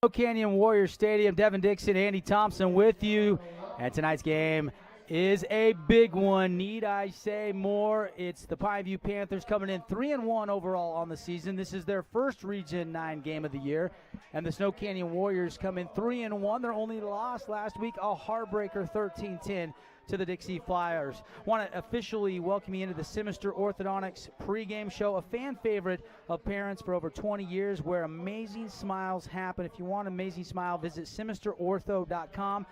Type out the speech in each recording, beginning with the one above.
Snow Canyon Warriors Stadium. Devin Dixon, Andy Thompson with you. And tonight's game is a big one. Need I say more? It's the Pineview Panthers coming in 3-1 overall on the season. This is their first Region 9 game of the year. And the Snow Canyon Warriors come in 3-1. Their only loss last week, a heartbreaker 13-10 to the Dixie Flyers. Want to officially welcome you into the Sinister Orthodontics pregame show, a fan favorite of parents for over 20 years, where amazing smiles happen. If you want an amazing smile, visit sinisterortho.com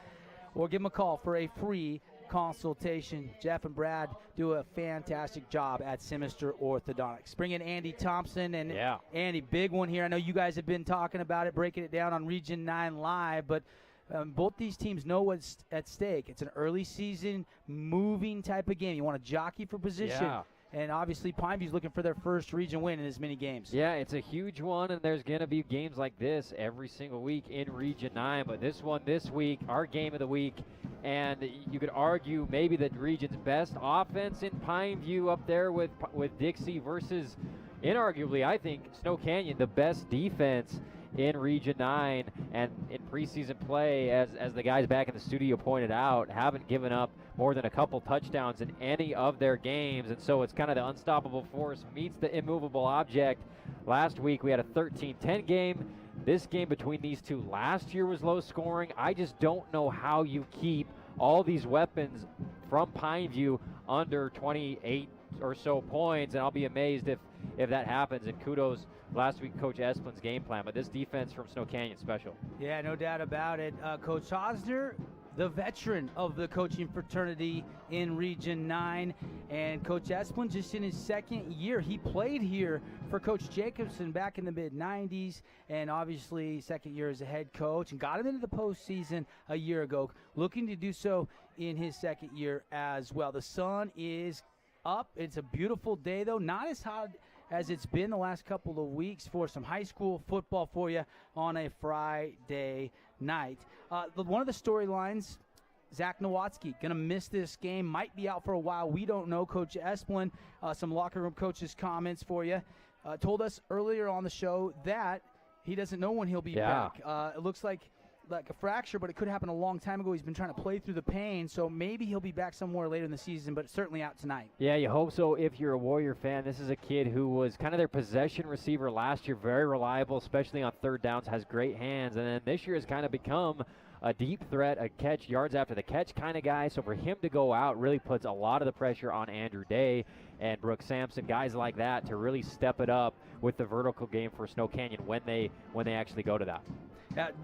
or give them a call for a free consultation. Jeff and Brad do a fantastic job at Sinister Orthodontics. Bring in Andy Thompson. And Andy, big one here. I know you guys have been talking about it, breaking it down on Region 9 Live, but both these teams know what's at stake. It's an early season, moving type of game. You want to jockey for position. Yeah. And obviously, Pineview's looking for their first region win in as many games. Yeah, it's a huge one, and there's going to be games like this every single week in Region 9. But this one this week, our game of the week, and you could argue maybe the region's best offense in Pineview up there with Dixie versus, inarguably, I think, Snow Canyon, the best defense in Region 9, and in preseason play, as the guys back in the studio pointed out, haven't given up more than a couple touchdowns in any of their games, and so it's kind of the unstoppable force meets the immovable object. Last week we had a 13-10 game. This game between these two last year was low scoring. I just don't know how you keep all these weapons from Pineview under 28 or so points, and I'll be amazed if that happens. And kudos last week, Coach Esplin's game plan, but this defense from Snow Canyon special. Yeah, no doubt about it. Coach Hosner, the veteran of the coaching fraternity in Region 9, and Coach Esplin just in his second year. He played here for Coach Jacobson back in the mid-90s, and obviously second year as a head coach, and got him into the postseason a year ago, looking to do so in his second year as well. The sun is up. It's a beautiful day, though. Not as hot as it's been the last couple of weeks for some high school football for you on a Friday night. One of the storylines, Zach Nowatzki, going to miss this game, might be out for a while. We don't know. Coach Esplin, some locker room coaches' comments for you, told us earlier on the show that he doesn't know when he'll be back. It looks like a fracture, but it could happen a long time ago. He's been trying to play through the pain, so maybe he'll be back somewhere later in the season, but certainly out tonight. Yeah, you hope so if you're a Warrior fan. This is a kid who was kind of their possession receiver last year, very reliable, especially on third downs, has great hands, and then this year has kind of become a deep threat, a catch, yards after the catch kind of guy. So for him to go out really puts a lot of the pressure on Andrew Day and Brooks Sampson, guys like that, to really step it up with the vertical game for Snow Canyon when they actually go to that.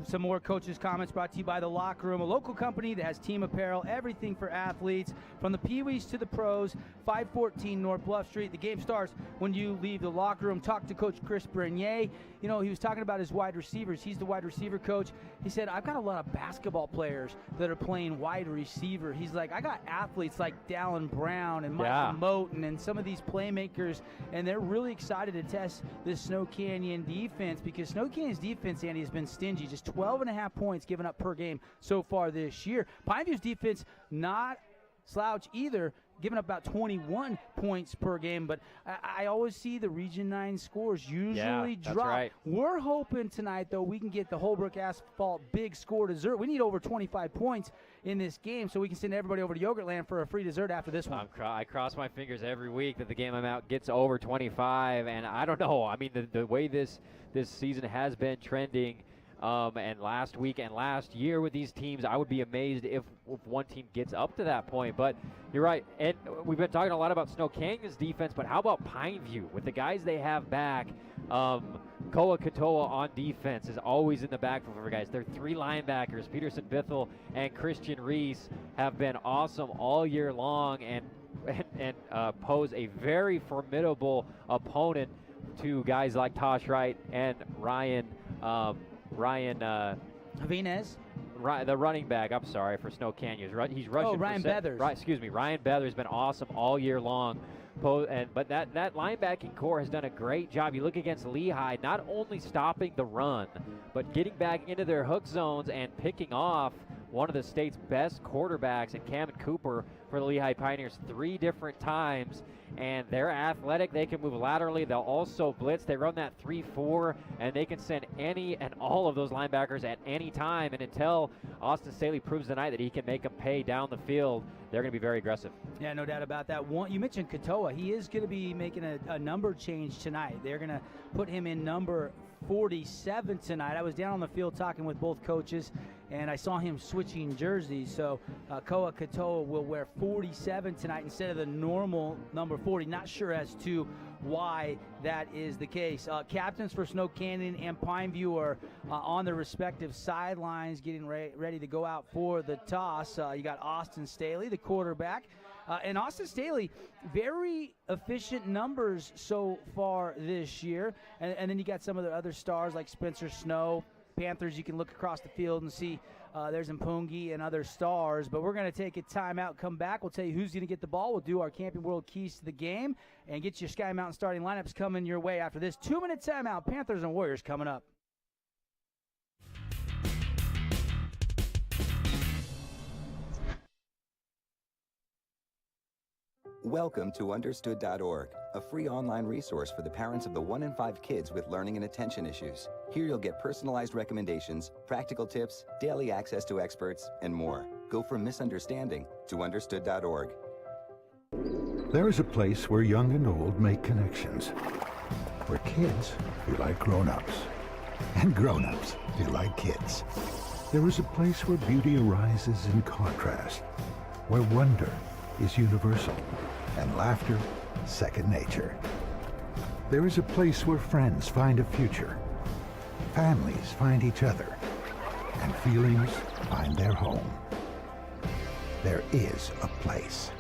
Some more coaches' comments brought to you by The Locker Room, a local company that has team apparel, everything for athletes, from the Pee-wees to the pros, 514 North Bluff Street. The game starts when you leave the locker room. Talk to Coach Chris Bernier. You know, he was talking about his wide receivers. He's the wide receiver coach. He said, I've got a lot of basketball players that are playing wide receiver. He's like, I got athletes like Dallin Brown and Michael Moten and some of these playmakers, and they're really excited to test this Snow Canyon defense, because Snow Canyon's defense, Andy, has been stingy. Just 12.5 points given up per game so far this year. Pineview's defense not slouch either, giving up about 21 points per game, but I always see the Region 9 scores usually drop. Right. We're hoping tonight, though, we can get the Holbrook Asphalt big score dessert. We need over 25 points in this game so we can send everybody over to Yogurtland for a free dessert after this one. I cross my fingers every week that the game I'm out gets over 25, and I don't know. I mean, the way this season has been trending, and last week and last year with these teams, I would be amazed if one team gets up to that point. But you're right, and we've been talking a lot about Snow Canyon's defense, but how about Pineview? With the guys they have back, Koa Katoa on defense is always in the backfield for guys. Their three linebackers, Peterson Bithell and Christian Reese, have been awesome all year long and pose a very formidable opponent to guys like Tosh Wright and Ryan Venez, the running back, I'm sorry, for Snow Canyon. He's rushing. Oh, Ryan Beathers. Right, excuse me. Ryan Beathers has been awesome all year long. But that linebacking core has done a great job. You look against Lehigh, not only stopping the run, but getting back into their hook zones and picking off one of the state's best quarterbacks in Cameron Cooper for the Lehigh Pioneers 3 different times. And they're athletic. They can move laterally. They'll also blitz. They run that 3-4, and they can send any and all of those linebackers at any time. And until Austin Staley proves tonight that he can make them pay down the field, they're going to be very aggressive. Yeah, no doubt about that. You mentioned Katoa. He is going to be making a number change tonight. They're going to put him in number 47 tonight. I was down on the field talking with both coaches, and I saw him switching jerseys. So Koa Katoa will wear 47 tonight instead of the normal number 40. Not sure as to why that is the case. Captains for Snow Canyon and Pineview are on their respective sidelines getting ready to go out for the toss. You got Austin Staley, the quarterback. And Austin Staley, very efficient numbers so far this year. And then you got some of the other stars like Spencer Snow. Panthers, you can look across the field and see there's Mpungi and other stars. But we're going to take a timeout, come back. We'll tell you who's going to get the ball. We'll do our Camping World keys to the game and get your Sky Mountain starting lineups coming your way after this 2-minute timeout. Panthers and Warriors coming up. Welcome to Understood.org, a free online resource for the parents of the 1 in 5 kids with learning and attention issues. Here you'll get personalized recommendations, practical tips, daily access to experts, and more. Go from misunderstanding to Understood.org. There is a place where young and old make connections, where kids feel like grown-ups, and grown-ups feel like kids. There is a place where beauty arises in contrast, where wonder is universal, and laughter second nature. There is a place where friends find a future, families find each other, and feelings find their home. There is a place.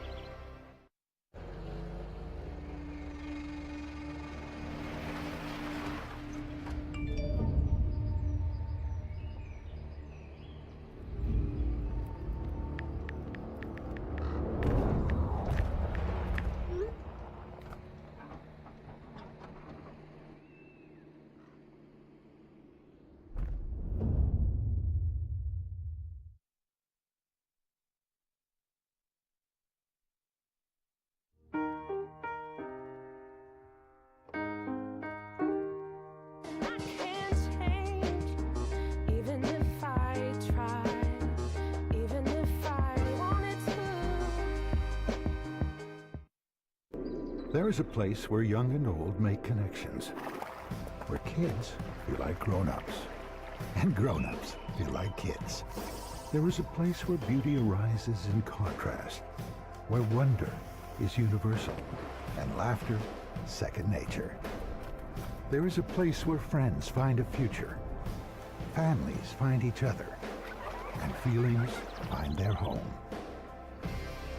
There is a place where young and old make connections, where kids feel like grown-ups, and grown-ups feel like kids. There is a place where beauty arises in contrast, where wonder is universal, and laughter second nature. There is a place where friends find a future, families find each other, and feelings find their home.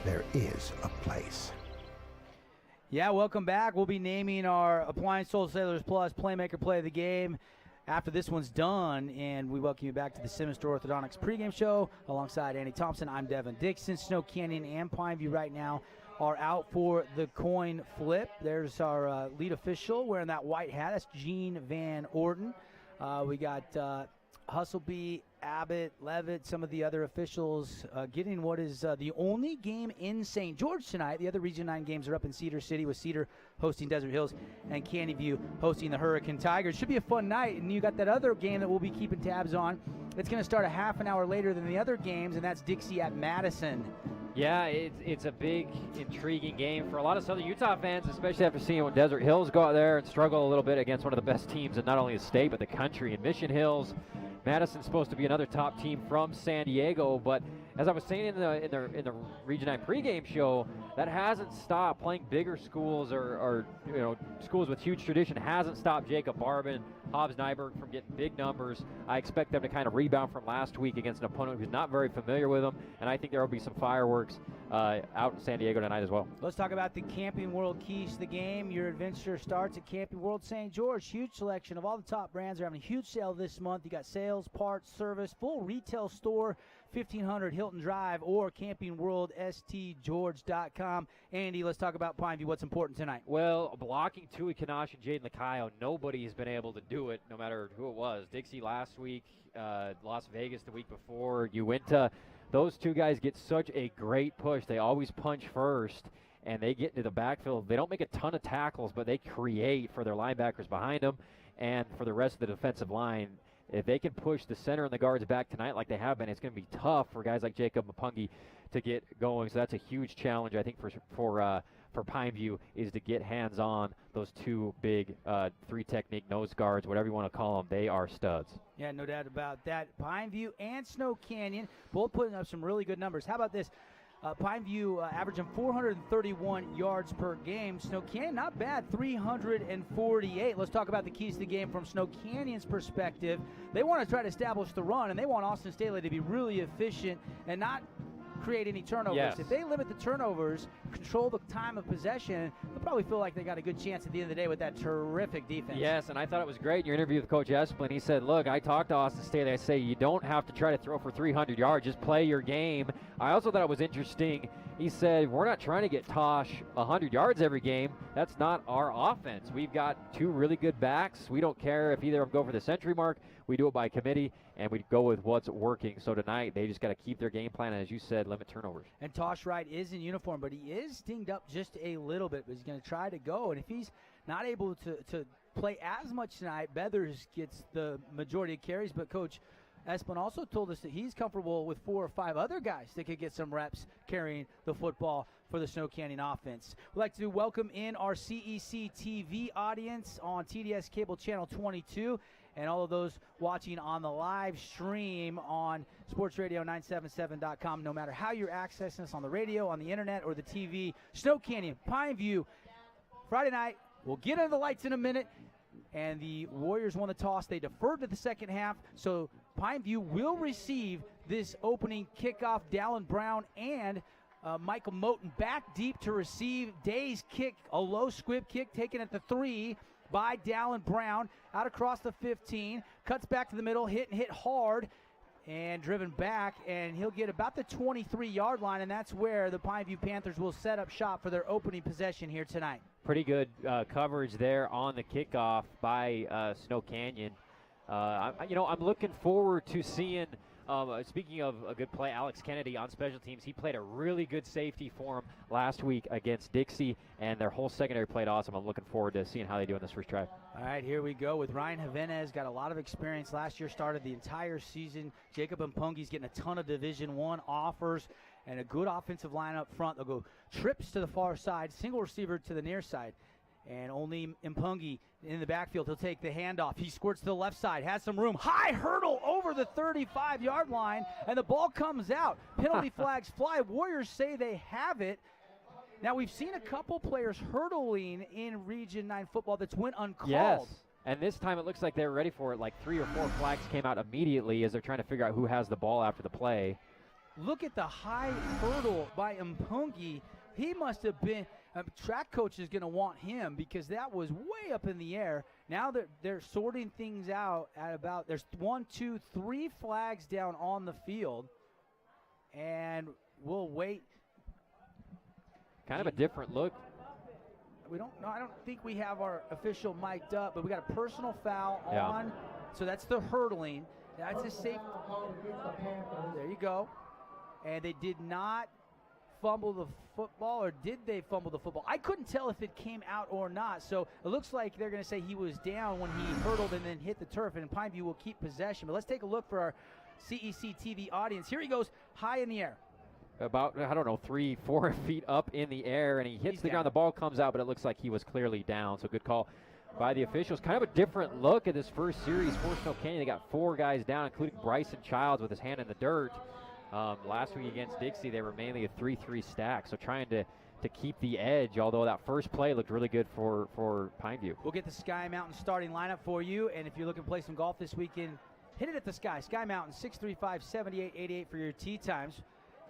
There is a place. Yeah, welcome back. We'll be naming our Appliance Wholesalers Plus Playmaker Play of the Game after this one's done, and we welcome you back to the Sinister Orthodontics pregame show alongside Andy Thompson. I'm Devin Dixon. Snow Canyon and Pineview right now are out for the coin flip. There's our lead official wearing that white hat. That's Gene Van Orton. We got Hustleby, Abbott, Levitt, some of the other officials getting what is the only game in St. George tonight. The other Region 9 games are up in Cedar City, with Cedar hosting Desert Hills and Candy View hosting the Hurricane Tigers. Should be a fun night, and you got that other game that we'll be keeping tabs on. It's going to start a half an hour later than the other games, and that's Dixie at Madison. Yeah, it's a big, intriguing game for a lot of Southern Utah fans, especially after seeing when Desert Hills go out there and struggle a little bit against one of the best teams in not only the state but the country in Mission Hills. Madison's supposed to be another top team from San Diego, but as I was saying in the Region 9 pregame show, that hasn't stopped. Playing bigger schools or schools with huge tradition hasn't stopped Jacob Barbin, Hobbs Nyberg from getting big numbers. I expect them to kind of rebound from last week against an opponent who's not very familiar with them, and I think there will be some fireworks out in San Diego tonight as well. Let's talk about the Camping World keys to the game. Your adventure starts at Camping World St. George. Huge selection of all the top brands. They're having a huge sale this month. You got sales, parts, service, full retail store 1500 Hilton Drive, or campingworldstgeorge.com. Andy, let's talk about Pineview. What's important tonight? Well, blocking Tui Kanash and Jaden Lacayo, nobody has been able to do it, no matter who it was. Dixie last week, Las Vegas the week before. Uinta, those two guys get such a great push. They always punch first, and they get into the backfield. They don't make a ton of tackles, but they create for their linebackers behind them and for the rest of the defensive line. If they can push the center and the guards back tonight like they have been, it's going to be tough for guys like Jacob Mpungi to get going. So that's a huge challenge, I think, for Pineview, is to get hands on those two big three-technique nose guards, whatever you want to call them. They are studs. Yeah, no doubt about that. Pineview and Snow Canyon both putting up some really good numbers. How about this? Pineview averaging 431 yards per game. Snow Canyon, not bad, 348. Let's talk about the keys to the game from Snow Canyon's perspective. They want to try to establish the run, and they want Austin Staley to be really efficient and not create any turnovers. Yes. If they limit the turnovers, control the time of possession, they'll probably feel like they got a good chance at the end of the day with that terrific defense. Yes, and I thought it was great in your interview with Coach Esplin. He said, look, I talked to Austin Staley. I say you don't have to try to throw for 300 yards. Just play your game. I also thought it was interesting. He said, we're not trying to get Tosh 100 yards every game. That's not our offense. We've got two really good backs. We don't care if either of them go for the century mark. We do it by committee, and we go with what's working. So tonight, they just got to keep their game plan, and as you said, limit turnovers. And Tosh Wright is in uniform, but he is dinged up just a little bit. But he's going to try to go, and if he's not able to play as much tonight, Beathers gets the majority of carries. But Coach Esplin also told us that he's comfortable with 4 or 5 other guys that could get some reps carrying the football for the Snow Canyon offense. We'd like to welcome in our CEC TV audience on TDS Cable Channel 22 and all of those watching on the live stream on sportsradio977.com. No matter how you're accessing us on the radio, on the internet, or the TV, Snow Canyon, Pineview, Friday night. We'll get under the lights in a minute. And the Warriors won the toss. They deferred to the second half, so Pineview will receive this opening kickoff. Dallin Brown and Michael Moten back deep to receive. Day's kick, a low squib kick taken at the 3 by Dallin Brown. Out across the 15, cuts back to the middle, hit hard, and driven back, and he'll get about the 23-yard line, and that's where the Pineview Panthers will set up shop for their opening possession here tonight. Pretty good coverage there on the kickoff by Snow Canyon. I'm looking forward to seeing, speaking of a good play, Alex Kennedy on special teams. He played a really good safety for him last week against Dixie, and their whole secondary played awesome. I'm looking forward to seeing how they do in this first drive. All right, here we go with Ryan Jimenez. Got a lot of experience. Last year started the entire season. Jacob Mpungi's getting a ton of Division I offers and a good offensive line up front. They'll go trips to the far side, single receiver to the near side. And only Mpungi in the backfield. He'll take the handoff. He squirts to the left side, has some room. High hurdle over the 35-yard line, and the ball comes out. Penalty flags fly. Warriors say they have it. Now, we've seen a couple players hurdling in Region 9 football that's went uncalled. Yes, and this time it looks like they were ready for it. Like 3 or 4 flags came out immediately as they're trying to figure out who has the ball after the play. Look at the high hurdle by Mpungi. He must have been track coach is going to want him because that was way up in the air. Now they're sorting things out at about, there's 1, 2, 3 flags down on the field, and we'll wait. Kind of a different look. We don't know. I don't think we have our official mic'd up, but we got a personal foul on. So that's the hurdling. That's a safe. There you go. And they did not fumble the football, or did they fumble the football? I couldn't tell if it came out or not. So it looks like they're going to say he was down when he hurdled and then hit the turf, and Pineview will keep possession. But let's take a look for our CEC TV audience. Here he goes, high in the air. About, 3-4 feet up in the air, and he hits the ground. The ball comes out, but it looks like he was clearly down. So good call by the officials. Kind of a different look at this first series for Snow Canyon. They got 4 guys down, including Bryson Childs with his hand in the dirt. Last week against Dixie, they were mainly a 3-3 stack, so trying to keep the edge, although that first play looked really good for Pineview. We'll get the Sky Mountain starting lineup for you, and if you're looking to play some golf this weekend, hit it at the Sky. Sky Mountain, 635-7888 for your tee times.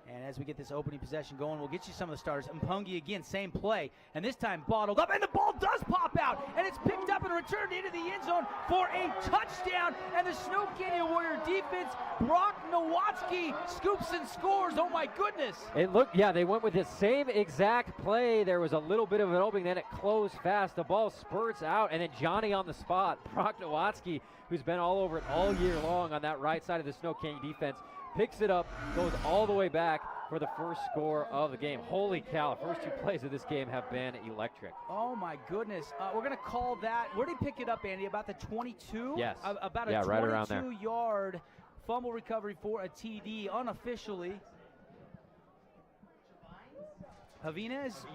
And as we get this opening possession going, we'll get you some of the starters. Mpungi again, same play, and this time bottled up, and the ball does pop out, and it's picked up and returned into the end zone for a touchdown. And the Snow Canyon Warrior defense, Brock Nowatzki, scoops and scores. Oh my goodness! They went with the same exact play. There was a little bit of an opening, then it closed fast. The ball spurts out, and then Johnny on the spot, Brock Nowatzki, who's been all over it all year long on that right side of the Snow Canyon defense, picks it up, goes all the way back for the first score of the game. Holy cow, the first two plays of this game have been electric. Oh my goodness. We're going to call that, where did he pick it up, Andy? About the 22? Yes. About a right around there. 22-yard fumble recovery for a TD unofficially. Javinez,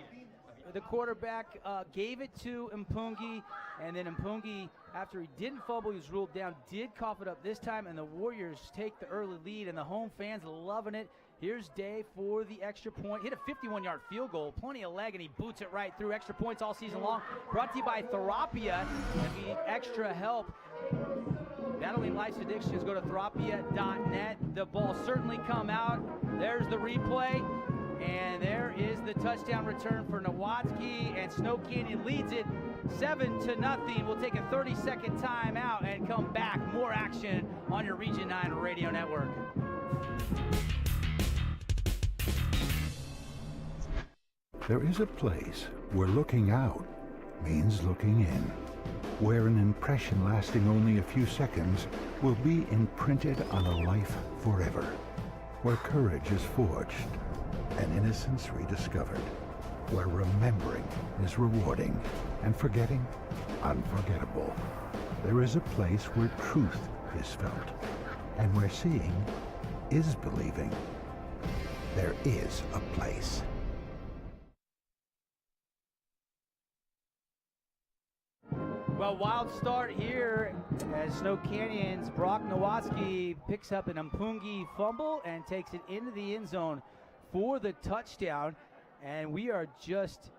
the quarterback, gave it to Mpungi, and then Mpungi, after he didn't fumble, he was ruled down, did cough it up this time, and the Warriors take the early lead, and the home fans loving it. Here's Day for the extra point. Hit a 51-yard field goal, plenty of leg, and he boots it right through. Extra points all season long. Brought to you by Therapia. If you need extra help battling life's addictions, go to therapia.net. The ball certainly come out. There's the replay. And there is the touchdown return for Nowatzki, and Snow Canyon leads it 7-0. We'll take a 30-second timeout and come back. More action on your Region 9 radio network. There is a place where looking out means looking in, where an impression lasting only a few seconds will be imprinted on a life forever, where courage is forged and innocence rediscovered, where remembering is rewarding and forgetting unforgettable. There is a place where truth is felt and where seeing is believing. There is a place. Well, wild start here as Snow Canyon's Brock Nowatzki picks up an Mpungi fumble and takes it into the end zone for the touchdown. And we are just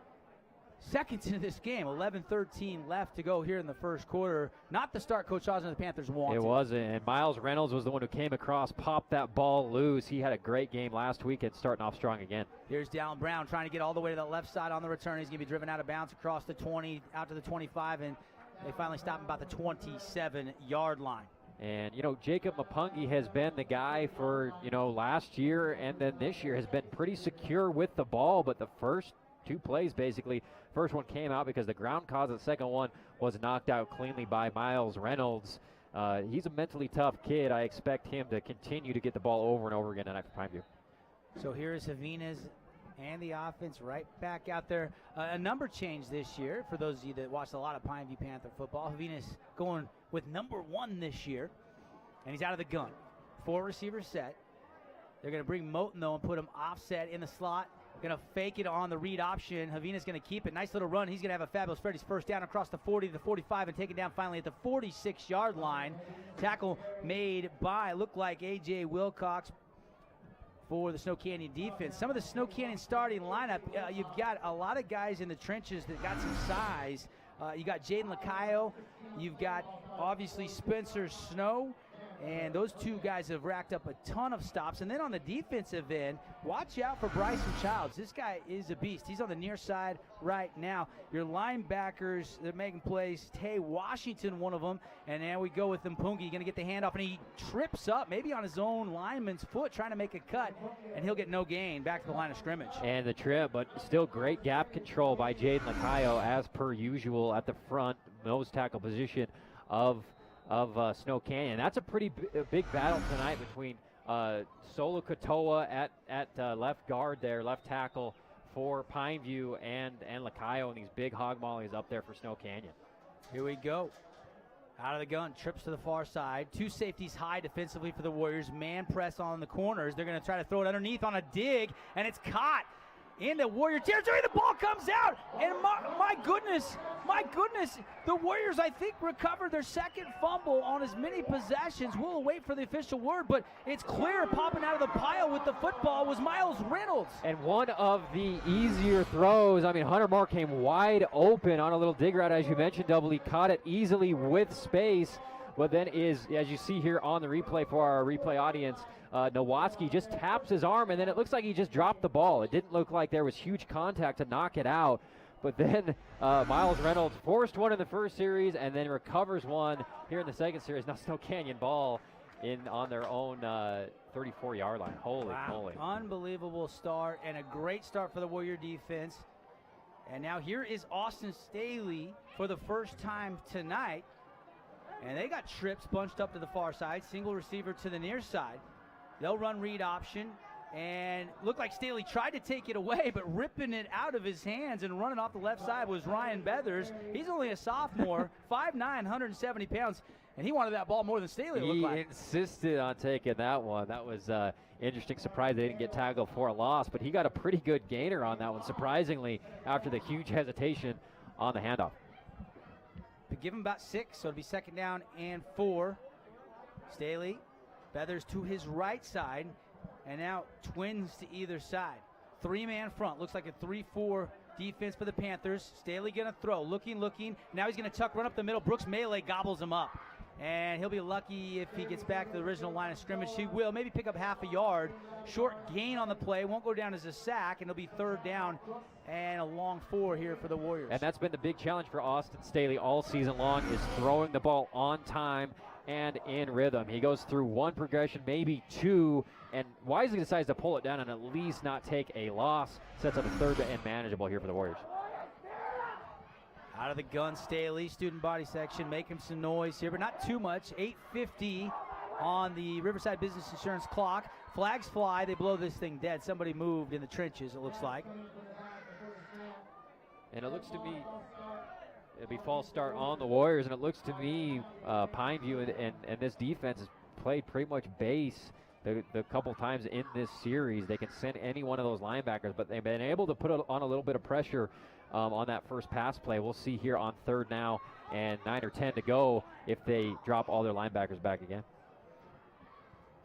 seconds into this game. 11-13 left to go here in the first quarter. Not the start Coach Osmond and the Panthers wanted. It wasn't, and Miles Reynolds was the one who came across, popped that ball loose. He had a great game last week and starting off strong again. Here's Dallin Brown trying to get all the way to the left side on the return. He's going to be driven out of bounds across the 20, out to the 25, and they finally stop him about the 27-yard line. And, Jacob Mpungi has been the guy for, last year and then this year has been pretty secure with the ball, but the first two plays basically, first one came out because the ground cause, the second one was knocked out cleanly by Miles Reynolds. He's a mentally tough kid. I expect him to continue to get the ball over and over again tonight for Pineview. So here is Javinez and the offense right back out there. A number change this year for those of you that watched a lot of Pineview Panther football. Javinez going with number 1 this year, and he's out of the gun. 4 receivers set. They're going to bring Moten, though, and put him offset in the slot. Going to fake it on the read option. Javinez going to keep it. Nice little run. He's going to have a fabulous Freddy's first down across the 40 to the 45 and take it down finally at the 46-yard line. Tackle made by, looked like A.J. Wilcox for the Snow Canyon defense. Some of the Snow Canyon starting lineup, you've got a lot of guys in the trenches that got some size. You got Jaden Lacayo. You've got, obviously, Spencer Snow. And those two guys have racked up a ton of stops. And then on the defensive end, watch out for Bryson Childs. This guy is a beast. He's on the near side right now. Your linebackers, they're making plays. Tay Washington, one of them. And now we go with Mpungi. Going to get the handoff, and he trips up, maybe on his own lineman's foot, trying to make a cut. And he'll get no gain back to the line of scrimmage. And the trip, but still great gap control by Jaden Lacayo, as per usual, at the front nose tackle position of Snow Canyon. That's a pretty big battle tonight between Solo Katoa at left guard there, left tackle for Pineview, and Lacayo, and these big hog mollies up there for Snow Canyon. Here we go. Out of the gun, trips to the far side. 2 safeties high defensively for the Warriors. Man press on the corners. They're going to try to throw it underneath on a dig, and it's caught into Warrior territory. The ball comes out, and my goodness, the Warriors, I think, recovered their second fumble on as many possessions. We'll wait for the official word, but it's clear popping out of the pile with the football was Miles Reynolds. And one of the easier throws, Hunter Moore came wide open on a little dig route, as you mentioned, Double. He caught it easily with space, But then is, as you see here on the replay for our replay audience, Nowatzki just taps his arm, and then it looks like he just dropped the ball. It didn't look like there was huge contact to knock it out. But then Miles Reynolds forced one in the first series and then recovers one here in the second series. Now Snow Canyon ball on their own 34-yard line. Holy moly. Unbelievable start and a great start for the Warrior defense. And now here is Austin Staley for the first time tonight. And they got trips bunched up to the far side, single receiver to the near side. They'll run read option. And looked like Staley tried to take it away, but ripping it out of his hands and running off the left side was Ryan Beathers. He's only a sophomore, 5'9", 170 pounds, and he wanted that ball more than Staley, it looked like. He insisted on taking that one. That was interesting. Surprised they didn't get tackled for a loss, but he got a pretty good gainer on that one, surprisingly, after the huge hesitation on the handoff. But give him about 6, so it'll be 2nd down and 4. Staley, Beathers to his right side. And now twins to either side. 3-man front. Looks like a 3-4 defense for the Panthers. Staley going to throw. Looking. Now he's going to tuck run up the middle. Brooks Melee gobbles him up. And he'll be lucky if he gets back to the original line of scrimmage. He will. Maybe pick up half a yard. Short gain on the play. Won't go down as a sack. And it'll be 3rd down and a long 4 here for the Warriors. And that's been the big challenge for Austin Staley all season long, is throwing the ball on time and in rhythm. He goes through one progression, maybe 2, and wisely decides to pull it down and at least not take a loss. Sets up a 3rd and manageable here for the Warriors. Out of the gun, Staley, student body section, making some noise here, but not too much. 8:50 on the Riverside Business Insurance clock. Flags fly, they blow this thing dead. Somebody moved in the trenches, it looks like. And it looks to me, it'll be false start on the Warriors, and it looks to me Pineview and this defense has played pretty much base the couple times in this series. They can send any one of those linebackers, but they've been able to put on a little bit of pressure on that first pass play. We'll see here on 3rd now and 9 or 10 to go if they drop all their linebackers back again.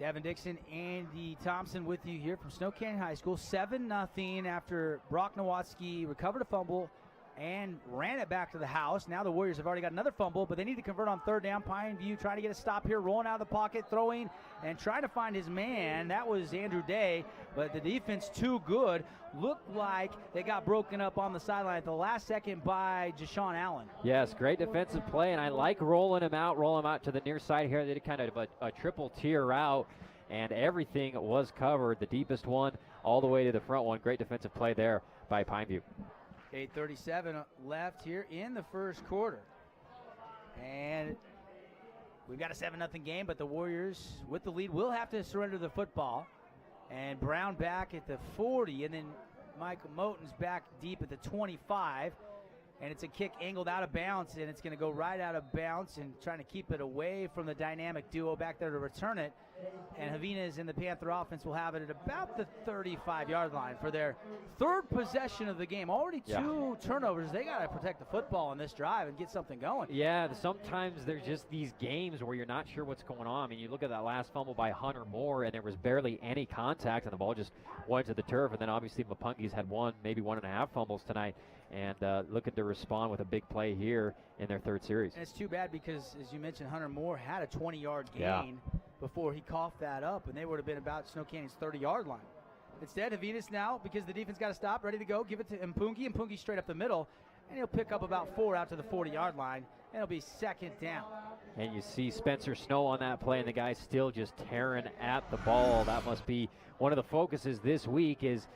Devin Dixon, Andy Thompson with you here from Snow Canyon High School. 7-0 after Brock Nowatzki recovered a fumble and ran it back to the house. Now the Warriors have already got another fumble, but they need to convert on 3rd down. Pineview trying to get a stop here, rolling out of the pocket, throwing, and trying to find his man. That was Andrew Day, but the defense too good. Looked like they got broken up on the sideline at the last second by Jashawn Allen. Yes, great defensive play, and I like rolling him out to the near side here. They did kind of a triple tier route, and everything was covered. The deepest one all the way to the front one. Great defensive play there by Pineview. 8:37 left here in the first quarter. And we've got a 7-0 game, but the Warriors with the lead will have to surrender the football. And Brown back at the 40, and then Michael Moten's back deep at the 25. And it's a kick angled out of bounds, and it's going to go right out of bounds, and trying to keep it away from the dynamic duo back there to return it. And Javinas in the Panther offense will have it at about the 35-yard line for their 3rd possession of the game. Already 2 turnovers. They got to protect the football on this drive and get something going. Yeah, sometimes there's just these games where you're not sure what's going on. I mean, you look at that last fumble by Hunter Moore, and there was barely any contact, and the ball just went to the turf. And then obviously Mapungi's had maybe 1.5 fumbles tonight, and looking to respond with a big play here in their 3rd series. And it's too bad because, as you mentioned, Hunter Moore had a 20-yard gain before he coughed that up, and they would have been about Snow Canyon's 30-yard line. Instead, Javinas now, because the defense got to stop, ready to go, give it to Mpungi. Mpungi straight up the middle, and he'll pick up about 4 out to the 40-yard line, and it'll be 2nd down. And you see Spencer Snow on that play, and the guy's still just tearing at the ball. That must be one of the focuses this week is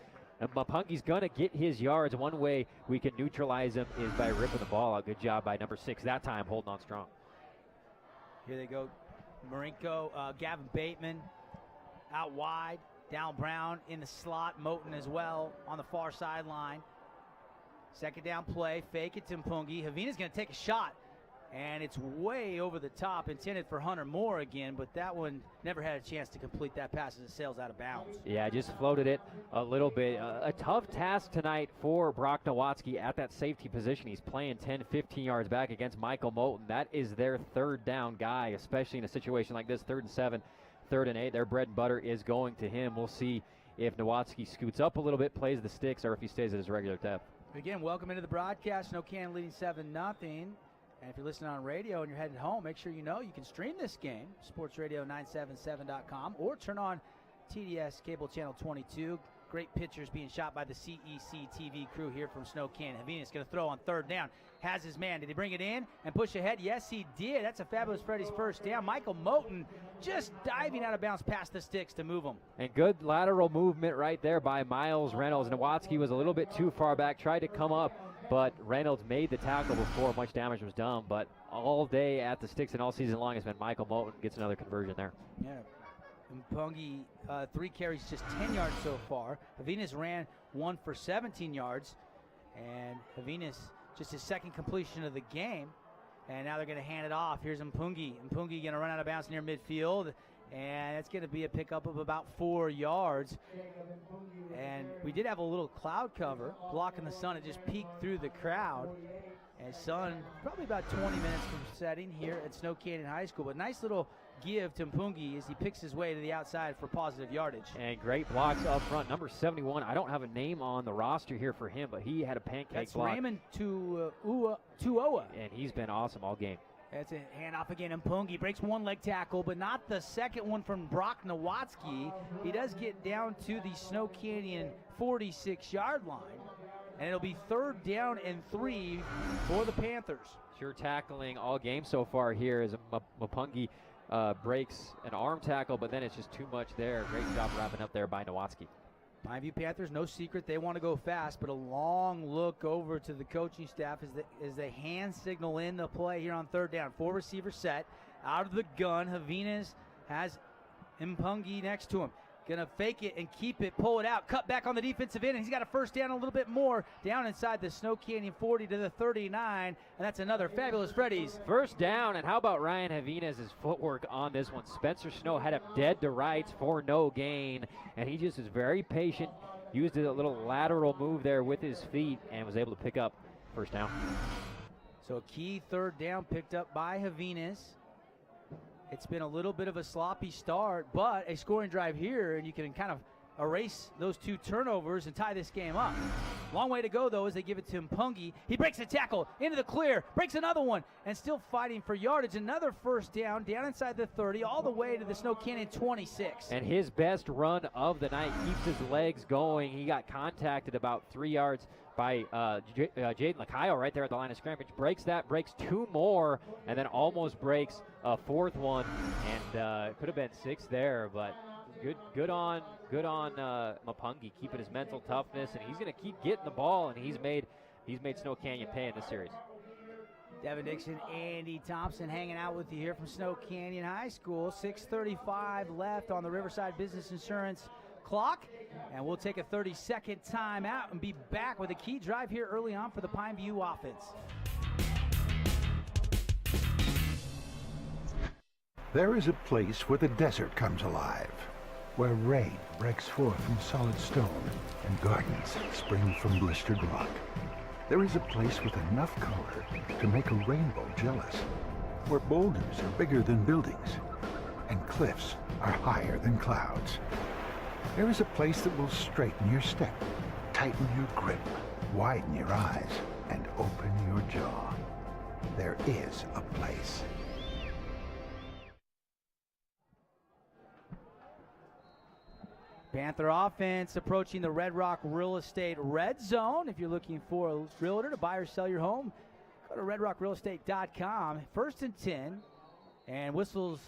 Mapungi's going to get his yards. One way we can neutralize him is by ripping the ball out. Good job by number 6 that time, holding on strong. Here they go. Marinko, Gavin Bateman out wide. Down Brown in the slot. Moten as well on the far sideline. 2nd down play. Fake it to Mpungi. Javina's going to take a shot. And it's way over the top, intended for Hunter Moore again, but that one never had a chance to complete that pass as it sails out of bounds. Yeah, just floated it a little bit. A tough task tonight for Brock Nowatzki at that safety position. He's playing 10, 15 yards back against Michael Moten. That is their 3rd down guy, especially in a situation like this, 3rd and 7, 3rd and 8. Their bread and butter is going to him. We'll see if Nowatzki scoots up a little bit, plays the sticks, or if he stays at his regular depth. Again, welcome into the broadcast. Snow Canyon leading 7-0. And if you're listening on radio and you're heading home, make sure you know you can stream this game, sportsradio977.com, or turn on TDS Cable Channel 22. Great pictures being shot by the CEC TV crew here from Snow Canyon. Havinas going to throw on third down. Has his man. Did he bring it in and push ahead? Yes, he did. That's a Fabulous Freddy's first down. Michael Moten just diving out of bounds past the sticks to move him. And good lateral movement right there by Miles Reynolds. Nowatzki was a little bit too far back, tried to come up, but Reynolds made the tackle before much damage was done. But all day at the sticks and all season long has been Michael Moten gets another conversion there. Yeah. Mpungi, 3 carries, just 10 yards so far. Havinas ran 1 for 17 yards. And Havinas, just his second completion of the game. And now they're going to hand it off. Here's Mpungi. Mpungi going to run out of bounds near midfield. And it's going to be a pickup of about 4 yards. And we did have a little cloud cover blocking the sun. It just peeked through the crowd. And sun, probably about 20 minutes from setting here at Snow Canyon High School. But nice little give to Mpungi as he picks his way to the outside for positive yardage. And great blocks up front. Number 71, I don't have a name on the roster here for him, but he had a pancake That's block. Raymond Tuoa. And he's been awesome all game. That's a handoff again. Mpungi breaks one leg tackle, but not the second one from Brock Nowatzki. He does get down to the Snow Canyon 46-yard line. And it'll be 3rd down and 3 for the Panthers. Sure tackling all game so far here as Mpungi breaks an arm tackle, but then it's just too much there. Great job wrapping up there by Nowatzki. Pineview Panthers, no secret, they want to go fast, but a long look over to the coaching staff as they hand signal in the play here on 3rd down. 4 receiver set, out of the gun. Havinas has Mpungi next to him. Gonna fake it and keep it, pull it out, cut back on the defensive end, and he's got a first down a little bit more down inside the Snow Canyon 40 to the 39, and that's another Fabulous Freddy's. First down, and how about Ryan Havinas' footwork on this one? Spencer Snow had him dead to rights for no gain, and he just is very patient, used a little lateral move there with his feet, and was able to pick up first down. So a key 3rd down picked up by Havinas. It's been a little bit of a sloppy start, but a scoring drive here, and you can kind of erase those 2 turnovers and tie this game up. Long way to go, though, as they give it to Mpungi. He breaks a tackle into the clear, breaks another one, and still fighting for yardage. Another first down inside the 30, all the way to the Snow Canyon 26. And his best run of the night, keeps his legs going. He got contacted about 3 yards by Jaden Lacayo right there at the line of scrimmage. Breaks 2 more, and then almost breaks a 4th one, and could have been 6 there, but good on Mpungi, keeping his mental toughness, and he's going to keep getting the ball, and he's made Snow Canyon pay in this series. Devin Dixon, Andy Thompson hanging out with you here from Snow Canyon High School. 6:35 left on the Riverside Business Insurance clock, and we'll take a 30-second timeout and be back with a key drive here early on for the Pineview offense. There is a place where the desert comes alive, where rain breaks forth from solid stone and gardens spring from blistered rock. There is a place with enough color to make a rainbow jealous, where boulders are bigger than buildings and cliffs are higher than clouds. There is a place that will straighten your step, tighten your grip, widen your eyes, and open your jaw. There is a place. Panther offense approaching the Red Rock Real Estate red zone. If you're looking for a realtor to buy or sell your home, go to redrockrealestate.com. 1st and 10, and whistles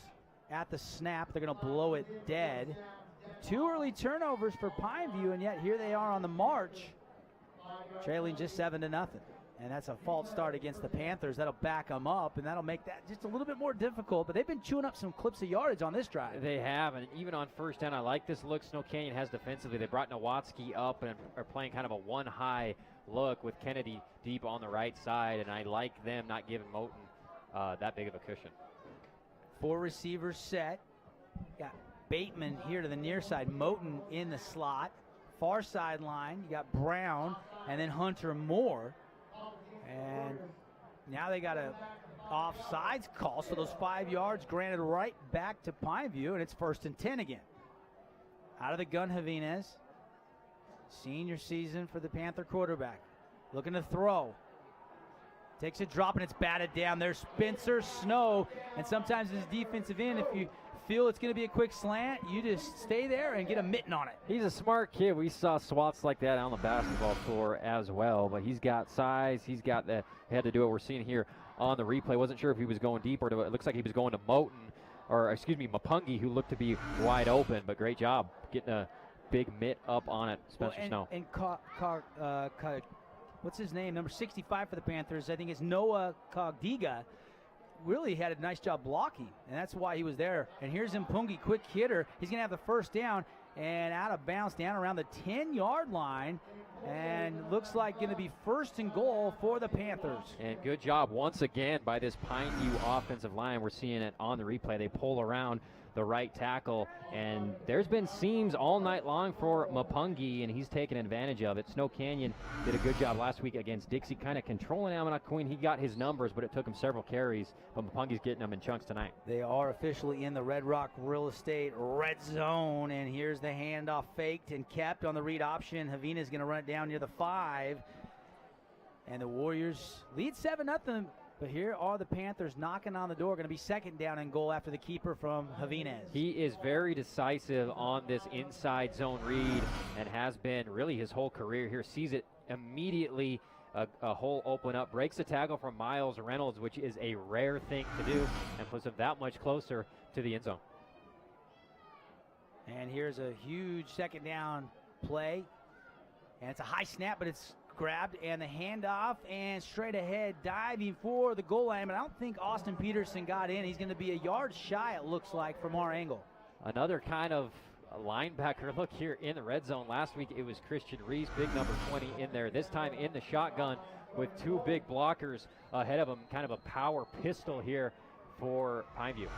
at the snap. They're going to blow it dead. 2 early turnovers for Pineview, and yet here they are on the march, trailing just 7-0. And that's a false start against the Panthers. That'll back them up, and that'll make that just a little bit more difficult. But they've been chewing up some clips of yardage on this drive. They have, and even on first down, I like this look Snow Canyon has defensively. They brought Nowatzki up and are playing kind of a one-high look with Kennedy deep on the right side, and I like them not giving Moten that big of a cushion. 4 receivers set. Got Bateman here to the near side. Moten in the slot. Far sideline, you got Brown, and then Hunter Moore. And now they got a offsides call, so those 5 yards granted right back to Pineview, and it's 1st and 10 again. Out of the gun, Havinas. Senior season for the Panther quarterback. Looking to throw. Takes a drop and it's batted down. There's Spencer Snow. And sometimes as defensive end, if you feel it's going to be a quick slant, you just stay there and get a mitten on it. He's a smart kid. We saw swats like that on the basketball floor as well, but he's got size. He's got the head to do what we're seeing here on the replay. Wasn't sure if he was going deep or it looks like he was going to Mapungi, who looked to be wide open, but great job getting a big mitt up on it, Spencer Snow. And what's his name? Number 65 for the Panthers. I think it's Noah Cogdiga. Really had a nice job blocking, and that's why he was there. And here's Mpungi, quick hitter. He's going to have the first down and out of bounds down around the 10-yard line. And looks like going to be first and goal for the Panthers. And good job once again by this Pineview offensive line. We're seeing it on the replay. They pull around the right tackle, and there's been seams all night long for Mapungi, and he's taken advantage of it. Snow Canyon did a good job last week against Dixie, kind of controlling Ammonite Queen. He got his numbers, but it took him several carries, but Mapungi's getting them in chunks tonight. They are officially in the Red Rock Real Estate red zone, and here's the handoff faked and kept on the read option. Javina's going to run it down near the 5, and the Warriors lead 7-0. But here are the Panthers knocking on the door. Going to be second down and goal after the keeper from Javinez. He is very decisive on this inside zone read and has been really his whole career here. Sees it immediately, a hole open up, breaks a tackle from Miles Reynolds, which is a rare thing to do, and puts him that much closer to the end zone. And here's a huge second down play. And it's a high snap, but it's grabbed, and the handoff, and straight ahead, diving for the goal line. But I don't think Austin Peterson got in. He's going to be a yard shy, it looks like, from our angle. Another kind of linebacker look here in the red zone. Last week it was Christian Reese, big number 20 in there. This time in the shotgun with two big blockers ahead of him. Kind of a power pistol here for Pineview.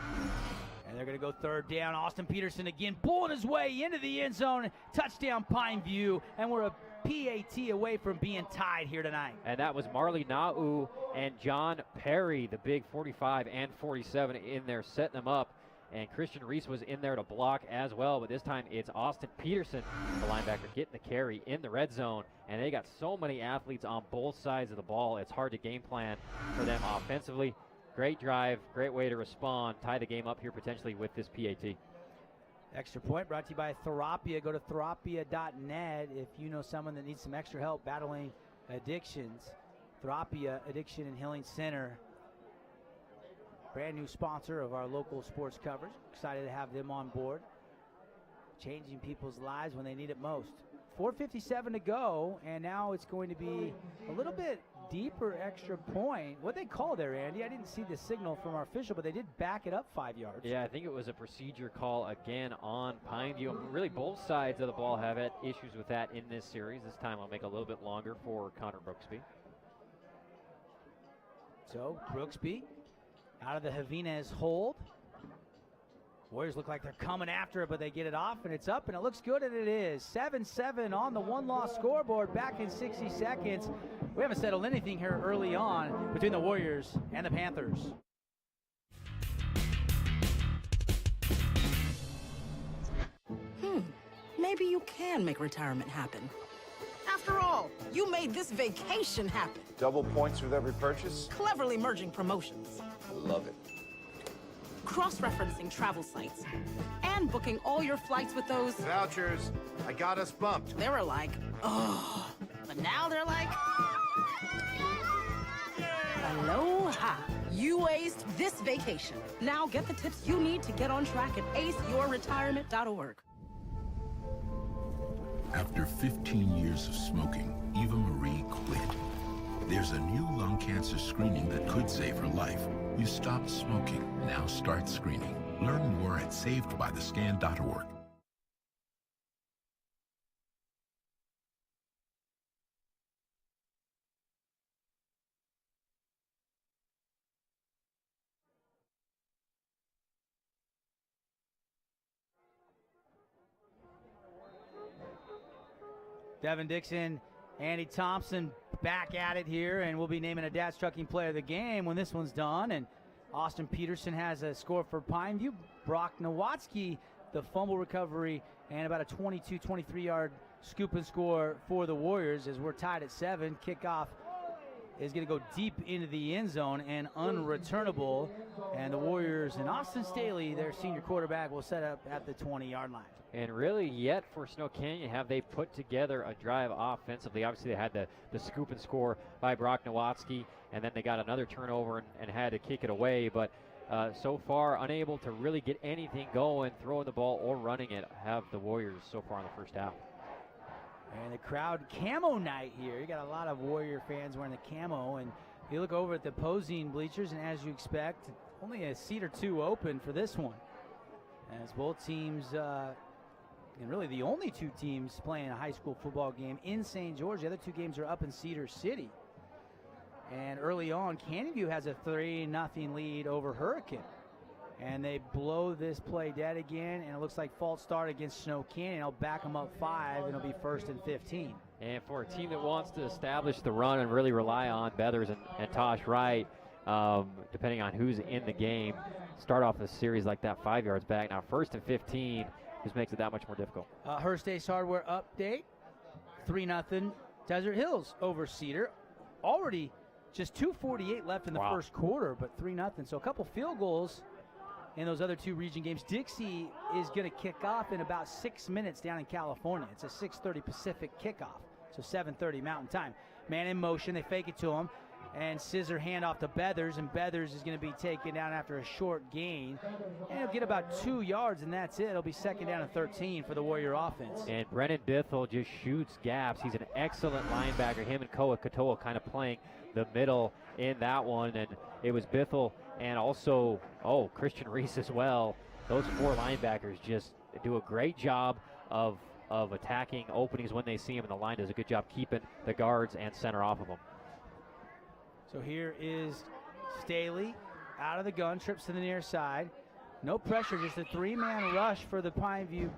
And they're going to go third down. Austin Peterson again pulling his way into the end zone. Touchdown Pineview, and we're a PAT away from being tied here tonight. And that was Marley Na'u and John Perry, the big 45 and 47 in there setting them up. And Christian Reese was in there to block as well, but this time it's Austin Peterson, the linebacker, getting the carry in the red zone. And they got so many athletes on both sides of the ball, it's hard to game plan for them offensively. Great drive, great way to respond, tie the game up here potentially with this PAT. Extra point brought to you by Therapia. Go to therapia.net if you know someone that needs some extra help battling addictions. Therapia Addiction and Healing Center, brand new sponsor of our local sports coverage. Excited to have them on board, changing people's lives when they need it most. 4:57 to go, and now it's going to be a little bit deeper extra point. What they call there, Andy? I didn't see the signal from our official, but they did back it up 5 yards. Yeah, I think it was a procedure call again on Pineview. Really, both sides of the ball have had issues with that in this series. This time I'll make it a little bit longer for Connor Brooksby. So, Brooksby out of the Javinez hold. Warriors look like they're coming after it, but they get it off, and it's up, and it looks good, and it is. 7-7 on the one-loss scoreboard back in 60 seconds. We haven't settled anything here early on between the Warriors and the Panthers. Maybe you can make retirement happen. After all, you made this vacation happen. Double points with every purchase? Cleverly merging promotions. I love it. Cross-referencing travel sites. And booking all your flights with those... Vouchers. I got us bumped. They were like, oh. But now they're like... Aloha. You aced this vacation. Now get the tips you need to get on track at aceyourretirement.org. After 15 years of smoking, Eva Marie quit. There's a new lung cancer screening that could save her life. You stopped smoking. Now start screening. Learn more at savedbythescan.org. Devin Dixon, Andy Thompson back at it here, and we'll be naming a Dad's Trucking Player of the Game when this one's done. And Austin Peterson has a score for Pineview. Brock Nowatzki, the fumble recovery, and about a 22-23 yard scoop and score for the Warriors as we're tied at 7. Kickoff is going to go deep into the end zone and unreturnable. And the Warriors and Austin Staley, their senior quarterback, will set up at the 20-yard line. And really, yet for Snow Canyon, have they put together a drive offensively. Obviously, they had the scoop and score by Brock Nowatzki, and then they got another turnover and had to kick it away. But so far, unable to really get anything going, throwing the ball or running it, have the Warriors so far in the first half. And the crowd, camo night here. You got a lot of Warrior fans wearing the camo. And you look over at the opposing bleachers, and as you expect, only a seat or two open for this one. As both teams, and really the only two teams playing a high school football game in St. George. The other two games are up in Cedar City. And early on, Canyon View has a 3-0 lead over Hurricane. And they blow this play dead again, and it looks like false start against Snow Canyon. I'll back them up 5, and it'll be 1st and 15. And for a team that wants to establish the run and really rely on Beathers and Tosh Wright, depending on who's in the game, start off the series like that 5 yards back. Now 1st and 15 just makes it that much more difficult. Hearst Ace Hardware update, 3-0 Desert Hills over Cedar. Already just 2:48 left in the first quarter, but 3-0. So a couple field goals in those other two region games. Dixie is going to kick off in about 6 minutes down in California. It's a 6:30 Pacific kickoff, so 7:30 Mountain Time. Man in motion, they fake it to him, and scissor handoff to Beathers, and Beathers is going to be taken down after a short gain. And he'll get about 2 yards, and that's it. It'll be 2nd down and 13 for the Warrior offense. And Brennan Bithell just shoots gaps. He's an excellent linebacker. Him and Koa Katoa kind of playing the middle in that one, and it was Bithell and also, Christian Reese as well. Those 4 linebackers just do a great job of attacking openings when they see him, and the line does a good job keeping the guards and center off of them. So here is Staley out of the gun, trips to the near side. No pressure, just a 3-man rush for the Pineview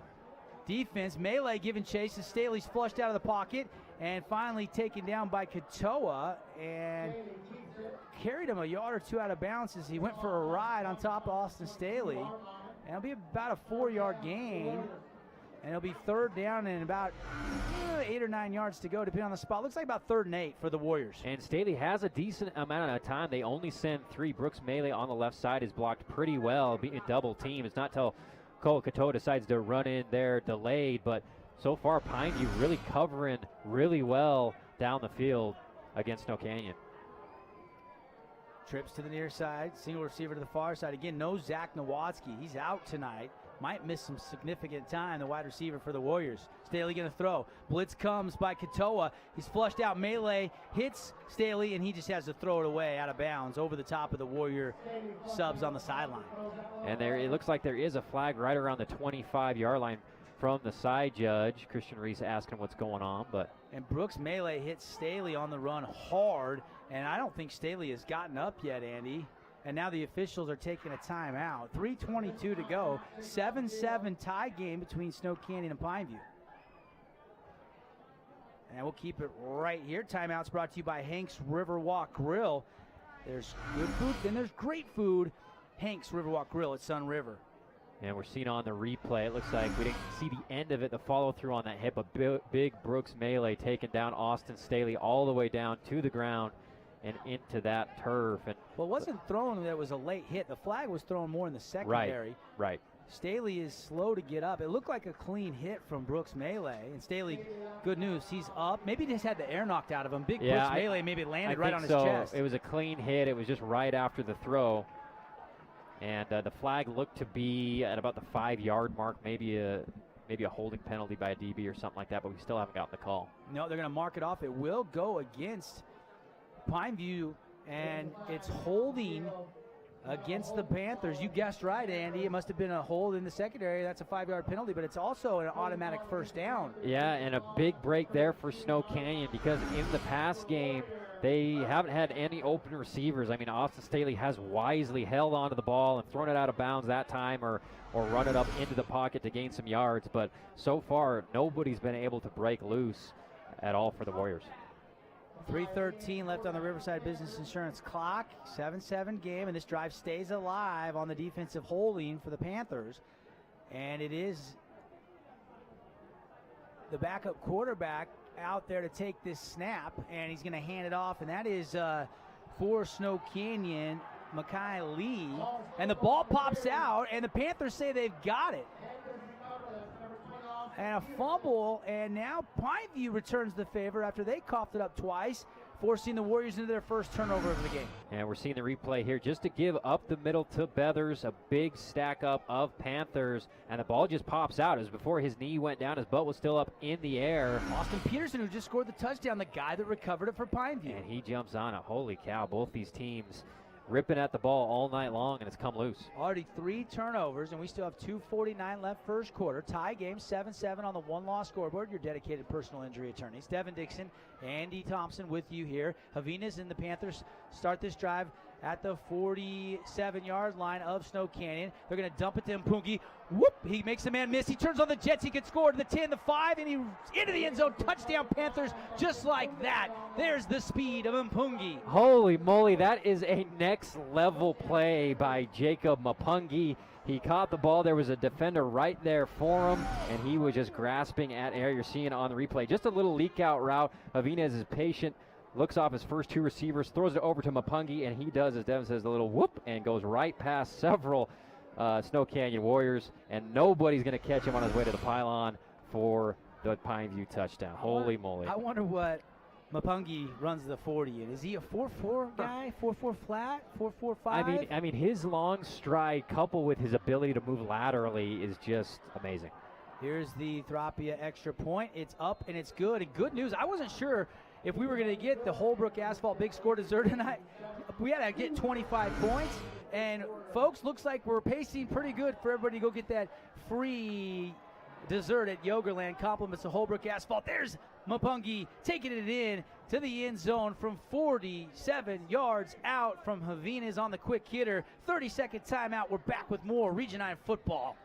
defense. Melee giving chase as Staley's flushed out of the pocket and finally taken down by Katoa and carried him a yard or two out of bounds as he went for a ride on top of Austin Staley. And it'll be about a 4-yard gain. And it'll be 3rd down and about 8 or 9 yards to go, depending on the spot. Looks like about 3rd and 8 for the Warriors. And Staley has a decent amount of time. They only send 3. Brooks Melee on the left side is blocked pretty well, being double team. It's not till Koa Katoa decides to run in there delayed, but so far Pineview really covering really well down the field against Snow Canyon. Trips to the near side, single receiver to the far side. Again, no Zach Nowatzki. He's out tonight. Might miss some significant time, the wide receiver for the Warriors. Staley going to throw. Blitz comes by Katoa. He's flushed out. Melee hits Staley, and he just has to throw it away out of bounds over the top of the Warrior subs on the sideline. And there, it looks like there is a flag right around the 25-yard line from the side judge. Christian Reese asking what's going on, but. And Brooks Melee hits Staley on the run hard, and I don't think Staley has gotten up yet, Andy. And now the officials are taking a timeout. 3:22 to go. 7-7 tie game between Snow Canyon and Pineview. And we'll keep it right here. Timeout's brought to you by Hank's Riverwalk Grill. There's good food, then there's great food. Hank's Riverwalk Grill at Sun River. And we're seeing on the replay, it looks like we didn't see the end of it, the follow-through on that hit, but big Brooks Melee taking down Austin Staley all the way down to the ground and into that turf. And well, it wasn't thrown that was a late hit. The flag was thrown more in the secondary. Right. Staley is slow to get up. It looked like a clean hit from Brooks Melee. And Staley, good news, he's up. Maybe he just had the air knocked out of him. Brooks Melee maybe landed right on his chest. It was a clean hit. It was just right after the throw. And the flag looked to be at about the 5-yard mark, maybe a holding penalty by a DB or something like that, but we still haven't gotten the call. No, they're going to mark it off. It will go against Pineview, and it's holding against the Panthers. You guessed right, Andy. It must have been a hold in the secondary. That's a 5-yard penalty, but it's also an automatic first down. Yeah, and a big break there for Snow Canyon because in the pass game, they haven't had any open receivers. I mean, Austin Staley has wisely held onto the ball and thrown it out of bounds that time or run it up into the pocket to gain some yards. But so far, nobody's been able to break loose at all for the Warriors. 3:13 left on the Riverside Business Insurance clock. 7-7 game, and this drive stays alive on the defensive holding for the Panthers. And it is the backup quarterback out there to take this snap, and he's going to hand it off, and that is for Snow Canyon, Makai Lee. And the ball pops out, and the Panthers say they've got it. And a fumble, and now Pineview returns the favor after they coughed it up twice, forcing the Warriors into their first turnover of the game. And we're seeing the replay here just to give up the middle to Beathers, a big stack up of Panthers, and the ball just pops out. It was before his knee went down, his butt was still up in the air. Austin Peterson, who just scored the touchdown, the guy that recovered it for Pineview. And he jumps on it. Holy cow, both these teams ripping at the ball all night long, and it's come loose. Already 3 turnovers, and we still have 2:49 left first quarter. Tie game, 7-7 on the one-loss scoreboard. Your dedicated personal injury attorneys, Devin Dixon, Andy Thompson with you here. Javinas and the Panthers start this drive at the 47-yard line of Snow Canyon. They're going to dump it to Mpungi. Whoop! He makes a man miss. He turns on the Jets. He can score to the 10, the 5, and he's into the end zone. Touchdown Panthers, just like that. There's the speed of Mpungi. Holy moly, that is a next-level play by Jacob Mpungi. He caught the ball. There was a defender right there for him, and he was just grasping at air. You're seeing it on the replay. Just a little leak-out route. Javinas is patient, looks off his first 2 receivers, throws it over to Mpungi, and he does, as Devin says, the little whoop, and goes right past several Snow Canyon Warriors, and nobody's going to catch him on his way to the pylon for the Pineview touchdown. Holy moly. I wonder what Mpungi runs the 40 in. Is he a 4-4 guy? 4-4 flat? 4-4-5? I mean, his long stride coupled with his ability to move laterally is just amazing. Here's the Thrapia extra point. It's up and it's good. And good news, I wasn't sure if we were going to get the Holbrook Asphalt big score dessert tonight. We had to get 25 points. And folks, looks like we're pacing pretty good for everybody to go get that free dessert at Yogurland. Compliments to Holbrook Asphalt. There's Mpungi taking it in to the end zone from 47 yards out from Javinas on the quick hitter. 30-second timeout. We're back with more Region 9 football.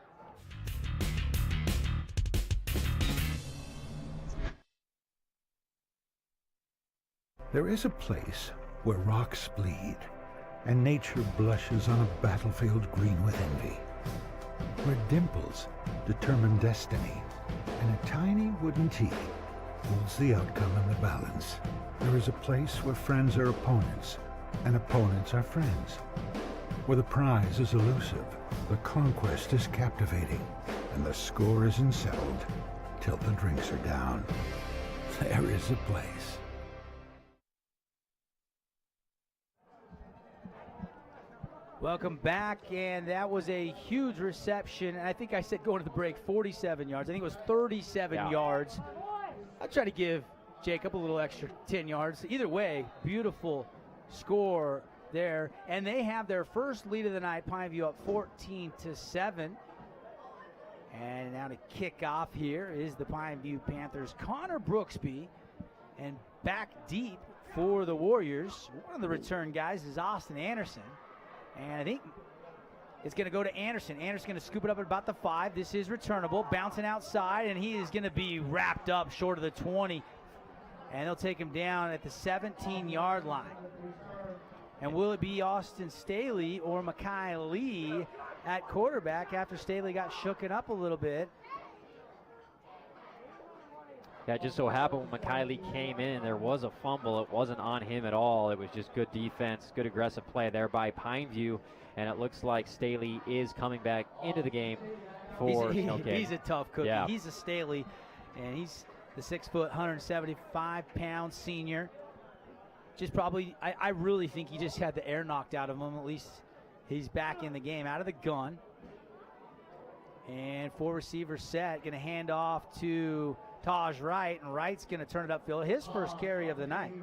There is a place where rocks bleed and nature blushes on a battlefield green with envy, where dimples determine destiny and a tiny wooden tee holds the outcome in the balance. There is a place where friends are opponents and opponents are friends, where the prize is elusive, the conquest is captivating, and the score isn't settled till the drinks are down. There is a place. Welcome back, and that was a huge reception. And I think I said going to the break 47 yards. I think it was 37 yards. I'll try to give Jacob a little extra 10 yards. Either way, beautiful score there. And they have their first lead of the night, Pineview up 14-7. And now to kick off here is the Pineview Panthers' Connor Brooksby. And back deep for the Warriors, one of the return guys is Austin Anderson. And I think it's going to go to Anderson. Anderson's going to scoop it up at about the 5. This is returnable, bouncing outside, and he is going to be wrapped up short of the 20. And they'll take him down at the 17-yard line. And will it be Austin Staley or Makai Lee at quarterback after Staley got shooken up a little bit? Yeah, it just so happened when Makai Lee came in, there was a fumble. It wasn't on him at all. It was just good defense, good aggressive play there by Pineview. And it looks like Staley is coming back into the game for Snow Canyon. He's a tough cookie. Yeah. He's a Staley, and he's the 6', 175-pound senior. Just probably, I really think he just had the air knocked out of him. At least he's back in the game, out of the gun. And 4 receivers set, going to hand off to Taj Wright, and Wright's going to turn it upfield. His first carry of the night.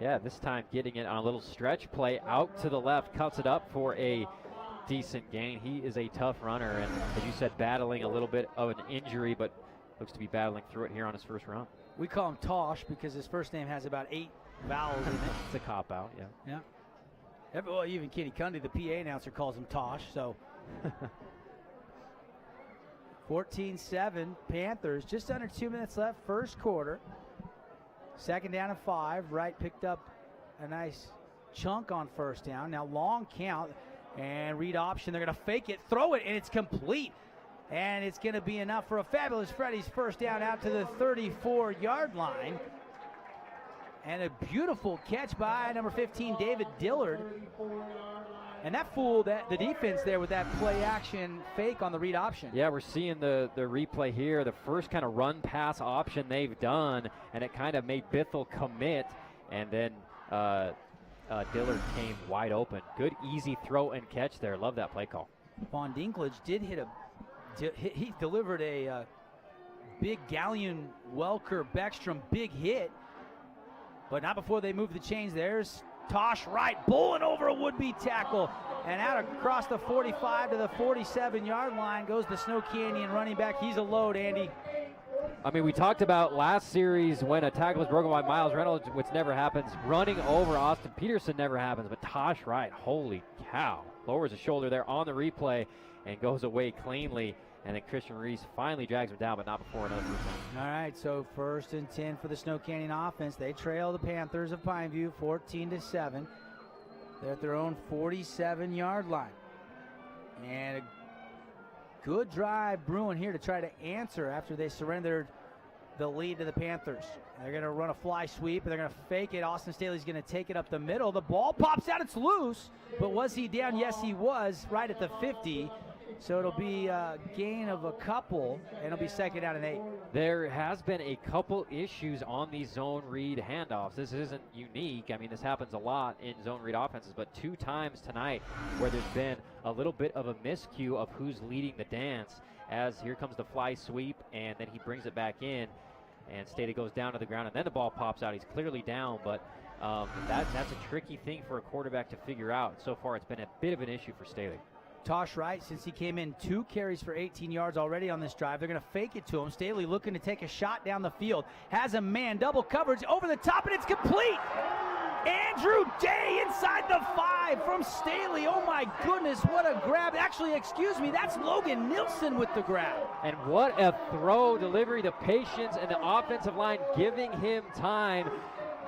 Yeah, this time getting it on a little stretch play out to the left, cuts it up for a decent gain. He is a tough runner, and as you said, battling a little bit of an injury, but looks to be battling through it here on his first run. We call him Tosh because his first name has about 8 vowels in it. It's a cop-out, yeah. Yeah. Well, even Kenny Cundy, the PA announcer, calls him Tosh, so. 14-7, Panthers, just under 2 minutes left, first quarter. Second down and 5. Wright picked up a nice chunk on first down. Now long count and read option. They're going to fake it, throw it, and it's complete. And it's going to be enough for a fabulous Freddy's first down out to the 34-yard line. And a beautiful catch by number 15, David Dillard. And that fooled the defense there with that play action fake on the read option. Yeah, we're seeing the replay here, the first kind of run pass option they've done, and it kind of made Bithell commit, and then Dillard came wide open. Good, easy throw and catch there. Love that play call. Von Dinklage did he delivered a big Galleon Welker Beckstrom big hit, but not before they moved the chains. There's Tosh Wright bowling over a would-be tackle, and out across the 45 to the 47-yard line goes the Snow Canyon running back. He's a load, Andy. I mean, we talked about last series when a tackle was broken by Miles Reynolds, which never happens. Running over Austin Peterson never happens, but Tosh Wright, holy cow, lowers his shoulder there on the replay and goes away cleanly. And then Christian Reese finally drags him down, but not before another first down. All right, so 1st and 10 for the Snow Canyon offense. They trail the Panthers of Pineview 14-7. They're at their own 47-yard line. And a good drive brewing here to try to answer after they surrendered the lead to the Panthers. They're going to run a fly sweep, and they're going to fake it. Austin Staley's going to take it up the middle. The ball pops out. It's loose. But was he down? Yes, he was, right at the 50. So it'll be a gain of a couple, and it'll be 2nd down and 8. There has been a couple issues on these zone read handoffs. This isn't unique. I mean, this happens a lot in zone read offenses, but 2 times tonight where there's been a little bit of a miscue of who's leading the dance, as here comes the fly sweep, and then he brings it back in, and Staley goes down to the ground, and then the ball pops out. He's clearly down, but that's a tricky thing for a quarterback to figure out. So far, it's been a bit of an issue for Staley. Tosh Wright, since he came in, 2 carries for 18 yards already on this drive. They're going to fake it to him. Staley looking to take a shot down the field. Has a man, double coverage over the top, and it's complete. Andrew Day inside the 5 from Staley. Oh my goodness, what a grab. Actually, excuse me, that's Logan Nilsson with the grab. And what a throw delivery, the patience and the offensive line giving him time.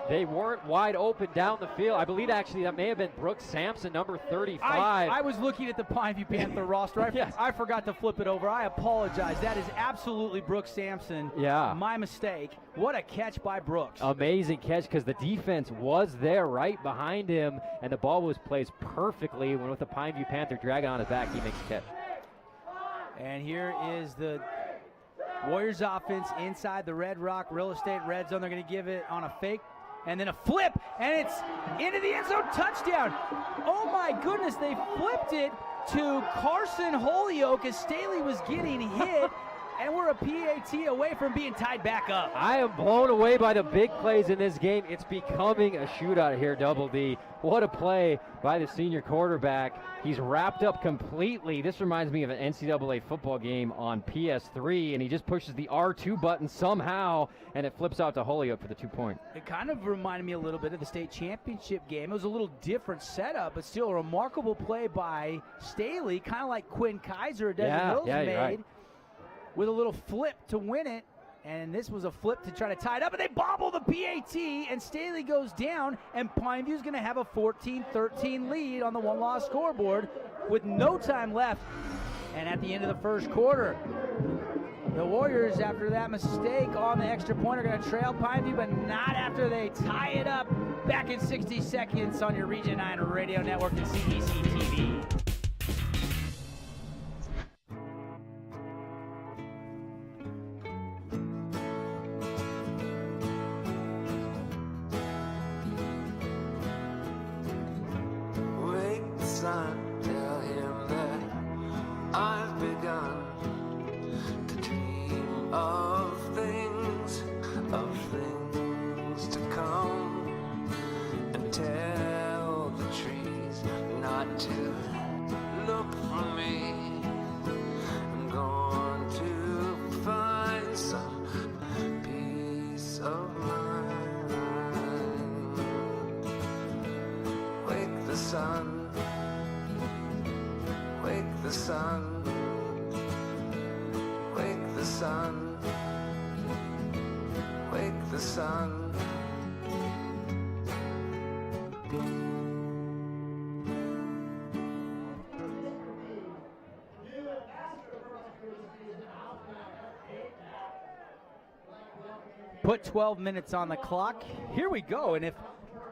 They weren't wide open down the field. I believe actually that may have been Brooks Sampson, number 35. I was looking at the Pineview Panther roster. Yes. I forgot to flip it over. I apologize. That is absolutely Brooks Sampson. Yeah. My mistake. What a catch by Brooks. Amazing catch, because the defense was there right behind him, and the ball was placed perfectly. When with the Pineview Panther dragging on his back, he makes a catch. And here is the Warriors offense inside the Red Rock Real Estate Red Zone. They're going to give it on a fake, and then a flip, and it's into the end zone, touchdown. Oh my goodness, they flipped it to Carson Holyoke as Staley was getting hit, and we're a PAT away from being tied back up. I am blown away by the big plays in this game. It's becoming a shootout here, Double D. What a play by the senior quarterback. He's wrapped up completely. This reminds me of an NCAA football game on PS3, and he just pushes the R2 button somehow, and it flips out to Holyoke for the 2-point. It kind of reminded me a little bit of the state championship game. It was a little different setup, but still a remarkable play by Staley, kind of like Quinn Kaiser, Desert Hills made, right, with a little flip to win it. And this was a flip to try to tie it up, and they bobble the PAT, and Staley goes down, and Pineview's going to have a 14-13 lead on the one-loss scoreboard with no time left. And at the end of the first quarter, the Warriors, after that mistake on the extra point, are going to trail Pineview, but not after they tie it up. Back in 60 seconds on your Region 9 Radio Network and CBC TV. Tell him that I've begun to dream of things to come, and tell the trees not to look for me. I'm going to find some peace of mind. Wake the sun. Wake the sun, wake the sun, wake the sun. put 12 minutes on the clock. Here we go. And if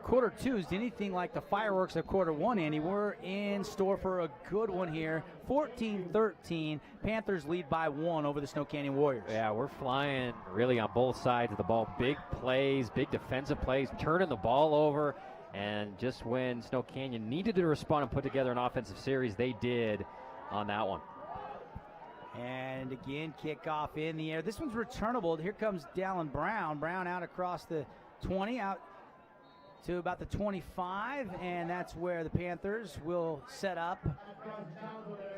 quarter two is anything like the fireworks of quarter one, Andy, we're in store for a good one here. 14-13. Panthers lead by 1 over the Snow Canyon Warriors. Yeah, we're flying really on both sides of the ball. Big plays, big defensive plays, turning the ball over. And just when Snow Canyon needed to respond and put together an offensive series, they did on that one. And again, kickoff in the air. This one's returnable. Here comes Dallin Brown. Brown out across the 20, out to about the 25, and that's where the Panthers will set up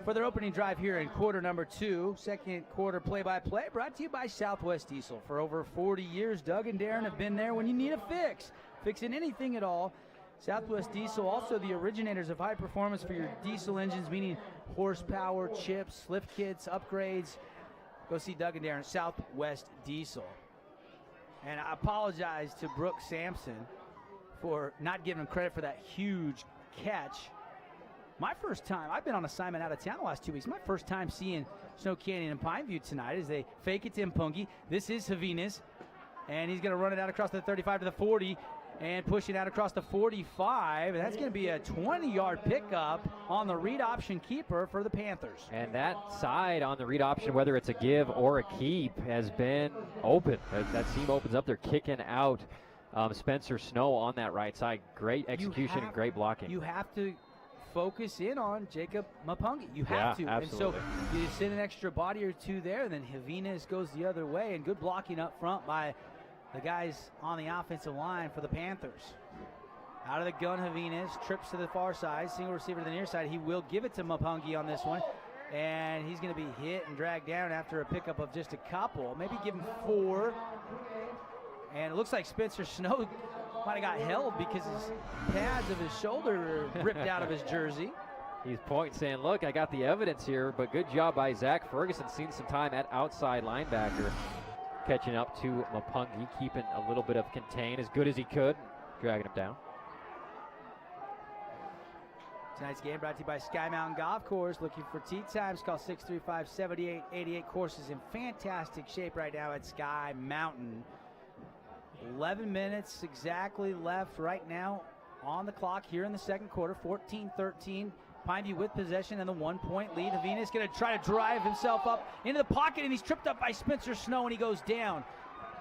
for their opening drive here in quarter number 2. Second quarter play-by-play brought to you by Southwest Diesel. For over 40 years, Doug and Darren have been there when you need a fix. Fixing anything at all. Southwest Diesel, also the originators of high performance for your diesel engines, meaning horsepower, chips, lift kits, upgrades. Go see Doug and Darren, Southwest Diesel. And I apologize to Brooke Sampson for not giving him credit for that huge catch. My first time, I've been on assignment out of town the last 2 weeks. My first time seeing Snow Canyon and Pineview tonight as they fake it to Mpungi. This is Javines, and he's going to run it out across the 35 to the 40. And pushing out across the 45. And that's going to be a 20-yard pickup on the read option keeper for the Panthers. And that side on the read option, whether it's a give or a keep, has been open. That seam opens up. They're kicking out Spencer Snow on that right side. Great execution and great blocking. You have to focus in on Jacob Mpungi. You have to. Absolutely. And so you send an extra body or two there, and then Javines goes the other way. And good blocking up front by the guys on the offensive line for the Panthers. Out of the gun, Javines trips to the far side, single receiver to the near side. He will give it to Mpungi on this one, and he's going to be hit and dragged down after a pickup of just a couple, maybe give him 4. And it looks like Spencer Snow might have got held because his pads of his shoulder are ripped out of his jersey. He's pointing, saying, look, I got the evidence here, but good job by Zach Ferguson, seeing some time at outside linebacker. Catching up to Mpungi, keeping a little bit of contain as good as he could, dragging him down. Tonight's game brought to you by Sky Mountain Golf Course. Looking for tee times, call 635-7888. Course is in fantastic shape right now at Sky Mountain. 11 minutes exactly left right now on the clock here in the second quarter. 14-13. Pineview with possession and the 1-point lead. Javines going to try to drive himself up into the pocket, and he's tripped up by Spencer Snow, and he goes down.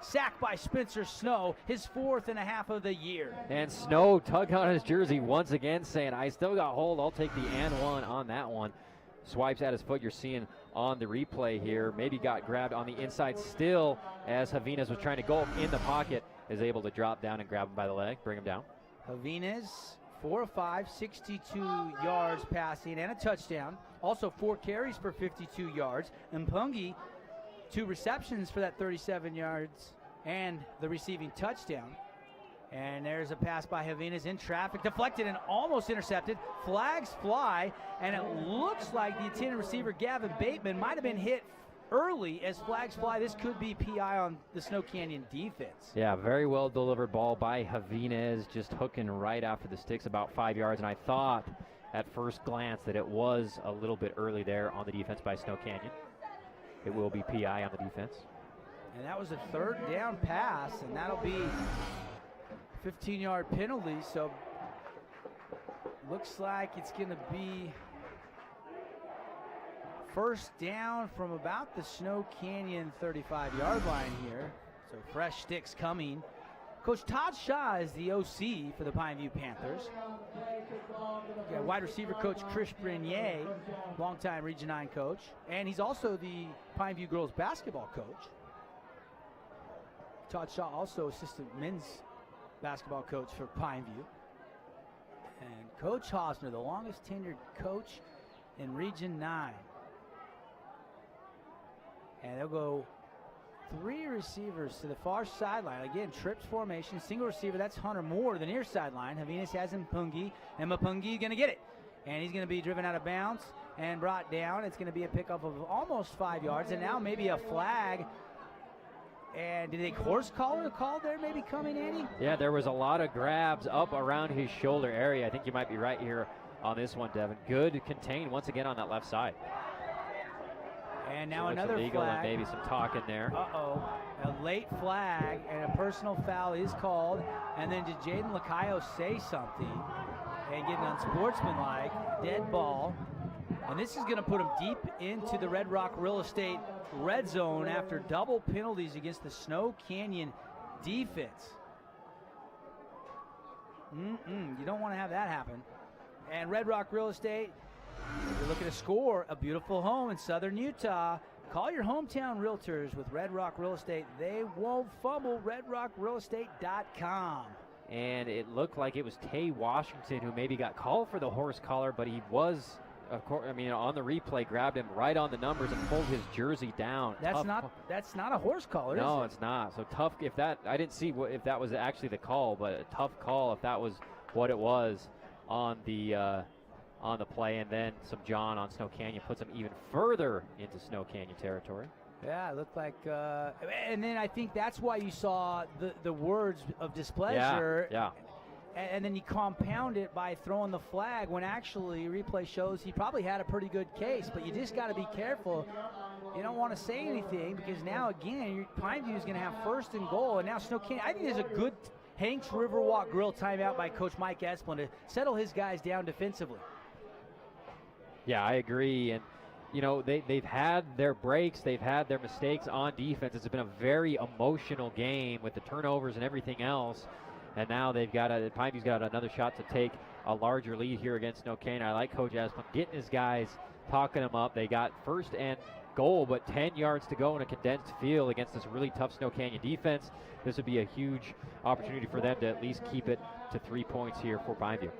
Sacked by Spencer Snow, his 4th and a half of the year. And Snow tugged on his jersey once again, saying, I still got hold. I'll take the and one on that one. Swipes at his foot. You're seeing on the replay here. Maybe got grabbed on the inside still as Javines was trying to go in the pocket. Is able to drop down and grab him by the leg, bring him down. Javines, 4 of 5, 62 yards passing and a touchdown. Also 4 carries for 52 yards. And Mpungi, 2 receptions for that 37 yards and the receiving touchdown. And there's a pass by Javines in traffic, deflected and almost intercepted. Flags fly, and it looks like the intended receiver, Gavin Bateman, might have been hit early. As flags fly, this could be PI on the Snow Canyon defense. Yeah, very well delivered ball by Javines, just hooking right after the sticks about 5 yards. And I thought at first glance that it was a little bit early there on the defense by Snow Canyon. It will be PI on the defense. And that was a 3rd down pass, and that'll be 15-yard penalty. So looks like it's going to be 1st down from about the Snow Canyon 35-yard line here. So fresh sticks coming. Coach Todd Shaw is the OC for the Pineview Panthers. Yeah, wide receiver coach Chris Brenier, longtime Region 9 coach. And he's also the Pineview girls basketball coach. Todd Shaw also assistant men's basketball coach for Pineview. And Coach Hosner, the longest tenured coach in Region 9. And they'll go 3 receivers to the far sideline. Again, trips formation, single receiver. That's Hunter Moore, the near sideline. Javines has Mpungi, and Mpungi going to get it. And he's going to be driven out of bounds and brought down. It's going to be a pickup of almost 5 yards, and now maybe a flag. And did a horse collar call there maybe coming, Andy? Yeah, there was a lot of grabs up around his shoulder area. I think you might be right here on this one, Devin. Good contain once again on that left side. And now Looks another illegal flag. and maybe some talk in there. Uh-oh. A late flag and a personal foul is called. And then did Jaden Lacayo say something and get an unsportsmanlike dead ball? And this is going to put him deep into the Red Rock Real Estate red zone after double penalties against the Snow Canyon defense. You don't want to have that happen. And Red Rock Real Estate, if you're looking to score a beautiful home in southern Utah, call your hometown realtors with Red Rock Real Estate. They won't fumble. RedRockRealEstate.com. And it looked like it was Tay Washington who maybe got called for the horse collar, but he was, of course, on the replay, grabbed him right on the numbers and pulled his jersey down. That's not a horse collar, is it? No, it's not. So tough. I didn't see if that was actually the call, but a tough call if that was what it was on the play. And then some John on Snow Canyon puts him even further into Snow Canyon territory. Yeah, it looked like, and then I think that's why you saw the words of displeasure. Yeah. And then you compound it by throwing the flag when actually replay shows he probably had a pretty good case. But you just got to be careful. You don't want to say anything because now again, Pineview is going to have first and goal, and now Snow Canyon. I think there's a good Hanks Riverwalk Grill timeout by Coach Mike Esplin to settle his guys down defensively. Yeah, I agree. And they've had their breaks, they've had their mistakes on defense. It's been a very emotional game with the turnovers and everything else. And now Pineview's got another shot to take a larger lead here against Snow Canyon. I like Coach Esplin getting his guys, talking them up. They got first and goal, but 10 yards to go in a condensed field against this really tough Snow Canyon defense. This would be a huge opportunity for them to at least keep it to 3 points here for Pineview.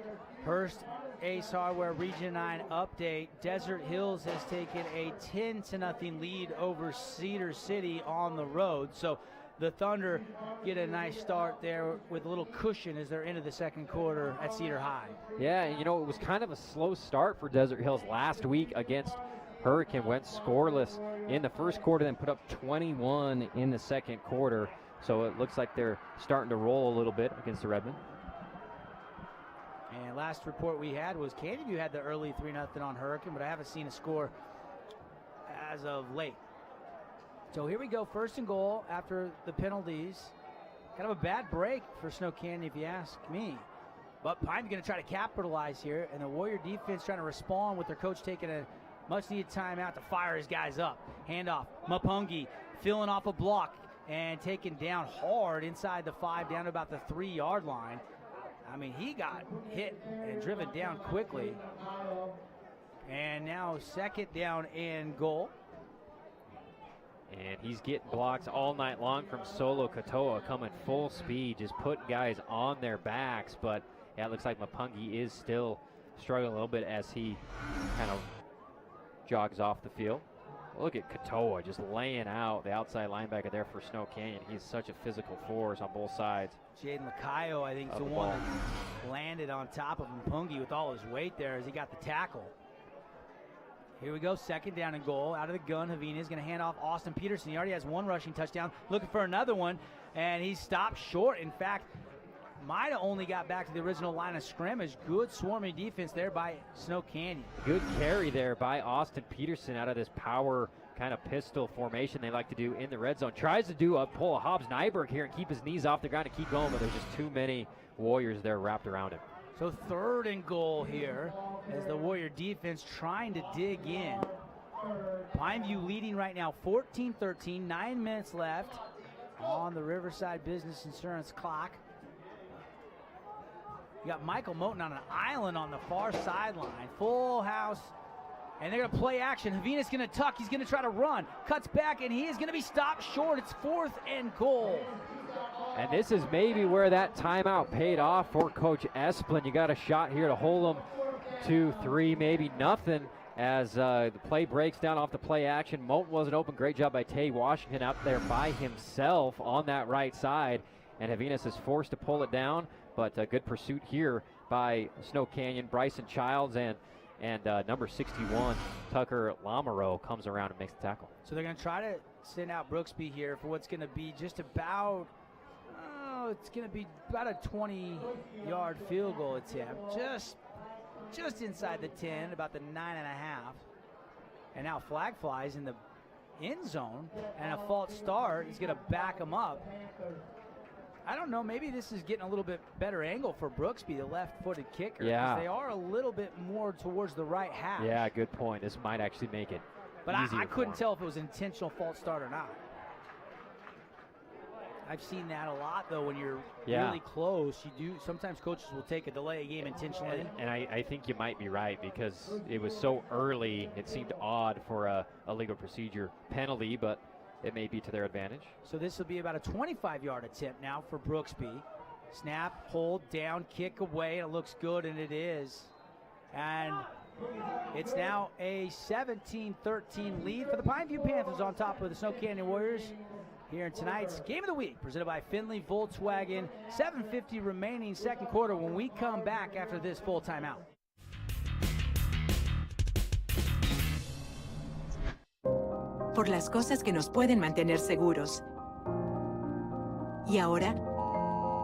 First Ace Hardware Region 9 update. Desert Hills has taken a 10-0 lead over Cedar City on the road. So the Thunder get a nice start there with a little cushion as they're into the second quarter at Cedar High. Yeah, it was kind of a slow start for Desert Hills last week against Hurricane. Went scoreless in the first quarter, then put up 21 in the second quarter. So it looks like they're starting to roll a little bit against the Redmen. And last report we had was Candyview had the early 3-0 on Hurricane, but I haven't seen a score as of late. So here we go, first and goal after the penalties. Kind of a bad break for Snow Canyon, if you ask me. But Pine's going to try to capitalize here, and the Warrior defense trying to respond with their coach taking a much-needed timeout to fire his guys up. Handoff, Mapungi filling off a block and taken down hard inside the 5, down to about the 3-yard line. I mean, he got hit and driven down quickly. And now second down and goal. And he's getting blocks all night long from Solo Katoa, coming full speed, just putting guys on their backs. But yeah, it looks like Mapungi is still struggling a little bit as he kind of jogs off the field. Look at Katoa just laying out the outside linebacker there for Snow Canyon. He's such a physical force on both sides. Jaden Lacayo, I think, is the one that landed on top of Mapungi with all his weight there as he got the tackle. Here we go, second down and goal. Out of the gun, Havina is going to hand off Austin Peterson. He already has one rushing touchdown, looking for another one, and he stopped short. In fact, might have only got back to the original line of scrimmage. Good swarming defense there by Snow Canyon. Good carry there by Austin Peterson out of this power kind of pistol formation they like to do in the red zone. Tries to pull a Hobbs Nyberg here and keep his knees off the ground and keep going, but there's just too many Warriors there wrapped around him. So third and goal here as the Warrior defense trying to dig in. Pineview leading right now 14-13, 9 minutes left on the Riverside Business Insurance clock. You got Michael Moten on an island on the far sideline. Full house. And they're going to play action. Havina's going to tuck. He's going to try to run. Cuts back, and he is going to be stopped short. It's fourth and goal. And this is maybe where that timeout paid off for Coach Esplin. You got a shot here to hold them to 3, maybe nothing, as the play breaks down off the play action. Moten wasn't open. Great job by Tay Washington out there by himself on that right side. And Havinas is forced to pull it down, but a good pursuit here by Snow Canyon. Bryson Childs and number 61, Tucker Lamoureux, comes around and makes the tackle. So they're going to try to send out Brooksby here for what's going to be just about, it's going to be about a 20-yard field goal attempt. Just inside the 10, about the 9.5. And now flag flies, and the end zone and a false start. He's going to back him up. I don't know, maybe this is getting a little bit better angle for Brooksby, the left-footed kicker. Yeah. They are a little bit more towards the right half. Yeah, good point. This might actually make it But easier I couldn't for him. tell if it was an intentional false start or not. I've seen that a lot, though, when you're really close. Sometimes coaches will take a delay game intentionally. And I think you might be right because it was so early, it seemed odd for a legal procedure penalty, but it may be to their advantage. So this will be about a 25-yard attempt now for Brooksby. Snap, hold, down, kick away, and it looks good, and it is. And it's now a 17-13 lead for the Pineview Panthers on top of the Snow Canyon Warriors here in tonight's Game of the Week, presented by Findlay Volkswagen. 7:50 remaining second quarter when we come back after this full timeout. Por las cosas que nos pueden mantener seguros. Y ahora,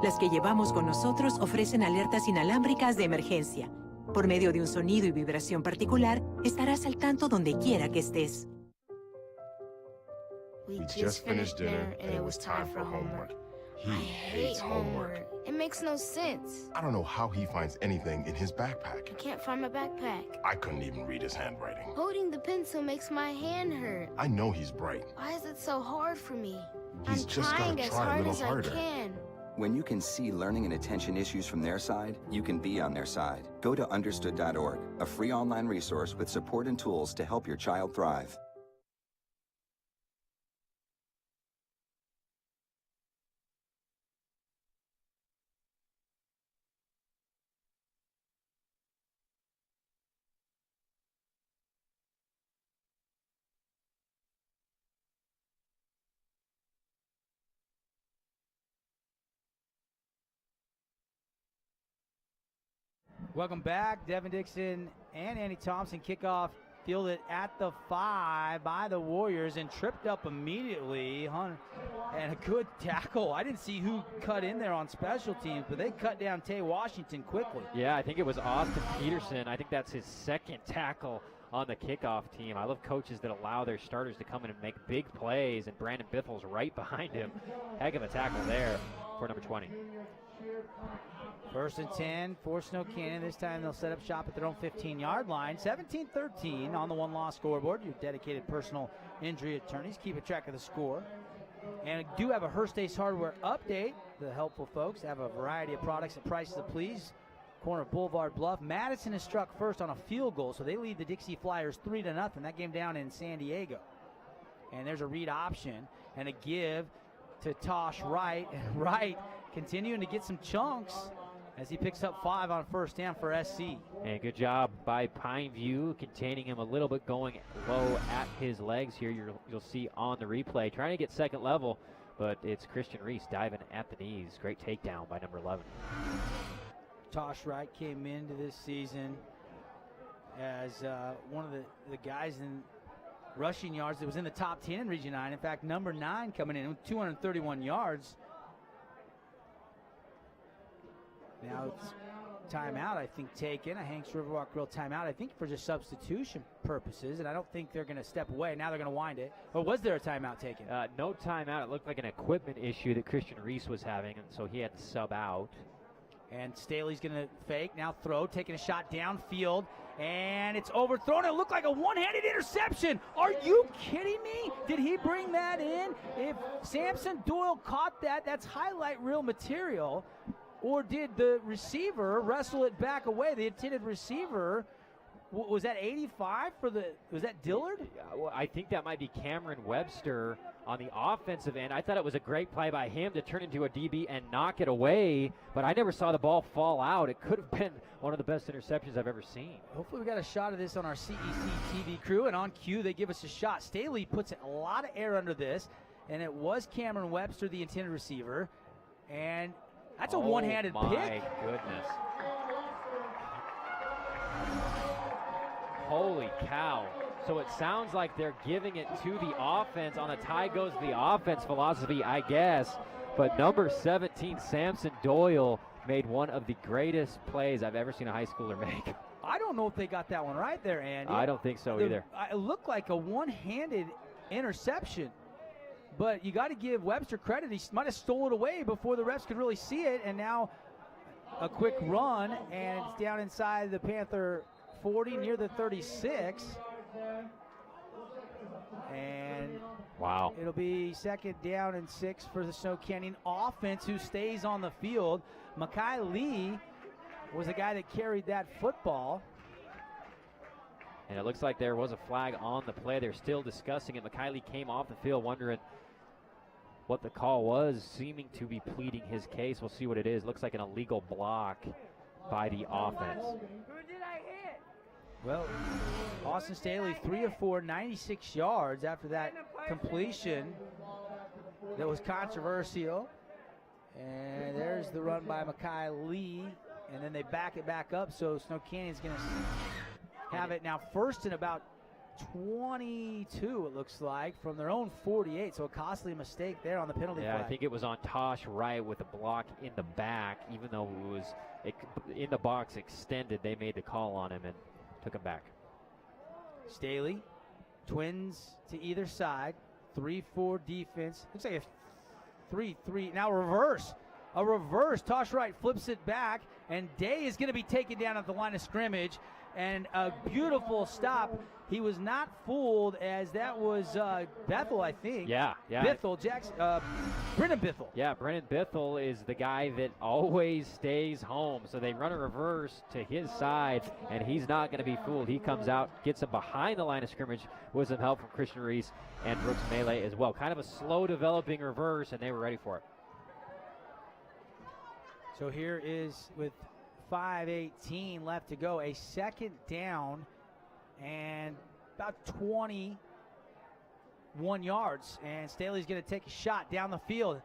las que llevamos con nosotros ofrecen alertas inalámbricas de emergencia. Por medio de un sonido y vibración particular, estarás al tanto donde quiera que estés. We just finished dinner and it was time for homework. He hates homework. It makes no sense. I don't know how he finds anything in his backpack. I can't find my backpack. I couldn't even read his handwriting. Holding the pencil makes my hand hurt. I know he's bright. Why is it so hard for me? He's I'm just trying gotta as try a hard little as harder. I can. When you can see learning and attention issues from their side, you can be on their side. Go to understood.org, a free online resource with support and tools to help your child thrive. Welcome back. Devin Dixon and Andy Thompson kickoff fielded at the 5 by the Warriors and tripped up immediately. And a good tackle. I didn't see who cut in there on special teams, but they cut down Tay Washington quickly. Yeah, I think it was Austin Peterson. I think that's his second tackle on the kickoff team. I love coaches that allow their starters to come in and make big plays, and Brandon Biffle's right behind him. Heck of a tackle there for number 20. First and 10 for Snow Canyon. This time they'll set up shop at their own 15-yard line. 17-13 on the one-loss scoreboard. Your dedicated personal injury attorneys keep a track of the score. And we do have a Hearst Ace Hardware update. The helpful folks have a variety of products at prices to please. Corner of Boulevard Bluff. Madison is struck first on a field goal, so they lead the Dixie Flyers 3-0. That game down in San Diego. And there's a read option and a give to Tosh Wright. And Wright continuing to get some chunks as he picks up 5 on first down for SC. And good job by Pineview, containing him a little bit, going low at his legs here. You'll see on the replay, trying to get second level, but it's Christian Reese diving at the knees. Great takedown by number 11. Tosh Wright came into this season as one of the guys in rushing yards that was in the top 10 in Region 9. In fact, number 9 coming in with 231 yards. Now it's timeout, I think, taken. A Hanks Riverwalk Grill timeout, I think, for just substitution purposes, and I don't think they're going to step away. Now they're going to wind it. Or was there a timeout taken? No timeout. It looked like an equipment issue that Christian Reese was having, and so he had to sub out. And Staley's going to fake, now throw, taking a shot downfield, and it's overthrown. It looked like a one-handed interception. Are you kidding me? Did he bring that in? If Samson Doyle caught that, that's highlight reel material. Or did the receiver wrestle it back away? The intended receiver, was that 85 was that Dillard? Well, I think that might be Cameron Webster on the offensive end. I thought it was a great play by him to turn into a DB and knock it away, but I never saw the ball fall out. It could have been one of the best interceptions I've ever seen. Hopefully we got a shot of this on our CEC TV crew, and on cue they give us a shot. Staley puts a lot of air under this, and it was Cameron Webster, the intended receiver, and that's a one-handed pick. Oh, my goodness. Holy cow. So it sounds like they're giving it to the offense. On the tie goes the offense philosophy, I guess. But number 17, Samson Doyle, made one of the greatest plays I've ever seen a high schooler make. I don't know if they got that one right there, Andy. I don't think so either. It looked like a one-handed interception. But you got to give Webster credit. He might have stolen it away before the refs could really see it. And now a quick run, and it's down inside the Panther 40, near the 36. And wow, it'll be 2nd down and 6 for the Snow Canyon offense, who stays on the field. Makai Lee was the guy that carried that football. And it looks like there was a flag on the play. They're still discussing it. Makai Lee came off the field wondering what the call was, seeming to be pleading his case. We'll see what it is. Looks like an illegal block by the offense. Well, Austin Staley, 3 of 4, 96 yards after that completion that was controversial. And there's the run by Makai Lee, and then they back it back up, so Snow Canyon's going to have it now first and about 22, it looks like, from their own 48. So a costly mistake there on the penalty flag. I think it was on Tosh Wright with a block in the back. Even though it was in the box extended, they made the call on him and took him back. Staley, twins to either side, 3-4 defense. Looks like a 3-3. Now reverse. A reverse. Tosh Wright flips it back, and Day is going to be taken down at the line of scrimmage. And a beautiful stop. He was not fooled, as that was Bethel, I think. Yeah. Bethel, Brennan Bethel. Yeah, Brennan Bethel is the guy that always stays home. So they run a reverse to his side, and he's not going to be fooled. He comes out, gets him behind the line of scrimmage with some help from Christian Reese and Brooks Melee as well. Kind of a slow developing reverse, and they were ready for it. So here is, with 5:18 left to go, a 2nd down and about 21 yards. And Staley's going to take a shot down the field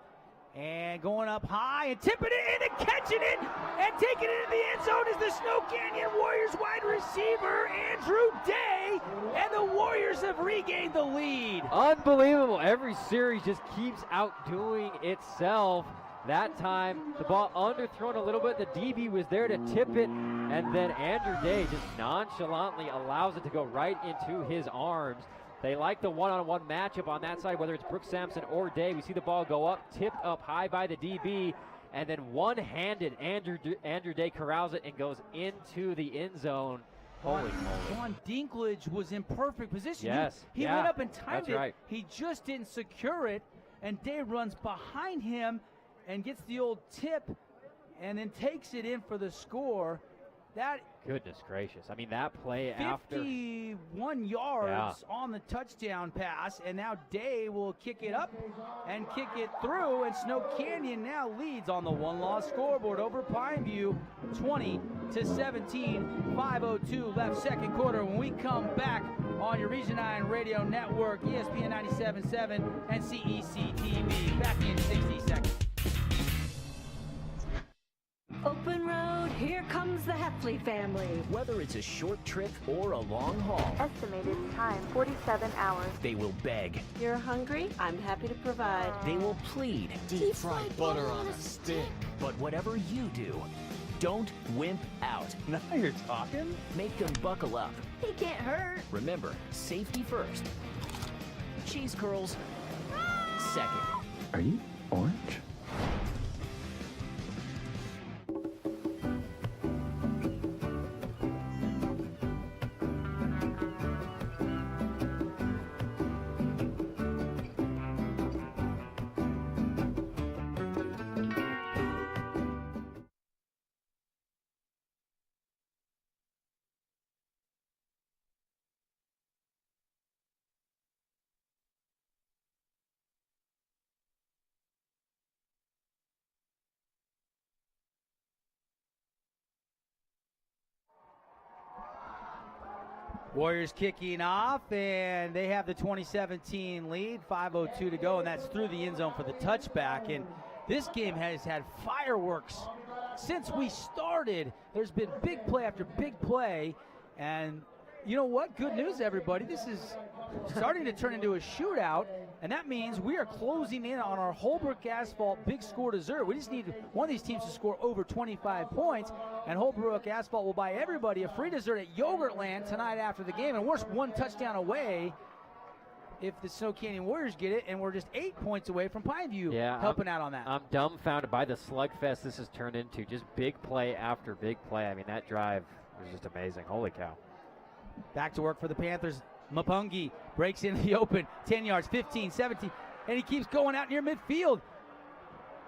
and going up high and tipping it in and catching it and taking it into the end zone is the Snow Canyon Warriors wide receiver, Andrew Day. And the Warriors have regained the lead. Unbelievable. Every series just keeps outdoing itself. That time, the ball underthrown a little bit. The DB was there to tip it, and then Andrew Day just nonchalantly allows it to go right into his arms. They like the one-on-one matchup on that side, whether it's Brooks Sampson or Day. We see the ball go up, tipped up high by the DB, and then one-handed Andrew Day corrals it and goes into the end zone. Holy moly. Juan Dinklage was in perfect position. Yes. He went up and timed it. Right. He just didn't secure it, and Day runs behind him and gets the old tip and then takes it in for the score. That, goodness gracious. I mean, that play 51 yards on the touchdown pass, and now Day will kick it up and kick it through, and Snow Canyon now leads on the one-loss scoreboard over Pineview, 20-17, 5:02 left, 2nd quarter. When we come back on your Region 9 radio network, ESPN 97.7 and CEC TV. Back in 60 seconds. Open road, here comes the Heffley family. Whether it's a short trip or a long haul. Estimated time, 47 hours. They will beg. You're hungry? I'm happy to provide. They will plead. Deep fried butter on a stick. But whatever you do, don't wimp out. Now you're talking. Make them buckle up. He can't hurt. Remember, safety first. Cheese curls second. Are you orange? Warriors kicking off, and they have the 2017 lead, 5:02 to go, and that's through the end zone for the touchback. And this game has had fireworks since we started. There's been big play after big play, and you know what? Good news, everybody. This is starting to turn into a shootout, and that means we are closing in on our Holbrook Asphalt big score dessert. We just need one of these teams to score over 25 points, and Holbrook Asphalt will buy everybody a free dessert at Yogurtland tonight after the game, and we're one touchdown away if the Snow Canyon Warriors get it, and we're just 8 points away from Pineview Yeah, helping out on that. I'm dumbfounded by the slugfest this has turned into. Just big play after big play. I mean, that drive was just amazing. Holy cow. Back to work for the Panthers. Mapungi breaks into the open. 10 yards, 15, 17, and he keeps going out near midfield.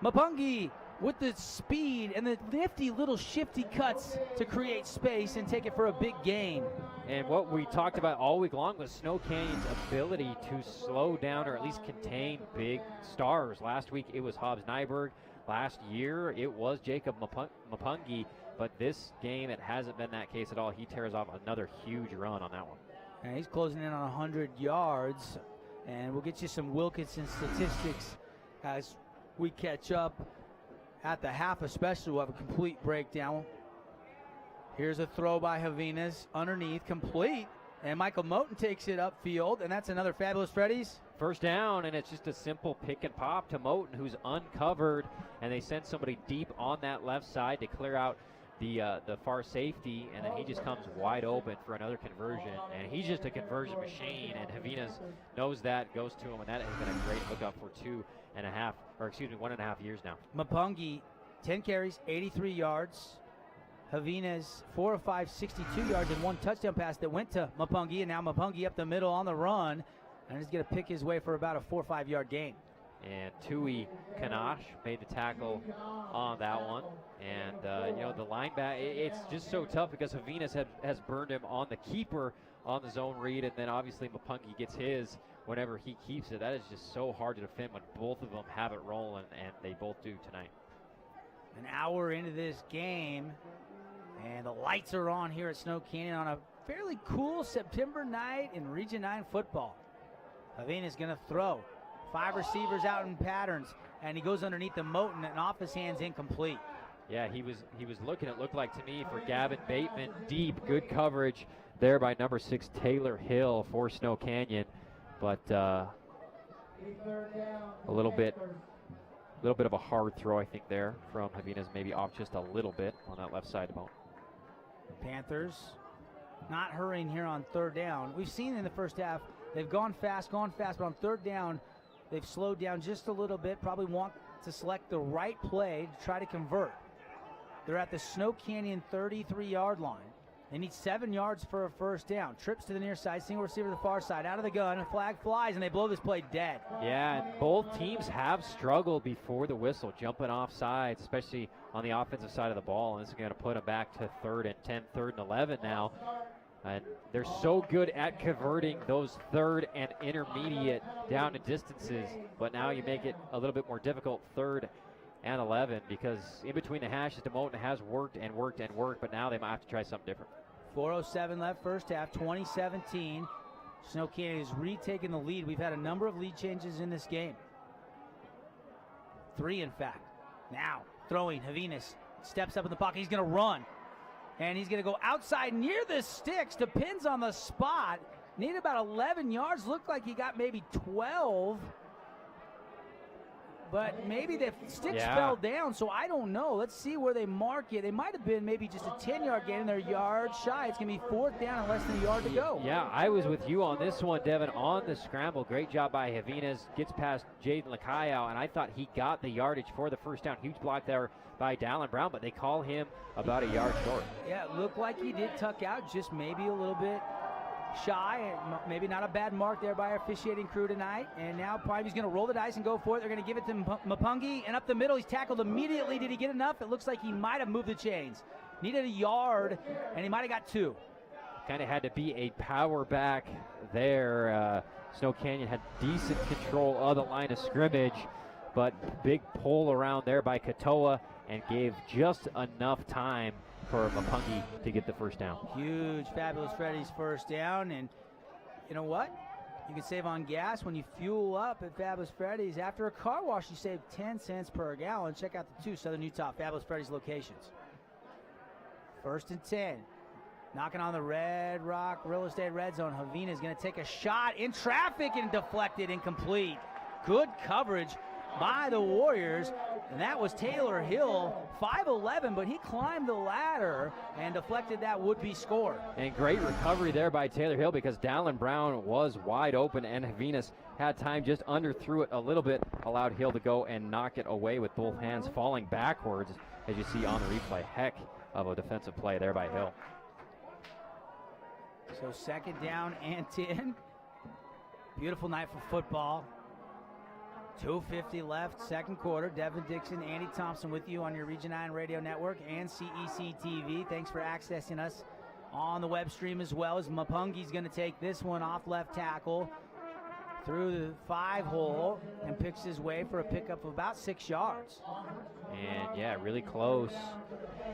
Mapungi with the speed and the nifty little shifty cuts to create space and take it for a big gain. And what we talked about all week long was Snow Canyon's ability to slow down or at least contain big stars. Last week it was Hobbs Nyberg. Last year it was Jacob Mapungi. But this game, it hasn't been that case at all. He tears off another huge run on that one. And he's closing in on 100 yards. And we'll get you some Wilkinson statistics as we catch up at the half especially. We'll have a complete breakdown. Here's a throw by Javinas underneath, complete. And Michael Moten takes it upfield, and that's another Fabulous Freddy's. First down, and it's just a simple pick and pop to Moten, who's uncovered, and they send somebody deep on that left side to clear out the far safety, and then he just comes wide open for another conversion, and he's just a conversion machine, and Javinas knows that, goes to him, and that has been a great hookup for 1.5 years now. Mapungi, 10 carries, 83 yards. Javinas, 4 of 5, 62 yards, and 1 touchdown pass that went to Mapungi, and now Mapungi up the middle on the run, and he's going to pick his way for about a 4 or 5 yard gain. And Tui Kanash made the tackle on that one. And, the linebacker, it's just so tough because Javinas has burned him on the keeper on the zone read, and then obviously Mapungi gets his whenever he keeps it. That is just so hard to defend when both of them have it rolling, and they both do tonight. An hour into this game, and the lights are on here at Snow Canyon on a fairly cool September night in Region 9 football. Javinas going to throw. 5 receivers out in patterns, and he goes underneath the Moten and off his hands, incomplete. Yeah, he was looking, it looked like to me, for Gavin Bateman. Deep, good coverage there by number 6 Taylor Hill for Snow Canyon. But a little bit of a hard throw, I think, there from Javinas, maybe off just a little bit on that left side of Moten. Panthers not hurrying here on 3rd down. We've seen in the first half, they've gone fast, but on 3rd down, they've slowed down just a little bit, probably want to select the right play to try to convert. They're at the Snow Canyon 33-yard line. They need 7 yards for a first down. Trips to the near side, single receiver to the far side, out of the gun, a flag flies, and they blow this play dead. Yeah, and both teams have struggled before the whistle, jumping off sides, especially on the offensive side of the ball, and this is going to put them back to 3rd and 10, 3rd and 11 now. And they're so good at converting those 3rd and intermediate down to distances, but now you make it a little bit more difficult, 3rd and 11, because in between the hashes, DeMoten has worked, but now they might have to try something different. 4:07 left first half, 2017. Snow Canyon has retaken the lead. We've had a number of lead changes in this game. 3, in fact. Now, throwing, Javinas steps up in the pocket. He's going to run. And he's going to go outside near the sticks. Depends on the spot. Need about 11 yards. Looked like he got maybe 12. But maybe the sticks fell down, so I don't know. Let's see where they mark it. They might have been maybe just a 10-yard gain, and they're a yard shy. It's going to be 4th down and less than a yard to go. Yeah, I was with you on this one, Devin, on the scramble. Great job by Javinas. Gets past Jaden Lakayao, and I thought he got the yardage for the first down. Huge block there by Dallin Brown, but they call him about a yard short. Yeah, it looked like he did tuck out, just maybe a little bit shy. Maybe not a bad mark there by our officiating crew tonight. And now Pineview's going to roll the dice and go for it. They're going to give it to Mapungi, and up the middle, he's tackled immediately. Did he get enough? It looks like he might have moved the chains. Needed a yard, and he might have got 2. Kind of had to be a power back there. Snow Canyon had decent control of the line of scrimmage, but big pull around there by Katoa and gave just enough time for Mapungi to get the first down. Huge, Fabulous Freddy's first down, and you know what? You can save on gas when you fuel up at Fabulous Freddy's. After a car wash, you save 10 cents per gallon. Check out the 2 Southern Utah Fabulous Freddy's locations. 1st and 10. Knocking on the Red Rock Real Estate red zone. Javina is going to take a shot in traffic and deflected, incomplete. Good coverage by the Warriors, and that was Taylor Hill, 5'11", but he climbed the ladder and deflected that would-be score. And great recovery there by Taylor Hill because Dallin Brown was wide open, and Javinas had time, just underthrew it a little bit, allowed Hill to go and knock it away with both hands falling backwards, as you see on the replay. Heck of a defensive play there by Hill. So second down and 10. Beautiful night for football. 2:50 left, second quarter. Devin Dixon, Andy Thompson with you on your Region 9 Radio Network and CEC TV. Thanks for accessing us on the web stream as well, as Mapungi's going to take this one off left tackle through the 5-hole and picks his way for a pickup of about 6 yards. And yeah, really close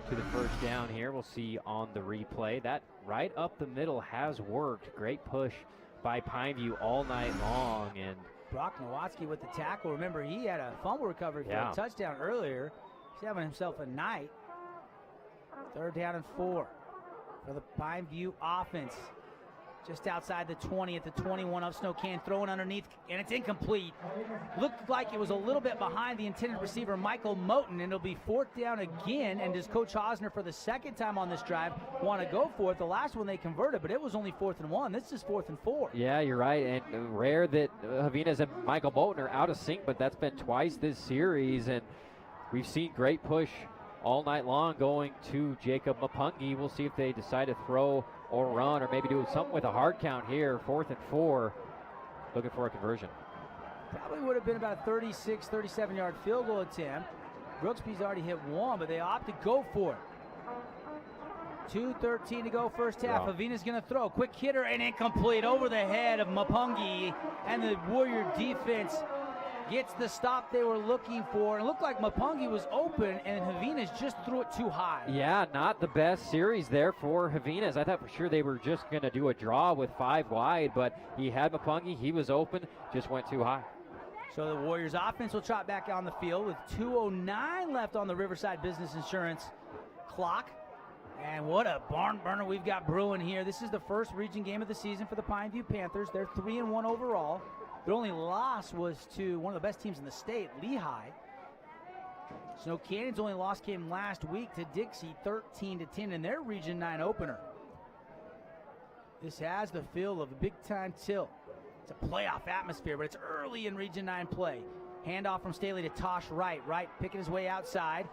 to the first down here. We'll see on the replay. That right up the middle has worked. Great push by Pineview all night long. And Brock Nowatzki with the tackle. Remember, he had a fumble recovery for a touchdown earlier. He's having himself a night. Third down and 4 for the Pineview offense. Just outside the 20 at the 21 of Snow Canyon, throwing underneath, and it's incomplete. Looked like it was a little bit behind the intended receiver, Michael Moten, and it'll be fourth down again. And does Coach Hosner, for the second time on this drive, want to go for it? The last one they converted, but it was only 4th and 1. This is 4th and 4. Yeah, you're right, and rare that Javinas and Michael Moten are out of sync, but that's been twice this series, and we've seen great push all night long going to Jacob Mapungi. We'll see if they decide to throw or run, or maybe do something with a hard count here. 4th and 4, looking for a conversion. Probably would have been about a 36, 37-yard field goal attempt. Brooksby's already hit one, but they opt to go for it. 2:13 to go, first half. Avina's going to throw. Quick hitter and incomplete over the head of Mapungi, and the Warrior defense gets the stop they were looking for. It looked like Mapungi was open, and Javinas just threw it too high. Yeah, not the best series there for Javinas. I thought for sure they were just going to do a draw with 5 wide, but he had Mapungi. He was open, just went too high. So the Warriors offense will trot back on the field with 2:09 left on the Riverside Business Insurance clock. And what a barn burner we've got brewing here. This is the first region game of the season for the Pineview Panthers. They're 3-1 overall. Their only loss was to one of the best teams in the state, Lehigh. Snow Canyon's only loss came last week to Dixie, 13-10 in their Region 9 opener. This has the feel of a big-time tilt. It's a playoff atmosphere, but it's early in Region 9 play. Handoff from Staley to Tosh Wright. Wright picking his way outside.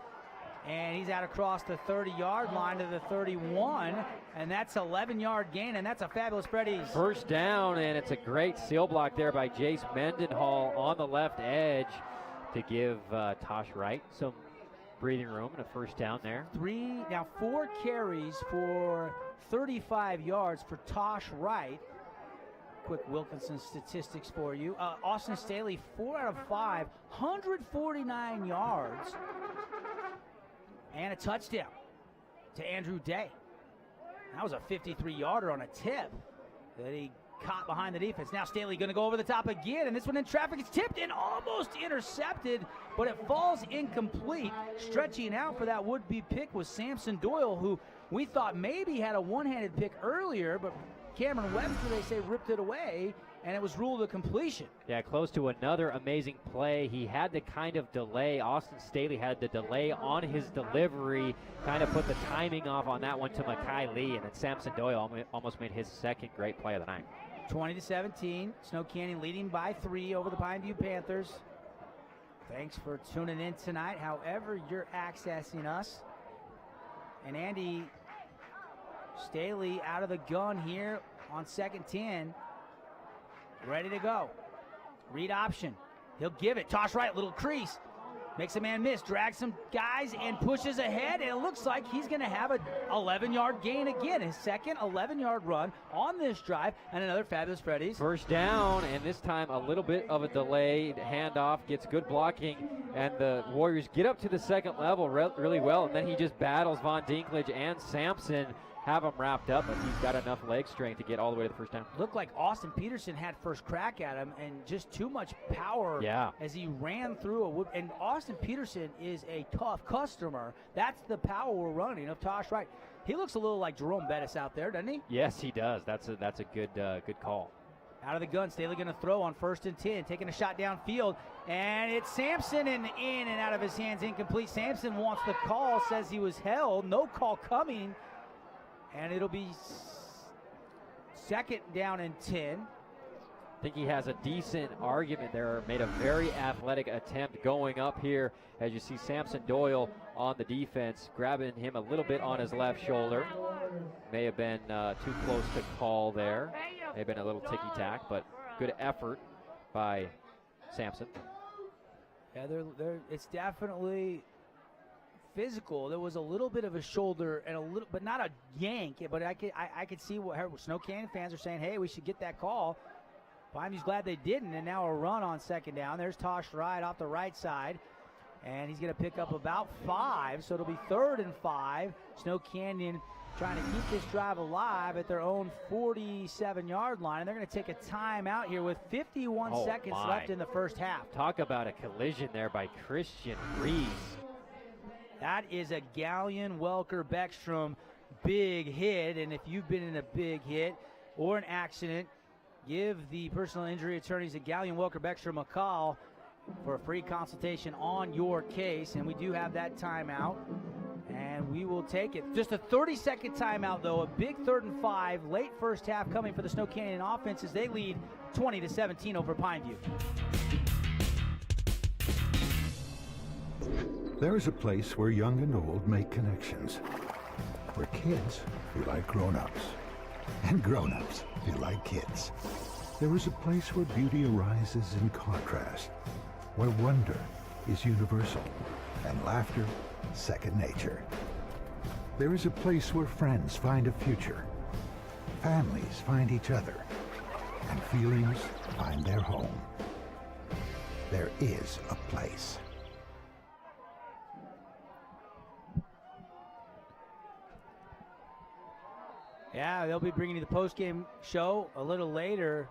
And he's out across the 30-yard line to the 31, and that's 11-yard gain, and that's a fabulous Freddy's. First down, and it's a great seal block there by Jace Mendenhall on the left edge to give Tosh Wright some breathing room and a first down there. 4 carries for 35 yards for Tosh Wright. Quick Wilkinson statistics for you. Austin Staley, 4 out of 5, 149 yards. And a touchdown to Andrew Day. That was a 53-yarder on a tip that he caught behind the defense. Now Staley going to go over the top again, and this one in traffic is tipped and almost intercepted, but it falls incomplete. Stretching out for that would-be pick was Samson Doyle, who we thought maybe had a one-handed pick earlier, but Cameron Webster, they say, ripped it away, and it was ruled a completion. Yeah, close to another amazing play. He had to kind of delay. Austin Staley had to delay on his delivery, kind of put the timing off on that one to Makai Lee, and then Samson Doyle almost made his second great play of the night. 20-17, Snow Canyon leading by 3 over the Pineview Panthers. Thanks for tuning in tonight, however you're accessing us. And Andy Staley out of the gun here on 2nd 10. Ready to go. Read option. He'll give it. Tosh Wright, little crease. Makes a man miss. Drags some guys and pushes ahead. And it looks like he's going to have an 11-yard gain again. His second 11-yard run on this drive. And another fabulous Freddy's. First down, and this time a little bit of a delayed handoff. Gets good blocking. And the Warriors get up to the second level really well. And then he just battles Von Dinklage and Sampson. Have him wrapped up, but he's got enough leg strength to get all the way to the first down. Looked like Austin Peterson had first crack at him, and just too much power as he ran through a wood. And Austin Peterson is a tough customer. That's the power we're running of Tosh Wright. He looks a little like Jerome Bettis out there, doesn't he? Yes, he does. That's a good call. Out of the gun, Staley going to throw on 1st and 10, taking a shot downfield, and it's Sampson, and in and out of his hands, incomplete. Sampson wants the call, says he was held. No call coming, and it'll be 2nd down and 10. I think he has a decent argument there. Made a very athletic attempt going up here. As you see Samson Doyle on the defense, grabbing him a little bit on his left shoulder. May have been too close to call there. May have been a little ticky-tack, but good effort by Sampson. Yeah, it's definitely physical. There was a little bit of a shoulder and a little, but not a yank. But I could see what Snow Canyon fans are saying. Hey, we should get that call. Pineview's glad they didn't, and now a run on 2nd down. There's Tosh Wright off the right side, and he's going to pick up about 5, so it'll be 3rd and 5. Snow Canyon trying to keep this drive alive at their own 47-yard line, and they're going to take a timeout here with 51 seconds left in the first half. Talk about a collision there by Christian Reese. That is a Galleon Welker Beckstrom big hit, and if you've been in a big hit or an accident, give the personal injury attorneys at Galleon Welker Beckstrom a call for a free consultation on your case. And we do have that timeout, and we will take it. Just a 30-second timeout, though. A big 3rd and 5, late first half coming for the Snow Canyon offense as they lead 20-17 over Pineview. There is a place where young and old make connections, where kids feel like grown-ups, and grown-ups feel like kids. There is a place where beauty arises in contrast, where wonder is universal, and laughter second nature. There is a place where friends find a future, families find each other, and feelings find their home. There is a place. Yeah, they'll be bringing you the postgame show a little later.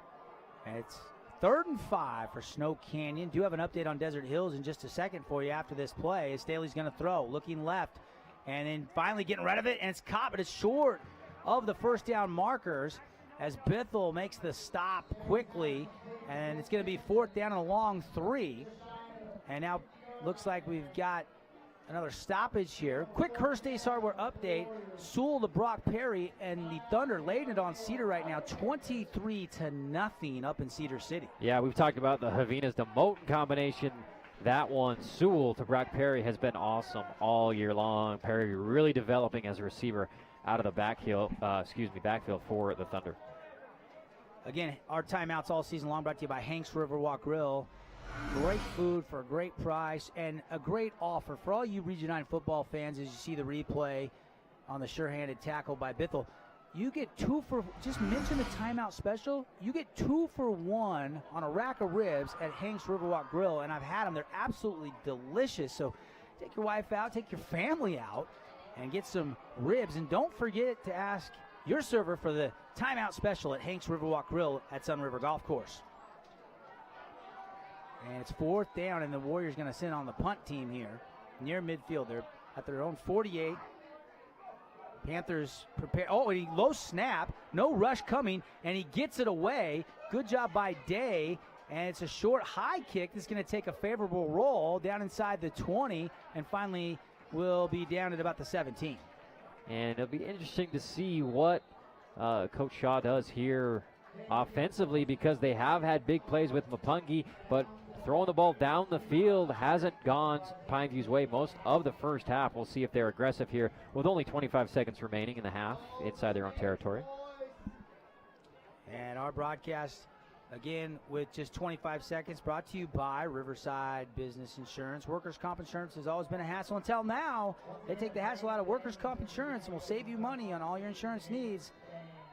It's 3rd and 5 for Snow Canyon. Do have an update on Desert Hills in just a second for you after this play. As Staley's going to throw, looking left, and then finally getting rid of it, and it's caught, but it's short of the 1st down markers as Bithell makes the stop quickly, and it's going to be 4th down and a long 3. And now looks like we've got another stoppage here. Quick Hearst Ace Hardware update. Sewell to Brock Perry, and the Thunder laying it on Cedar right now, 23-0 up in Cedar City. Yeah, we've talked about the Javinas to Moten combination. That one, Sewell to Brock Perry, has been awesome all year long. Perry really developing as a receiver out of the backfield for the Thunder. Again, our timeouts all season long brought to you by Hank's Riverwalk Grill. Great food for a great price and a great offer for all you Region 9 football fans. As you see the replay on the sure-handed tackle by Bithell, you get 2 for, just mention the timeout special, you get 2 for 1 on a rack of ribs at Hank's Riverwalk Grill, and I've had them. They're absolutely delicious. So take your wife out, take your family out, and get some ribs. And don't forget to ask your server for the timeout special at Hank's Riverwalk Grill at Sun River Golf Course. And it's 4th down, and the Warriors going to send on the punt team here near midfield. They're at their own 48. Panthers prepare. Oh, and he low snap, no rush coming, and he gets it away. Good job by Day, and it's a short high kick that's going to take a favorable roll down inside the 20, and finally will be down at about the 17. And it'll be interesting to see what Coach Shaw does here offensively, because they have had big plays with Mapungi, but throwing the ball down the field hasn't gone Pineview's way most of the first half. We'll see if they're aggressive here with only 25 seconds remaining in the half inside their own territory. And our broadcast, again, with just 25 seconds, brought to you by Riverside Business Insurance. Workers' comp insurance has always been a hassle until now. They take the hassle out of workers' comp insurance and will save you money on all your insurance needs.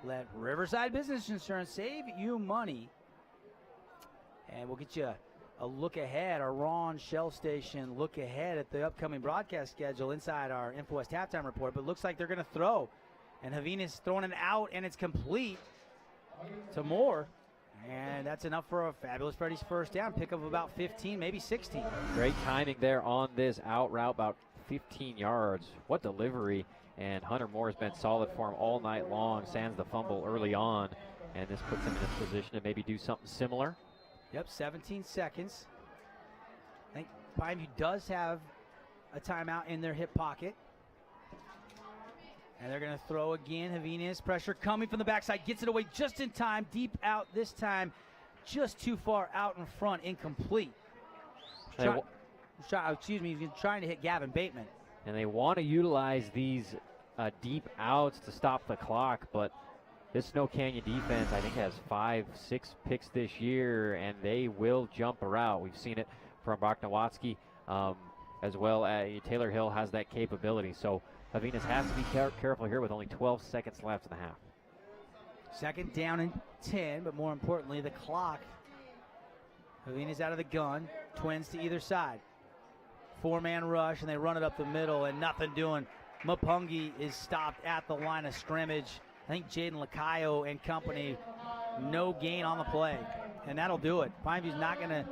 Let Riverside Business Insurance save you money. And we'll get you a look ahead, our Ron Shell Station look ahead at the upcoming broadcast schedule inside our InfoWest halftime report. But it looks like they're going to throw. And Javina's throwing it out, and it's complete to Moore. And that's enough for a fabulous Freddy's first down. Pick of about 15, maybe 16. Great timing there on this out route, about 15 yards. What delivery. And Hunter Moore has been solid for him all night long. Sans the fumble early on. And this puts him in a position to maybe do something similar. Yep, 17 seconds. I think Pineview does have a timeout in their hip pocket. And they're going to throw again. Javines, pressure coming from the backside, gets it away just in time, deep out this time, just too far out in front, incomplete. He's trying to hit Gavin Bateman. And they want to utilize these deep outs to stop the clock, but this Snow Canyon defense, I think, has 5-6 picks this year, and they will jump a route. We've seen it from Brock Nowatzki, as well as Taylor Hill has that capability. So Javines has to be careful here with only 12 seconds left in the half. Second down and 10, but more importantly, the clock. Javines out of the gun, twins to either side. Four-man rush, and they run it up the middle, and nothing doing. Mapungi is stopped at the line of scrimmage. I think Jaden Lacayo and company, no gain on the play, and that'll do it. Pineview's not going to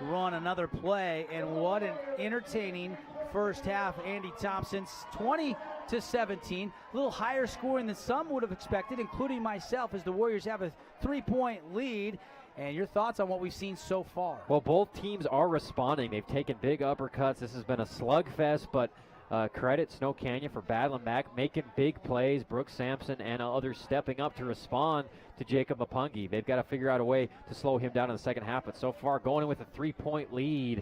run another play, and what an entertaining first half. Andy Thompson's 20-17, a little higher scoring than some would have expected, including myself, as the Warriors have a 3-point lead. And your thoughts on what we've seen so far? Well, both teams are responding. They've taken big uppercuts. This has been a slugfest, but credit Snow Canyon for battling back, making big plays. Brooks Sampson and others stepping up to respond to Jacob Mapungi. They've got to figure out a way to slow him down in the second half, but so far going in with a 3-point lead,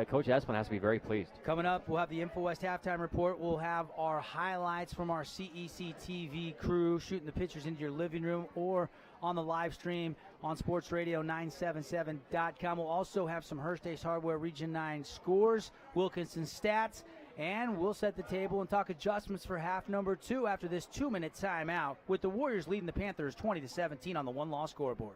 Coach Esplin has to be very pleased. Coming up, we'll have the InfoWest halftime report. We'll have our highlights from our CEC TV crew shooting the pictures into your living room or on the live stream on sportsradio977.com. We'll also have some Hearst Ace Hardware Region 9 scores, Wilkinson stats, and we'll set the table and talk adjustments for half number 2 after this 2-minute timeout, with the Warriors leading the Panthers 20-17 on the one-loss scoreboard.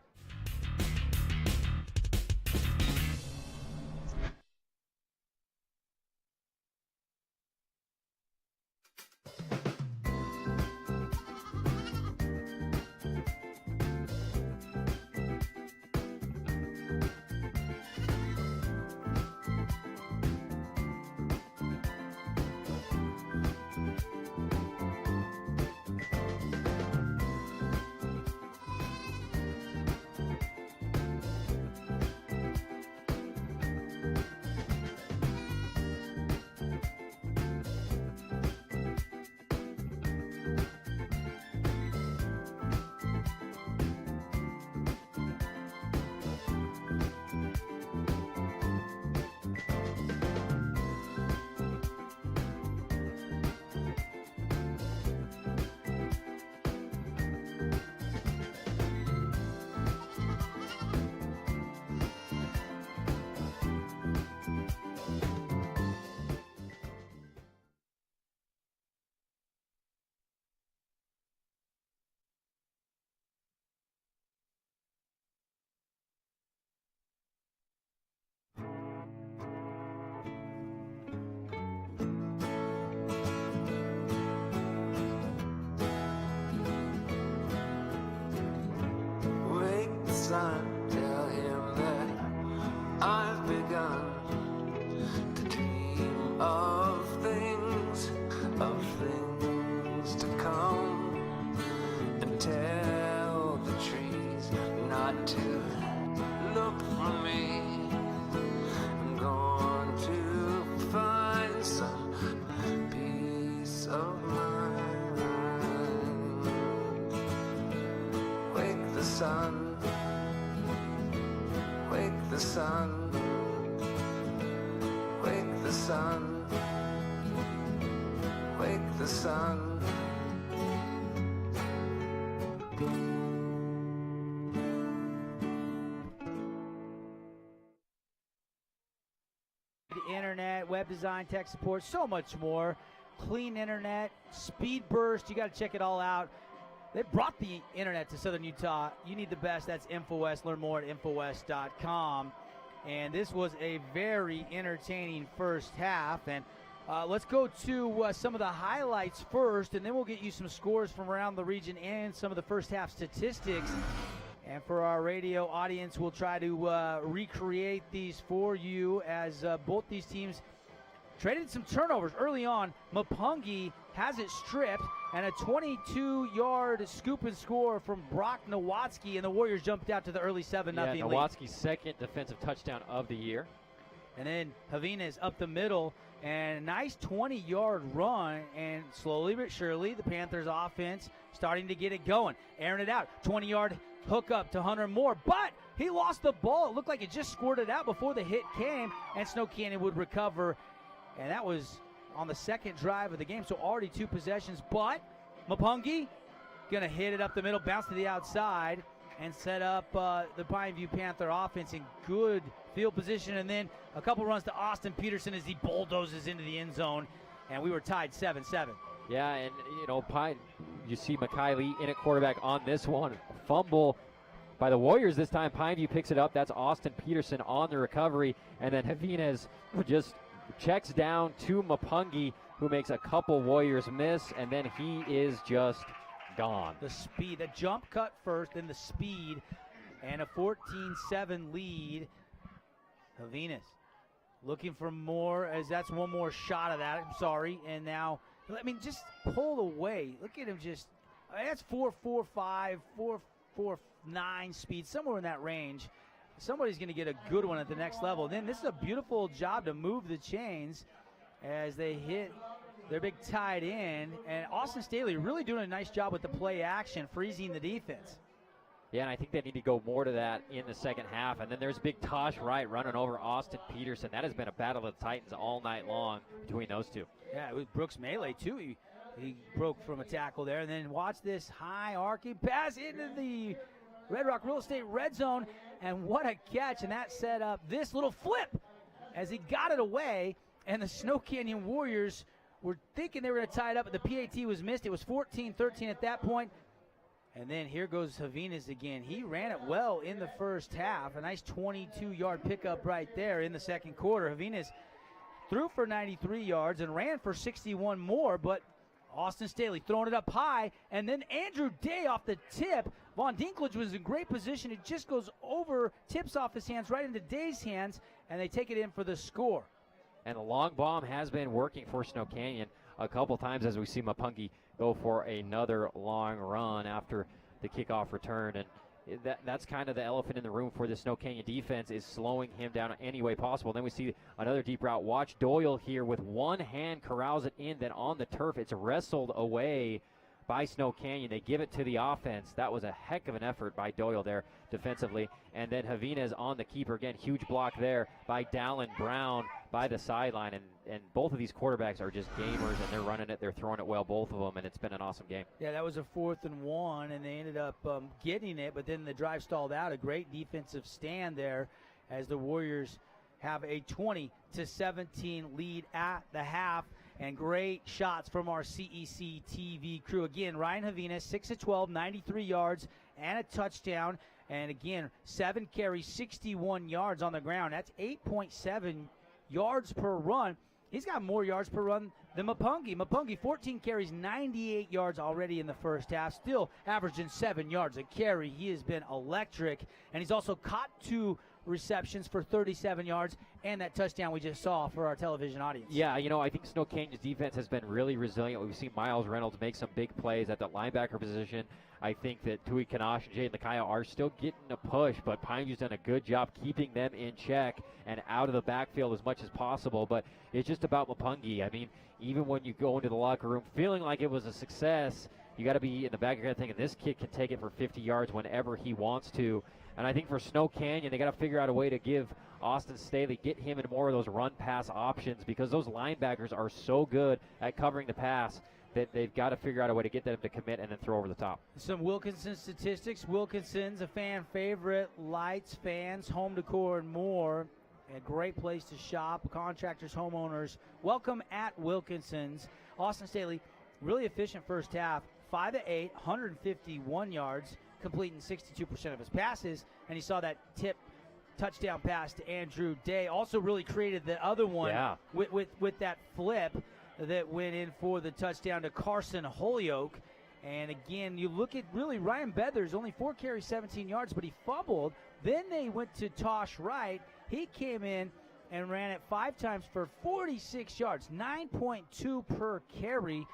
Tell him that I've begun to dream of things to come, and tell the trees not to look for me. I'm going to find some peace of mind. Wake the sun. Wake the sun, wake the sun, wake the sun. The internet, web design, tech support, so much more. Clean internet, speed burst, you got to check it all out. They brought the internet to Southern Utah. You need the best. That's InfoWest. Learn more at InfoWest.com. And this was a very entertaining first half. And let's go to some of the highlights first, and then we'll get you some scores from around the region and some of the first half statistics. And for our radio audience, we'll try to recreate these for you as both these teams traded some turnovers early on. Mapungi has it stripped. and a 22-yard scoop and score from Brock Nowatzki, and the Warriors jumped out to the early 7-0 lead. Nowatzki's second defensive touchdown of the year. And then Javines up the middle, and a nice 20-yard run, and slowly but surely the Panthers offense starting to get it going. Airing it out, 20-yard hook up to Hunter Moore, but he lost the ball. It looked like it just squirted out before the hit came, and Snow Canyon would recover, and that was on the second drive of the game, so already 2 possessions, but Mapungi gonna hit it up the middle, bounce to the outside, and set up the Pineview Panther offense in good field position, and then a couple runs to Austin Peterson as he bulldozes into the end zone, and we were tied 7-7. Yeah, and you see Makai Lee in at quarterback on this one. Fumble by the Warriors this time. Pineview picks it up. That's Austin Peterson on the recovery, and then Javines just checks down to Mapungi, who makes a couple Warriors miss, and then he is just gone. The speed, the jump cut first, then the speed, and a 14-7 lead. Javines looking for more, as that's one more shot of that. I'm sorry. And now, just pulled away. Look at him just, that's 4.45, 4.49 speed, somewhere in that range. Somebody's going to get a good one at the next level. Then this is a beautiful job to move the chains as they hit their big tight end. And Austin Staley really doing a nice job with the play action, freezing the defense. Yeah, and I think they need to go more to that in the second half. And then there's big Tosh Wright running over Austin Peterson. That has been a battle of the Titans all night long between those two. Yeah, it was Brooks Melee, too. He broke from a tackle there. And then watch this high arcing pass into the Red Rock Real Estate red zone. And what a catch. And that set up this little flip as he got it away. And the Snow Canyon Warriors were thinking they were going to tie it up, but the PAT was missed. It was 14-13 at that point. And then here goes Javines again. He ran it well in the first half. A nice 22-yard pickup right there in the second quarter. Javines threw for 93 yards and ran for 61 more, but Austin Staley throwing it up high, and then Andrew Day off the tip. Von Dinklage was in great position. It just goes over, tips off his hands right into Day's hands, and they take it in for the score. And the long bomb has been working for Snow Canyon a couple times as we see Mapungi go for another long run after the kickoff return. And that's kind of the elephant in the room for the Snow Canyon defense, is slowing him down any way possible. Then we see another deep route. Watch Doyle here with one hand corrals it in, then on the turf it's wrestled away by Snow Canyon. They give it to the offense. That was a heck of an effort by Doyle there defensively. And then Javines on the keeper again. Huge block there by Dallin Brown by the sideline. And both of these quarterbacks are just gamers, and they're running it. They're throwing it well, both of them, and it's been an awesome game. Yeah, that was a 4th and 1, and they ended up getting it, but then the drive stalled out. A great defensive stand there as the Warriors have a 20-17 lead at the half. And great shots from our CEC TV crew. Again, Ryan Javines, 6-12, 93 yards and a touchdown. And again, 7 carries, 61 yards on the ground. That's 8.7 yards per run. He's got more yards per run than Mapungi. Mapungi, 14 carries, 98 yards already in the first half, still averaging 7 yards a carry. He has been electric, and he's also caught 2 receptions for 37 yards and that touchdown we just saw for our television audience. Yeah, I think Snow Canyon's defense has been really resilient. We've seen Miles Reynolds make some big plays at the linebacker position. I think that Tui Kanash and Jay Nakaya are still getting a push, but Pineview's done a good job keeping them in check and out of the backfield as much as possible. But it's just about Mapungi. I mean, even when you go into the locker room feeling like it was a success, you got to be in the back of your head thinking this kid can take it for 50 yards whenever he wants to. And I think for Snow Canyon, they got to figure out a way to give Austin Staley, get him in more of those run-pass options, because those linebackers are so good at covering the pass that they've got to figure out a way to get them to commit and then throw over the top. Some Wilkinson statistics. Wilkinson's a fan favorite. Lights, fans, home decor, and more. A great place to shop. Contractors, homeowners, welcome at Wilkinson's. Austin Staley, really efficient first half. 5 of 8, 151 yards, completing 62% of his passes. And he saw that tip touchdown pass to Andrew Day. Also really created the other one with that flip that went in for the touchdown to Carson Holyoke. And again, you look at really Ryan Beathers, only 4 carries, 17 yards, but he fumbled. Then they went to Tosh Wright. He came in and ran it 5 times for 46 yards, 9.2 per carry.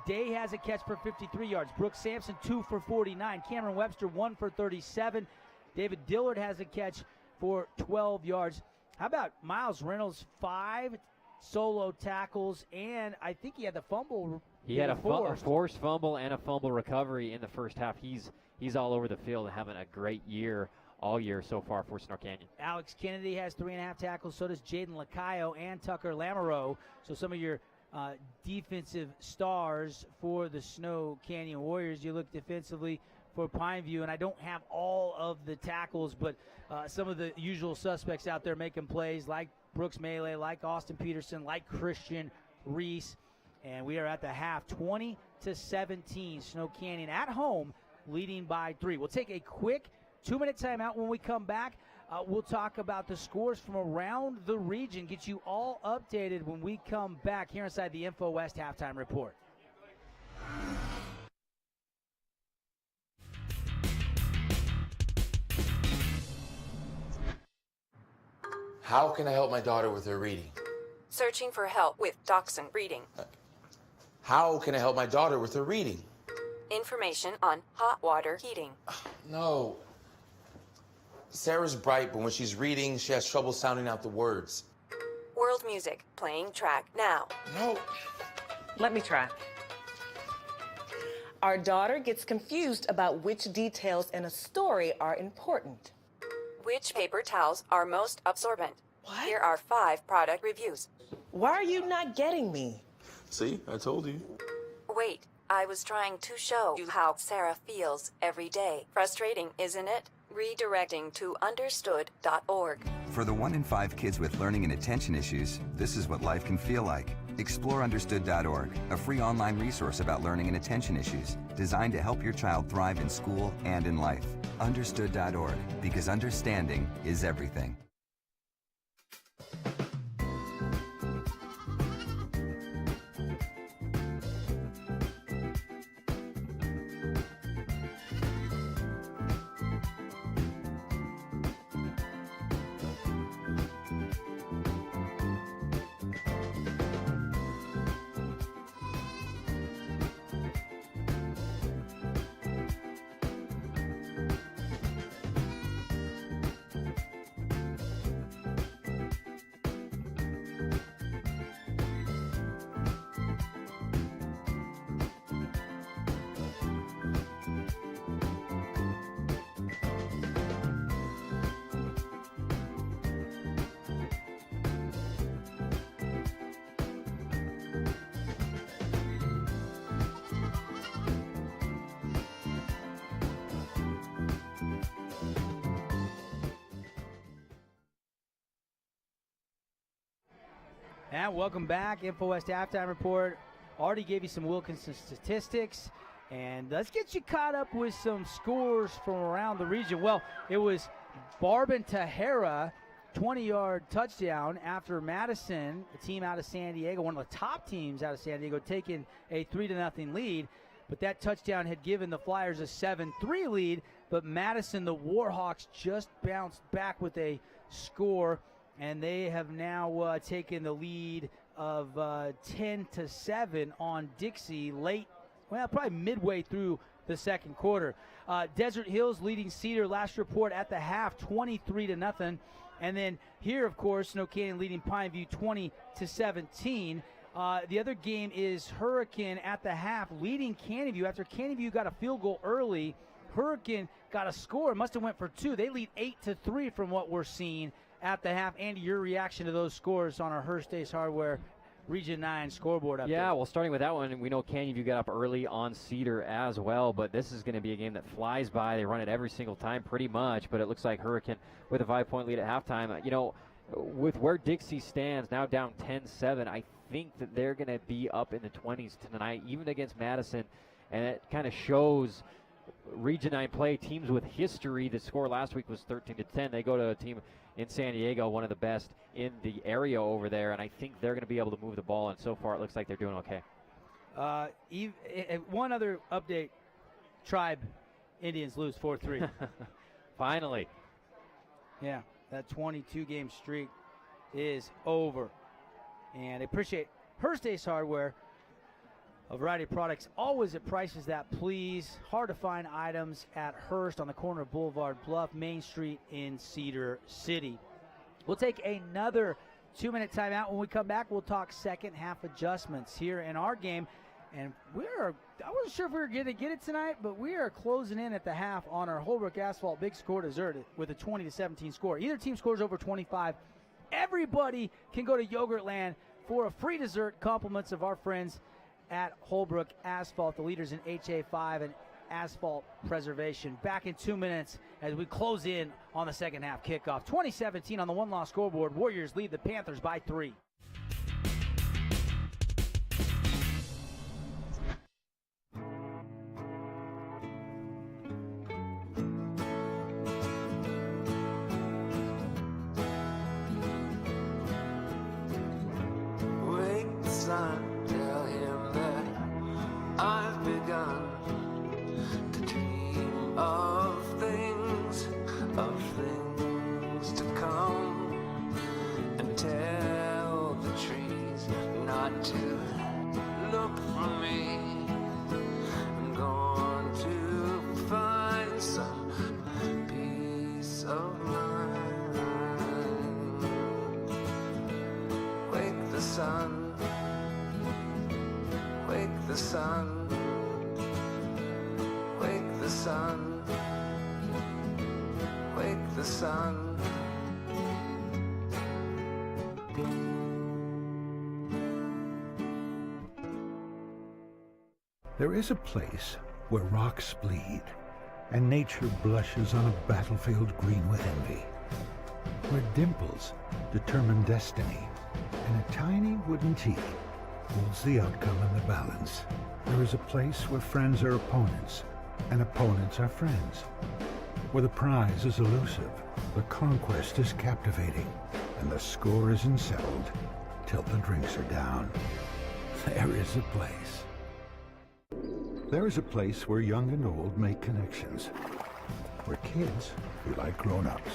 Day has a catch for 53 yards. Brooks Sampson, 2 for 49. Cameron Webster, 1 for 37. David Dillard has a catch for 12 yards. How about Miles Reynolds, 5 solo tackles, and I think he had the fumble. He had a forced fumble and a fumble recovery in the first half. He's all over the field and having a great year all year so far for Snow Canyon. Alex Kennedy has 3.5 tackles. So does Jaden Lacayo and Tucker Lamoureux. So some of your defensive stars for the Snow Canyon Warriors. You look defensively for Pineview, and I don't have all of the tackles, but some of the usual suspects out there making plays, like Brooks Melee, like Austin Peterson, like Christian Reese. And we are at the half, 20-17. Snow Canyon at home, leading by 3. We'll take a quick 2-minute timeout. When we come back, we'll talk about the scores from around the region, get you all updated when we come back here inside the Info West Halftime Report. How can I help my daughter with her reading? Searching for help with Dachshund Reading. How can I help my daughter with her reading? Information on hot water heating. No. Sarah's bright, but when she's reading, she has trouble sounding out the words. World music, playing track now. No. Let me try. Our daughter gets confused about which details in a story are important. Which paper towels are most absorbent? What? Here are 5 product reviews. Why are you not getting me? See, I told you. Wait, I was trying to show you how Sarah feels every day. Frustrating, isn't it? Redirecting to understood.org. For the 1 in 5 kids with learning and attention issues, this is what life can feel like. Explore understood.org, a free online resource about learning and attention issues, designed to help your child thrive in school and in life. Understood.org, because understanding is everything. And welcome back. Info West Halftime Report. Already gave you some Wilkinson statistics. And let's get you caught up with some scores from around the region. Well, it was Barbin Tahara, 20-yard touchdown after Madison, a team out of San Diego, one of the top teams out of San Diego, taking a 3-0 lead. But that touchdown had given the Flyers a 7-3 lead. But Madison, the Warhawks, just bounced back with a score. And they have now taken the lead of 10-7 on Dixie late, well, probably midway through the second quarter. Desert Hills leading Cedar, last report at the half, 23-0. And then here, of course, Snow Canyon leading Pineview 20-17. The other game is Hurricane at the half leading Canyon after Canyon got a field goal early. Hurricane got a score, must have went for 2. They lead 8-3 from what we're seeing at the half. Andy, your reaction to those scores on our Hearst Ace Hardware Region 9 scoreboard update. Yeah, well, starting with that one, we know Canyon View got up early on Cedar as well, but this is going to be a game that flies by. They run it every single time pretty much, but it looks like Hurricane with a 5-point lead at halftime. You know, with where Dixie stands, now down 10-7, I think that they're going to be up in the 20s tonight, even against Madison, and it kind of shows Region 9 play. Teams with history, the score last week was 13-10. They go to a team in San Diego, one of the best in the area over there, and I think they're going to be able to move the ball, and so far it looks like they're doing okay. One other update, Tribe Indians lose 4-3. Finally. Yeah, that 22-game streak is over. And I appreciate Hearst Ace Hardware, A variety of products, always at prices that please. Hard to find items at Hearst on the corner of Boulevard Bluff, Main Street in Cedar City. We'll take another 2-minute timeout. When we come back, we'll talk second half adjustments here in our game. And I wasn't sure if we were going to get it tonight, but we are closing in at the half on our Holbrook Asphalt Big Score dessert with a 20-17 score. Either team scores over 25. Everybody can go to Yogurtland for a free dessert, compliments of our friends at Holbrook Asphalt, the leaders in HA5 and asphalt preservation. Back in 2 minutes as we close in on the second half kickoff. 2017 on the one-loss scoreboard. Warriors lead the Panthers by 3. Wake the sun, tell him that I've begun to dream of things to come, and tell the trees not to look for me. I'm going to find some peace of mind. Wake the sun, wake the sun, wake the sun, wake the sun. There is a place where rocks bleed and nature blushes on a battlefield green with envy, where dimples determine destiny and a tiny wooden T holds the outcome in the balance. There is a place where friends are opponents and opponents are friends, where the prize is elusive, the conquest is captivating, and the score isn't settled till the drinks are down. There is a place. There is a place where young and old make connections, where kids feel like grown-ups,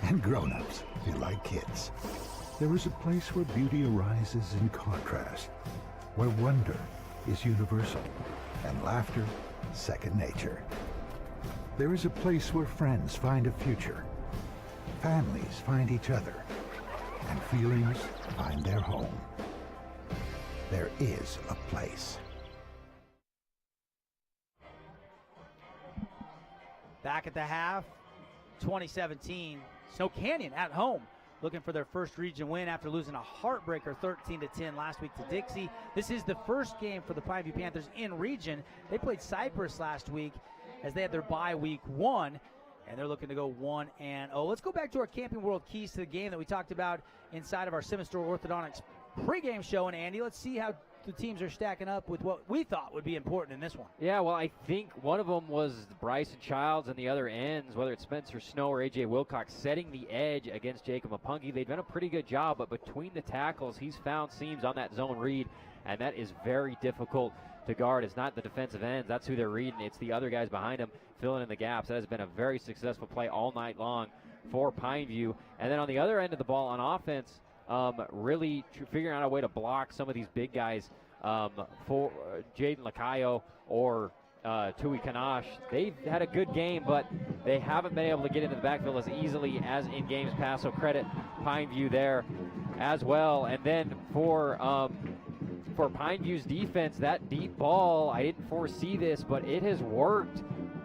and grown-ups feel like kids. There is a place where beauty arises in contrast, where wonder is universal, and laughter second nature. There is a place where friends find a future, families find each other, and feelings find their home. There is a place. Back at the half, 2017, Snow Canyon at home, looking for their first region win after losing a heartbreaker 13-10 last week to Dixie. This is the first game for the Pineview Panthers in region. They played Cypress last week as they had their bye week 1, and they're looking to go 1-0. Let's go back to our Camping World keys to the game that we talked about inside of our Simmons-Store Orthodontics pregame show. And Andy, let's see how the teams are stacking up with what we thought would be important in this one. Yeah, well, I think one of them was Bryson Childs, and the other ends, whether it's Spencer Snow or A.J. Wilcox, setting the edge against Jacob Apungi. They've done a pretty good job, but between the tackles, he's found seams on that zone read, and that is very difficult to guard. It's not the defensive ends. That's who they're reading. It's the other guys behind them filling in the gaps. That has been a very successful play all night long for Pineview. And then on the other end of the ball on offense, really figuring out a way to block some of these big guys for Jaden Lacayo or Tui Kanash. They've had a good game, but they haven't been able to get into the backfield as easily as in games past, so credit Pineview there as well. And then for Pineview's defense, that deep ball, I didn't foresee this, but it has worked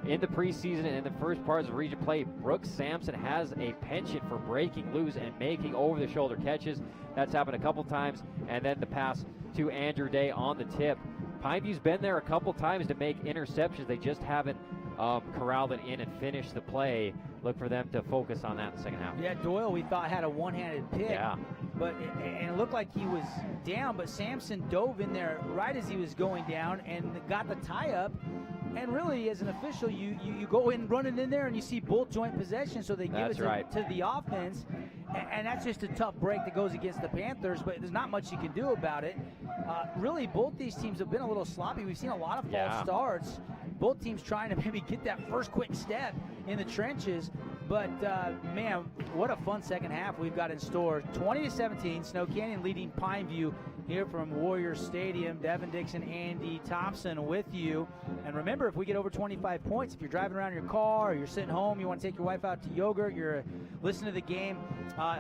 in the preseason and in the first parts of region play. Brooks Sampson has a penchant for breaking loose and making over-the-shoulder catches. That's happened a couple times. And then the pass to Andrew Day on the tip. Pineview's been there a couple times to make interceptions. They just haven't corralled it in and finished the play. Look for them to focus on that in the second half. Yeah, Doyle, we thought, had a one-handed pick. Yeah. But it looked like he was down, but Sampson dove in there right as he was going down and got the tie-up. And really, as an official, you go in running in there and you see both joint possession, so they give it to the offense. And that's just a tough break that goes against the Panthers, but there's not much you can do about it. Really, both these teams have been a little sloppy. We've seen a lot of false starts. Both teams trying to maybe get that first quick step in the trenches. But, man, what a fun second half we've got in store. 20-17, Snow Canyon leading Pineview here from Warrior Stadium. Devin Dixon, Andy Thompson with you. And remember, if we get over 25 points, if you're driving around in your car or you're sitting home, you want to take your wife out to yogurt, you're listening to the game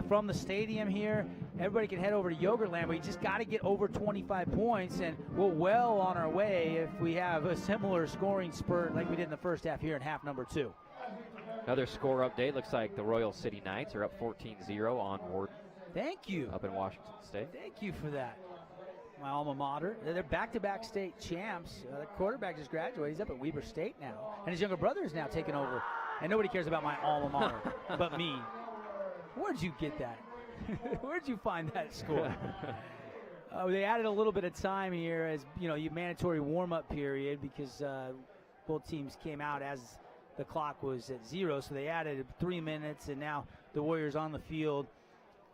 from the stadium here, everybody can head over to Yogurtland. We just got to get over 25 points, and we're well on our way if we have a similar scoring spurt like we did in the first half here in half number 2. Another score update. Looks like the Royal City Knights are up 14-0 on Ward. Thank you. Up in Washington State. Thank you for that. My alma mater. They're back-to-back state champs. The quarterback just graduated. He's up at Weber State now. And his younger brother is now taking over. And nobody cares about my alma mater but me. Where'd you get that? Where'd you find that score? They added a little bit of time here as, your mandatory warm-up period because both teams came out as the clock was at 0. So they added 3 minutes, and now the Warriors on the field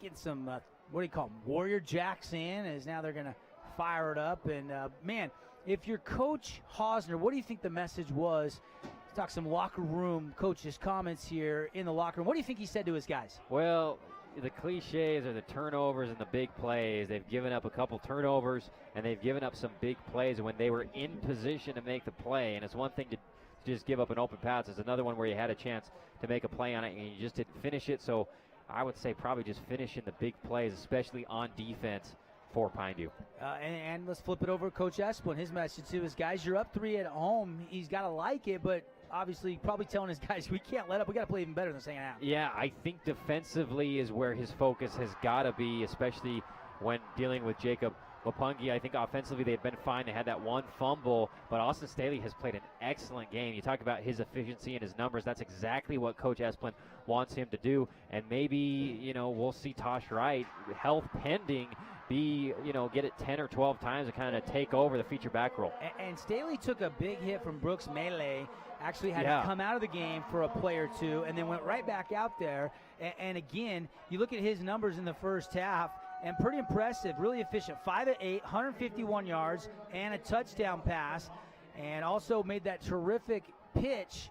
getting some, what do you call them, Warrior Jacks in, as now they're going to fire it up. And, man, if you're Coach Hausner, what do you think the message was? Let's talk some locker room coaches' comments here in the locker room. What do you think he said to his guys? Well, the cliches are the turnovers and the big plays. They've given up a couple turnovers, and they've given up some big plays when they were in position to make the play. And it's one thing to just give up an open pass. It's another one where you had a chance to make a play on it, and you just didn't finish it. So I would say probably just finishing the big plays, especially on defense for Pineview. And let's flip it over to Coach Esplin. His message to his guys, you're up 3 at home. He's got to like it, but obviously probably telling his guys, we can't let up. We got to play even better than the second half. Yeah, I think defensively is where his focus has got to be, especially when dealing with Jacob Mapungi. I think offensively they've been fine. They had that one fumble, but Austin Staley has played an excellent game. You talk about his efficiency and his numbers. That's exactly what Coach Esplin wants him to do. And maybe, we'll see Tosh Wright, health pending, get it 10 or 12 times and kind of take over the feature back role. And Staley took a big hit from Brooks Melee. Actually had to come out of the game for a play or two and then went right back out there. And again, you look at his numbers in the first half, and pretty impressive, really efficient. 5 of 8, 151 yards, and a touchdown pass. And also made that terrific pitch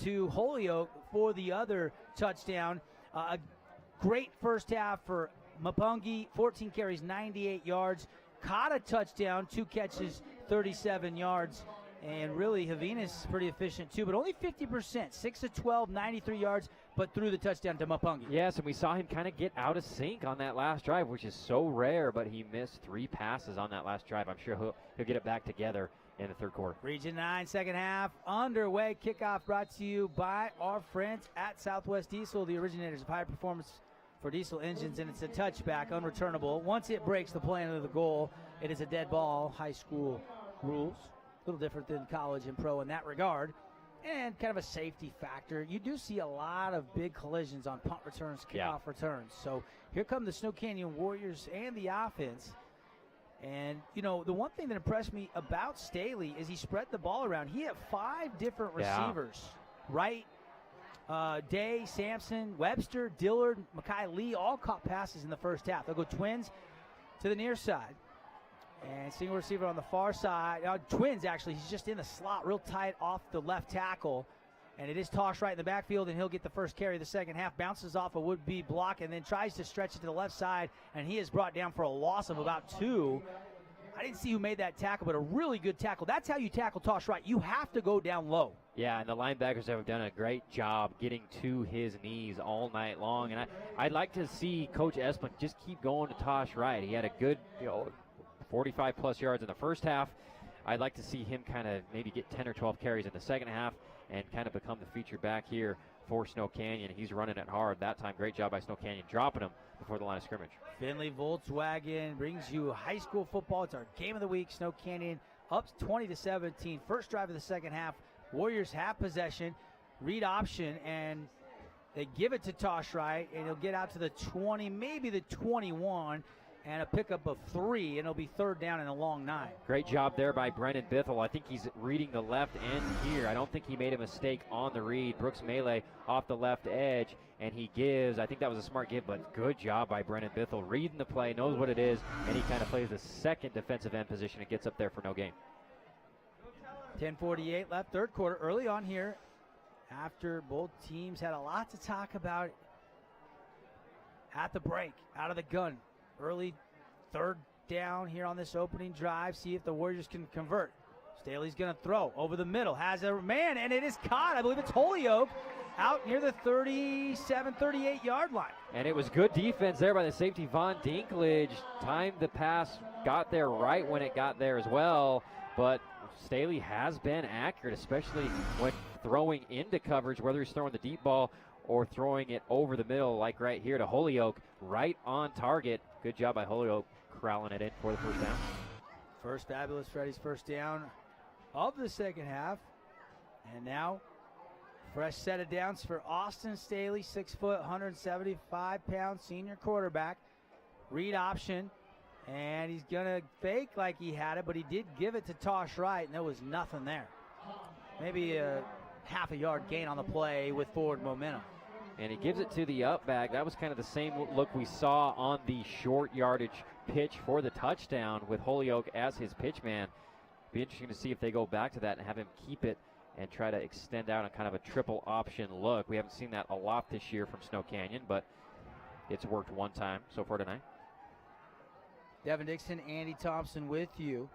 to Holyoke for the other touchdown. A great first half for Mapungi, 14 carries, 98 yards. Caught a touchdown, 2 catches, 37 yards. And really, Havinas pretty efficient too, but only 50%, 6 of 12, 93 yards, but threw the touchdown to Mapungi. Yes, and we saw him kind of get out of sync on that last drive, which is so rare, but he missed 3 passes on that last drive. I'm sure he'll get it back together in the third quarter. Region 9, second half underway. Kickoff brought to you by our friends at Southwest Diesel, the originators of high performance for diesel engines, and it's a touchback, unreturnable. Once it breaks the plane of the goal, it is a dead ball. High school rules. A little different than college and pro in that regard, and kind of a safety factor. You do see a lot of big collisions on punt returns, kickoff returns. So here come the Snow Canyon Warriors and the offense. And, the one thing that impressed me about Staley is he spread the ball around. He had 5 different receivers. Wright, Day, Sampson, Webster, Dillard, Makai Lee all caught passes in the first half. They'll go twins to the near side. And single receiver on the far side. Twins, actually, he's just in the slot real tight off the left tackle. And it is Tosh Wright in the backfield, and he'll get the first carry of the second half. Bounces off a would-be block and then tries to stretch it to the left side, and he is brought down for a loss of about 2. I didn't see who made that tackle, but a really good tackle. That's how you tackle Tosh Wright. You have to go down low. Yeah, and the linebackers have done a great job getting to his knees all night long. And I'd like to see Coach Esplin just keep going to Tosh Wright. He had a good, 45-plus yards in the first half. I'd like to see him kind of maybe get 10 or 12 carries in the second half and kind of become the feature back here for Snow Canyon. He's running it hard that time. Great job by Snow Canyon dropping him before the line of scrimmage. Finley Volkswagen brings you high school football. It's our game of the week. Snow Canyon up 20-17. First drive of the second half. Warriors have possession, read option, and they give it to Tosh Wright, and he'll get out to the 20, maybe the 21, and a pickup of 3, and it'll be third down and a long 9. Great job there by Brendan Bithell. I think he's reading the left end here. I don't think he made a mistake on the read. Brooks Melee off the left edge, and he gives, I think that was a smart give, but good job by Brendan Bithell. Reading the play, knows what it is, and he kind of plays the second defensive end position and gets up there for no gain. 10:48 left, third quarter. Early on here, after both teams had a lot to talk about at the break, out of the gun. Early third down here on this opening drive, see if the Warriors can convert. Staley's going to throw over the middle, has a man, and it is caught. I believe it's Holyoke out near the 37, 38-yard line. And it was good defense there by the safety, Von Dinklage. Timed the pass, got there right when it got there as well. But Staley has been accurate, especially when throwing into coverage, whether he's throwing the deep ball or throwing it over the middle, like right here to Holyoke, right on target. Good job by Holyoke corralling it in for the first down. First Fabulous Freddy's first down of the second half. And now, fresh set of downs for Austin Staley, 6 foot, 175-pound senior quarterback. Read option, and he's going to fake like he had it, but he did give it to Tosh Wright, and there was nothing there. Maybe a half a yard gain on the play with forward momentum. And he gives it to the up back. That was kind of the same look we saw on the short yardage pitch for the touchdown with Holyoke as his pitch man. Be interesting to see if they go back to that and have him keep it and try to extend out on kind of a triple option look. We haven't seen that a lot this year from Snow Canyon, but it's worked one time so far tonight. Devin Dixon, Andy Thompson with you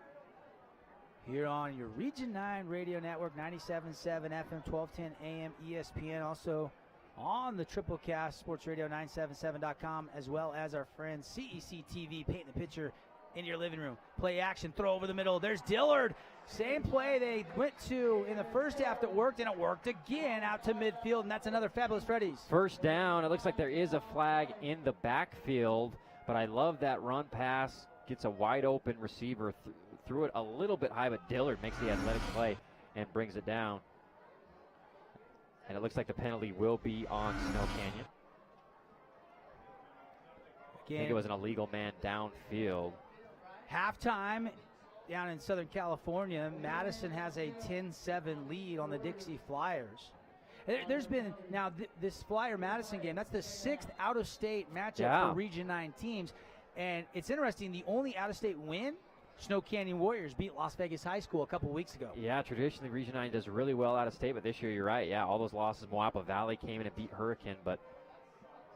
here on your Region 9 radio network, 97.7 FM, 1210 AM ESPN. Also on the Triplecast Sports Radio 977.com, as well as our friends CEC TV, painting the picture in your living room. Play action, throw over the middle. There's Dillard. Same play they went to in the first half that worked, and it worked again out to midfield, and that's another Fabulous Freddy's. First down. It looks like there is a flag in the backfield, but I love that run pass. Gets a wide open receiver, threw it a little bit high, but Dillard makes the athletic play and brings it down. And it looks like the penalty will be on Snow Canyon. Again, I think it was an illegal man downfield. Halftime down in Southern California, Madison has a 10-7 lead on the Dixie Flyers. There's been, now this Flyer-Madison game, that's the 6th out-of-state matchup for Region 9 teams. And it's interesting, the only out-of-state win, Snow Canyon Warriors beat Las Vegas High School a couple weeks ago. Yeah, traditionally Region 9 does really well out of state, but this year you're right. Yeah, all those losses, Moapa Valley came in and beat Hurricane, but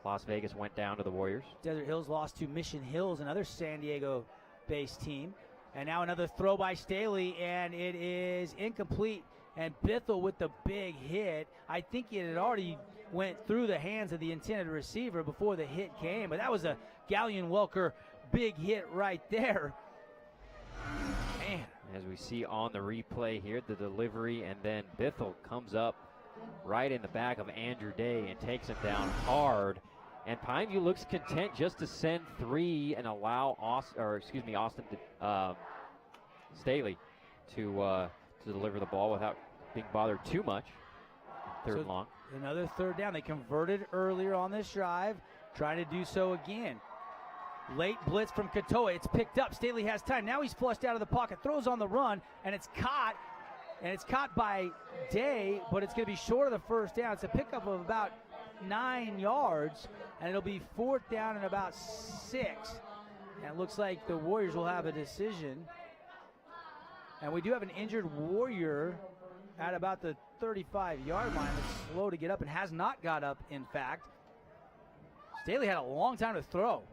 Las Vegas went down to the Warriors. Desert Hills lost to Mission Hills, another San Diego-based team. And now another throw by Staley, and it is incomplete. And Bithell with the big hit. I think it had already went through the hands of the intended receiver before the hit came, but that was a Galleon Welker big hit right there. Man. As we see on the replay here, the delivery, and then Bithell comes up right in the back of Andrew Day and takes him down hard. And Pineview looks content just to send 3 and allow Austin Staley to deliver the ball without being bothered too much. Third and long. Another third down. They converted earlier on this drive, trying to do so again. Late blitz from Katoa. It's picked up. Staley has time. Now he's flushed out of the pocket. Throws on the run, and it's caught. And it's caught by Day, but it's going to be short of the first down. It's a pickup of about 9 yards, and it'll be 4th down and about 6. And it looks like the Warriors will have a decision. And we do have an injured Warrior at about the 35-yard line. That's slow to get up and has not got up, in fact. Staley had a long time to throw.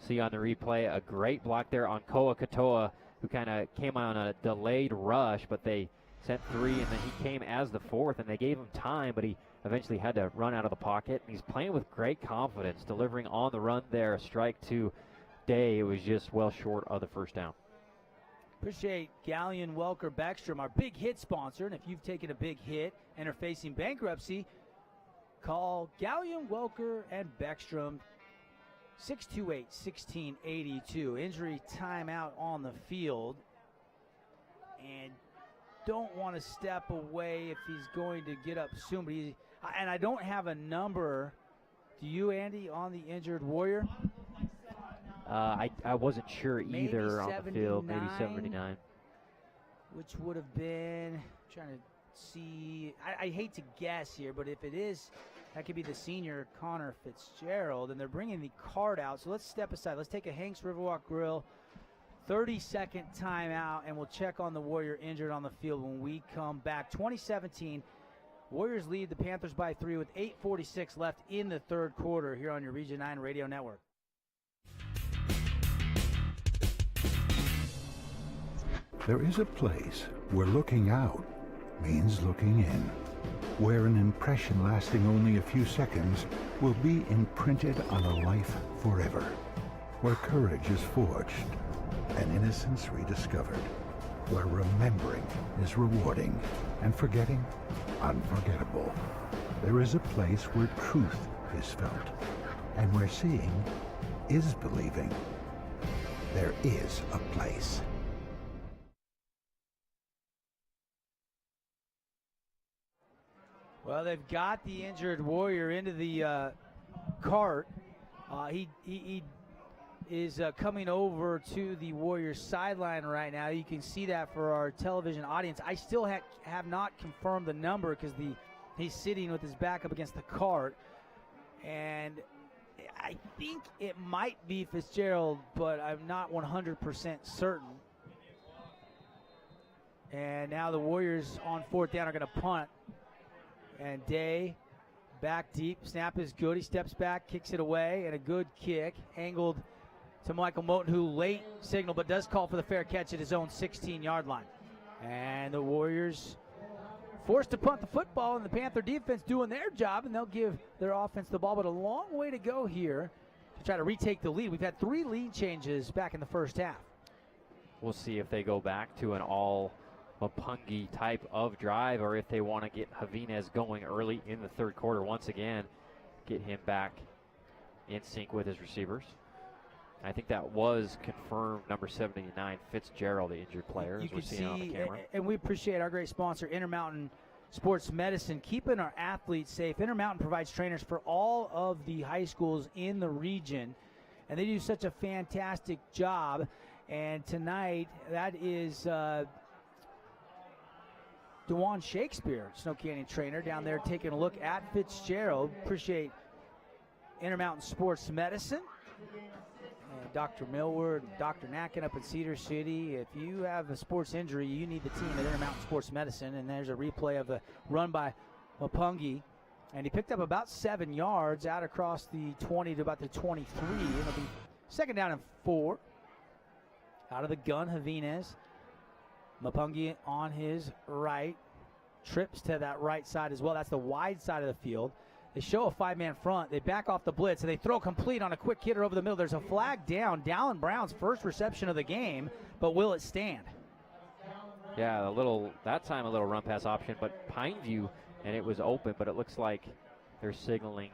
See on the replay, a great block there on Koa Katoa, who kind of came on a delayed rush, but they sent 3, and then he came as the 4th, and they gave him time, but he eventually had to run out of the pocket. He's playing with great confidence, delivering on the run there. A strike to Day. It was just well short of the first down. Appreciate Galleon Welker Beckstrom, our big hit sponsor. And if you've taken a big hit and are facing bankruptcy, call Galleon Welker and Beckstrom, 628-1682. Injury timeout on the field. And don't want to step away if he's going to get up soon. But and I don't have a number. Do you, Andy, on the injured Warrior? I wasn't sure either on the field. Maybe 79. Which would have been, trying to see, I hate to guess here, but if it is, that could be the senior Connor Fitzgerald, and they're bringing the card out. So let's step aside. Let's take a Hank's Riverwalk Grill 30-second timeout, and we'll check on the Warrior injured on the field when we come back. 2017, Warriors lead the Panthers by 3 with 8:46 left in the third quarter here on your Region 9 radio network. There is a place where looking out means looking in, where an impression lasting only a few seconds will be imprinted on a life forever, where courage is forged and innocence rediscovered, where remembering is rewarding and forgetting unforgettable. There is a place where truth is felt and where seeing is believing. There is a place. Well, they've got the injured Warrior into the cart. He is coming over to the Warriors sideline right now. You can see that for our television audience. I still have not confirmed the number because he's sitting with his back up against the cart. And I think it might be Fitzgerald, but I'm not 100% certain. And now the Warriors on 4th down are going to punt. And Day back deep. Snap is good. He steps back, kicks it away, and a good kick. Angled to Michael Moten, who late signal, but does call for the fair catch at his own 16-yard line. And the Warriors forced to punt the football, and the Panther defense doing their job, and they'll give their offense the ball, but a long way to go here to try to retake the lead. We've had 3 lead changes back in the first half. We'll see if they go back to an all Mapungi type of drive, or if they want to get Javinez going early in the third quarter once again, get him back in sync with his receivers. I think that was confirmed, number 79, Fitzgerald, the injured player, as we're seeing on the camera. And we appreciate our great sponsor, Intermountain Sports Medicine, keeping our athletes safe. Intermountain provides trainers for all of the high schools in the region, and they do such a fantastic job. And tonight, that is DeJuan Shakespeare, Snow Canyon trainer, down there taking a look at Fitzgerald. Appreciate Intermountain Sports Medicine and Dr. Millward and Dr. Nacken up in Cedar City. If you have a sports injury, you need the team at Intermountain Sports Medicine. And there's a replay of the run by Mapungi. And he picked up about 7 yards out across the 20 to about the 23. It'll be 2nd down and 4. Out of the gun, Javinez. Mapungi on his right, trips to that right side as well. That's the wide side of the field. They show a 5-man front. They back off the blitz, and they throw complete on a quick hitter over the middle. There's a flag down. Dallin Brown's first reception of the game, but will it stand? Yeah, that time a little run pass option, but Pineview, and it was open, but it looks like they're signaling,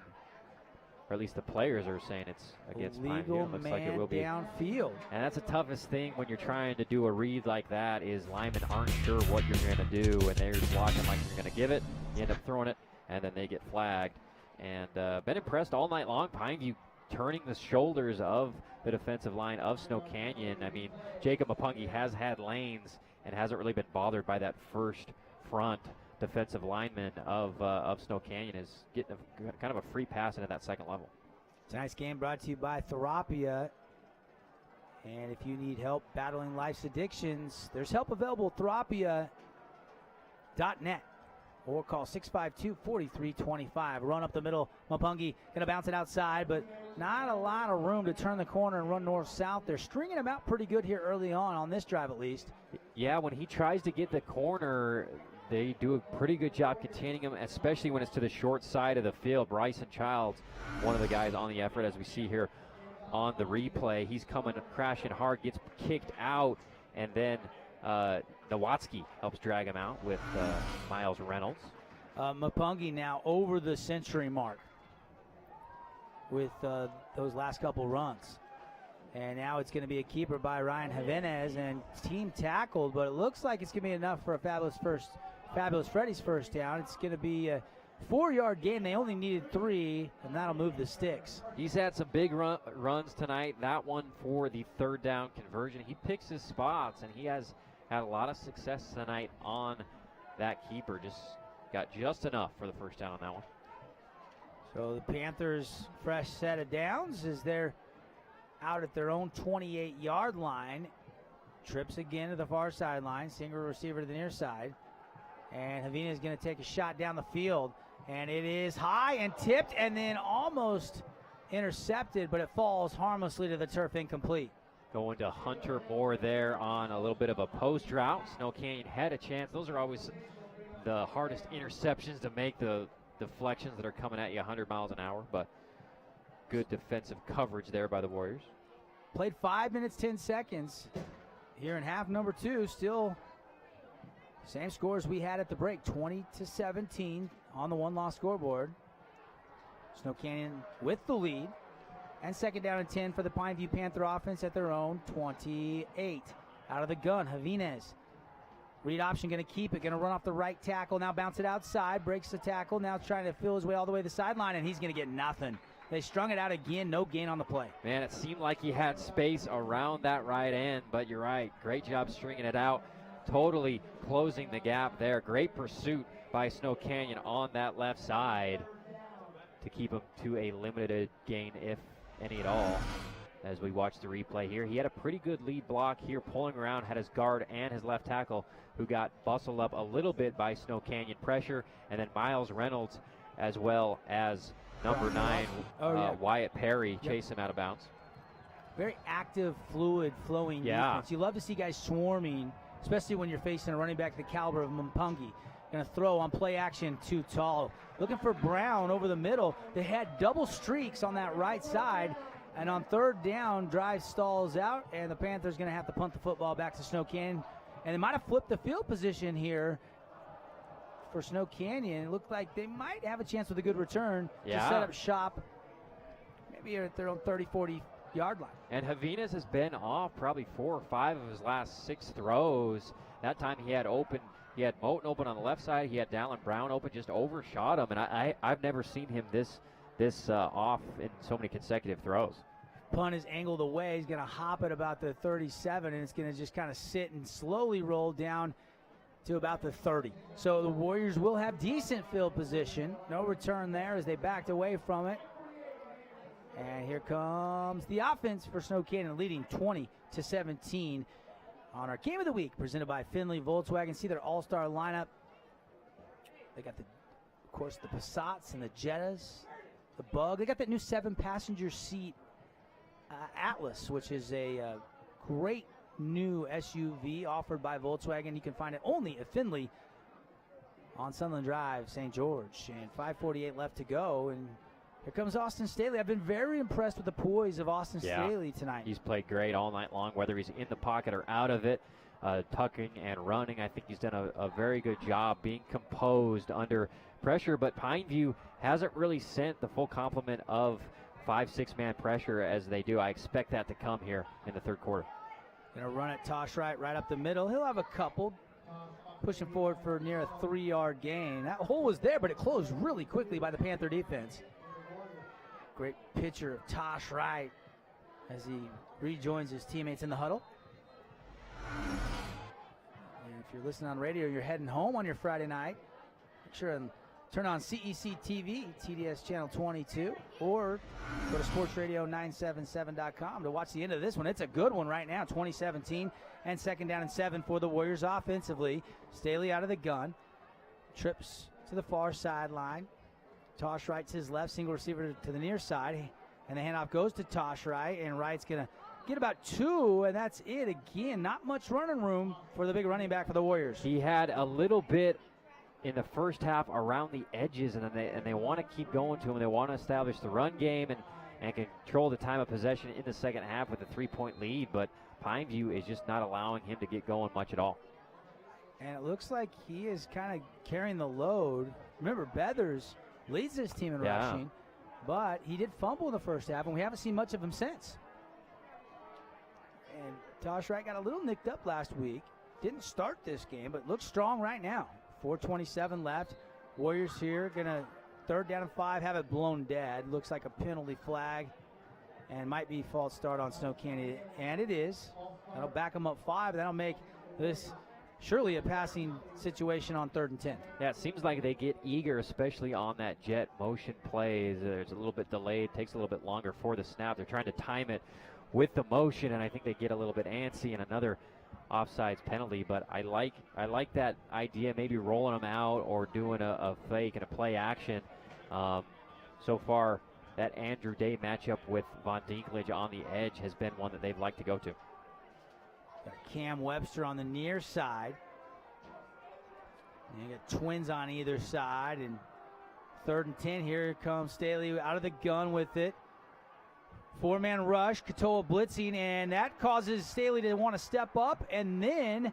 or at least the players are saying it's against Legal Pineview. It looks man like it will be downfield. And that's the toughest thing when you're trying to do a read like that, is linemen aren't sure what you're going to do, and they're blocking like you're going to give it. You end up throwing it, and then they get flagged. And been impressed all night long. Pineview turning the shoulders of the defensive line of Snow Canyon. I mean, Jacob Mapungi has had lanes and hasn't really been bothered by that first front defensive lineman of Snow Canyon, is getting kind of a free pass into that second level. Tonight's game brought to you by Therapia. And if you need help battling life's addictions, there's help available at Therapia.net. Or call 652-4325. Run up the middle. Mapungi going to bounce it outside, but not a lot of room to turn the corner and run north-south. They're stringing him out pretty good here early on this drive at least. Yeah, when he tries to get the corner, they do a pretty good job containing him, especially when it's to the short side of the field. Bryson Childs, one of the guys on the effort, as we see here on the replay. He's coming crashing hard, gets kicked out, and then Nowatzki helps drag him out with Miles Reynolds. Mapungi now over the century mark with those last couple runs. And now it's going to be a keeper by Ryan Javinez, and team tackled, but it looks like it's going to be enough for a Fabulous Freddy's first down. It's going to be a 4-yard gain. They only needed 3, and that'll move the sticks. He's had some big runs tonight. That one for the 3rd down conversion. He picks his spots, and he has had a lot of success tonight on that keeper. Just got just enough for the first down on that one. So the Panthers' fresh set of downs as they're out at their own 28-yard line. Trips again to the far sideline. Single receiver to the near side. And Javinez is going to take a shot down the field. And it is high and tipped and then almost intercepted, but it falls harmlessly to the turf, incomplete. Going to Hunter Moore there on a little bit of a post route. Snow Canyon had a chance. Those are always the hardest interceptions to make, the deflections that are coming at you 100 miles an hour, but good defensive coverage there by the Warriors. Played 5 minutes, 10 seconds here in half number 2. Still same score as we had at the break, 20-17 on the one-loss scoreboard. Snow Canyon with the lead. And second down and 10 for the Pineview Panther offense at their own 28. Out of the gun, Javines. Read option, going to keep it, going to run off the right tackle. Now bounce it outside, breaks the tackle. Now trying to feel his way all the way to the sideline, and he's going to get nothing. They strung it out again, no gain on the play. Man, it seemed like he had space around that right end, but you're right. Great job stringing it out, totally closing the gap there. Great pursuit by Snow Canyon on that left side to keep him to a limited gain, if any at all, as we watch the replay here. He had a pretty good lead block here, pulling around, had his guard and his left tackle, who got bustled up a little bit by Snow Canyon pressure, and then Miles Reynolds as well as number 9, Wyatt Perry, chase him out of bounds. Very active, fluid, flowing defense. You love to see guys swarming, especially when you're facing a running back the caliber of Mpungi. Going to throw on play action, too tall. Looking for Brown over the middle. They had double streaks on that right side. And on third down, drive stalls out, and the Panthers going to have to punt the football back to Snow Canyon. And they might have flipped the field position here for Snow Canyon. It looked like they might have a chance with a good return to set up shop, maybe at their own 30, 40-yard line. And Javines has been off probably 4 or 5 of his last 6 throws. That time he had Moten open on the left side. He had Dallin Brown open, just overshot him. And I've never seen him this off in so many consecutive throws. Punt is angled away. He's going to hop at about the 37, and it's going to just kind of sit and slowly roll down to about the 30. So the Warriors will have decent field position. No return there as they backed away from it. And here comes the offense for Snow Canyon, leading 20-17 on our Game of the Week, presented by Findlay Volkswagen. See their all-star lineup. They got, of course, the Passats and the Jettas, the Bug. They got that new 7-passenger seat Atlas, which is a great new SUV offered by Volkswagen. You can find it only at Findlay on Sunland Drive, St. George. And 5:48 left to go. And here comes Austin Staley. I've been very impressed with the poise of Austin Staley tonight. He's played great all night long, whether he's in the pocket or out of it, tucking and running. I think he's done a very good job being composed under pressure, but Pineview hasn't really sent the full complement of 5-6-man pressure as they do. I expect that to come here in the third quarter. Going to run it Tosh right up the middle. He'll have a couple. Pushing forward for near a 3-yard gain. That hole was there, but it closed really quickly by the Panther defense. Great picture of Tosh Wright as he rejoins his teammates in the huddle. And if you're listening on radio, you're heading home on your Friday night, make sure and turn on CEC TV, TDS Channel 22, or go to sportsradio977.com to watch the end of this one. It's a good one right now, 2017, and second down and 7 for the Warriors offensively. Staley out of the gun, trips to the far sideline. Tosh Wright to his left, single receiver to the near side, and the handoff goes to Tosh Wright, and Wright's going to get about 2, and that's it again. Not much running room for the big running back for the Warriors. He had a little bit in the first half around the edges, and they want to keep going to him. They want to establish the run game and control the time of possession in the second half with a 3-point lead, but Pineview is just not allowing him to get going much at all. And it looks like he is kind of carrying the load. Remember, Beathers leads this team in rushing, but he did fumble in the first half, and we haven't seen much of him since. And Tosh Wright got a little nicked up last week. Didn't start this game, but looks strong right now. 4:27 left. Warriors here going to third down and 5, have it blown dead. Looks like a penalty flag and might be false start on Snow Canyon, and it is. That'll back them up 5. That'll make this surely a passing situation on 3rd and 10. Yeah, it seems like they get eager, especially on that jet motion plays. It's a little bit delayed, takes a little bit longer for the snap. They're trying to time it with the motion, and I think they get a little bit antsy, and another offsides penalty. But I like that idea, maybe rolling them out or doing a fake and a play action. So far, that Andrew Day matchup with Von Dinklage on the edge has been one that they'd like to go to. Got Cam Webster on the near side. And you got twins on either side. And 3rd and 10. Here comes Staley out of the gun with it. 4-man rush. Katoa blitzing. And that causes Staley to want to step up and then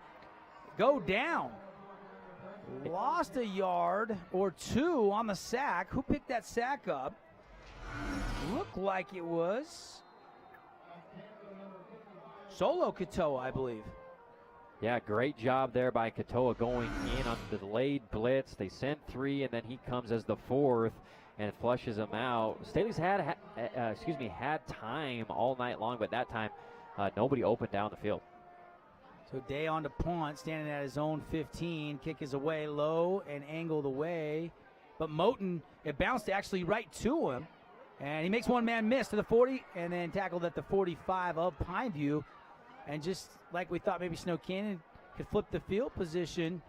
go down. Lost a yard or 2 on the sack. Who picked that sack up? Looked like it was Solo Katoa, I believe. Yeah, great job there by Katoa going in on the delayed blitz. They sent 3, and then he comes as the 4th and flushes him out. Staley's had time all night long, but that time nobody opened down the field. So Day on to punt, standing at his own 15. Kick is away, low and angled away. But Moten, it bounced actually right to him. And he makes one-man miss to the 40 and then tackled at the 45 of Pineview. And just like we thought maybe Snow Canyon could flip the field position,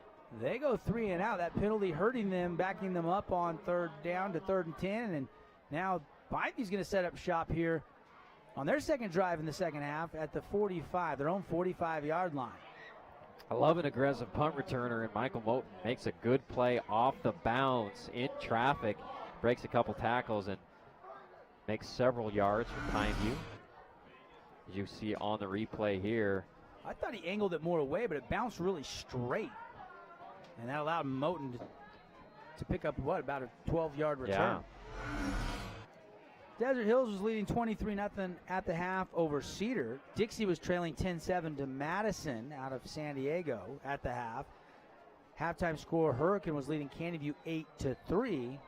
they go 3 and out. That penalty hurting them, backing them up on 3rd down to 3rd and 10. And now Pineview's going to set up shop here on their second drive in the second half at the 45, their own 45-yard line. I love an aggressive punt returner, and Michael Moten makes a good play off the bounce in traffic, breaks a couple tackles, and makes several yards for Pineview. As you see on the replay here. I thought he angled it more away, but it bounced really straight. And that allowed Moten to pick up, about a 12-yard return. Yeah. Desert Hills was leading 23-0 at the half over Cedar. Dixie was trailing 10-7 to Madison out of San Diego at the half. Halftime score, Hurricane was leading Canyon View 8-3.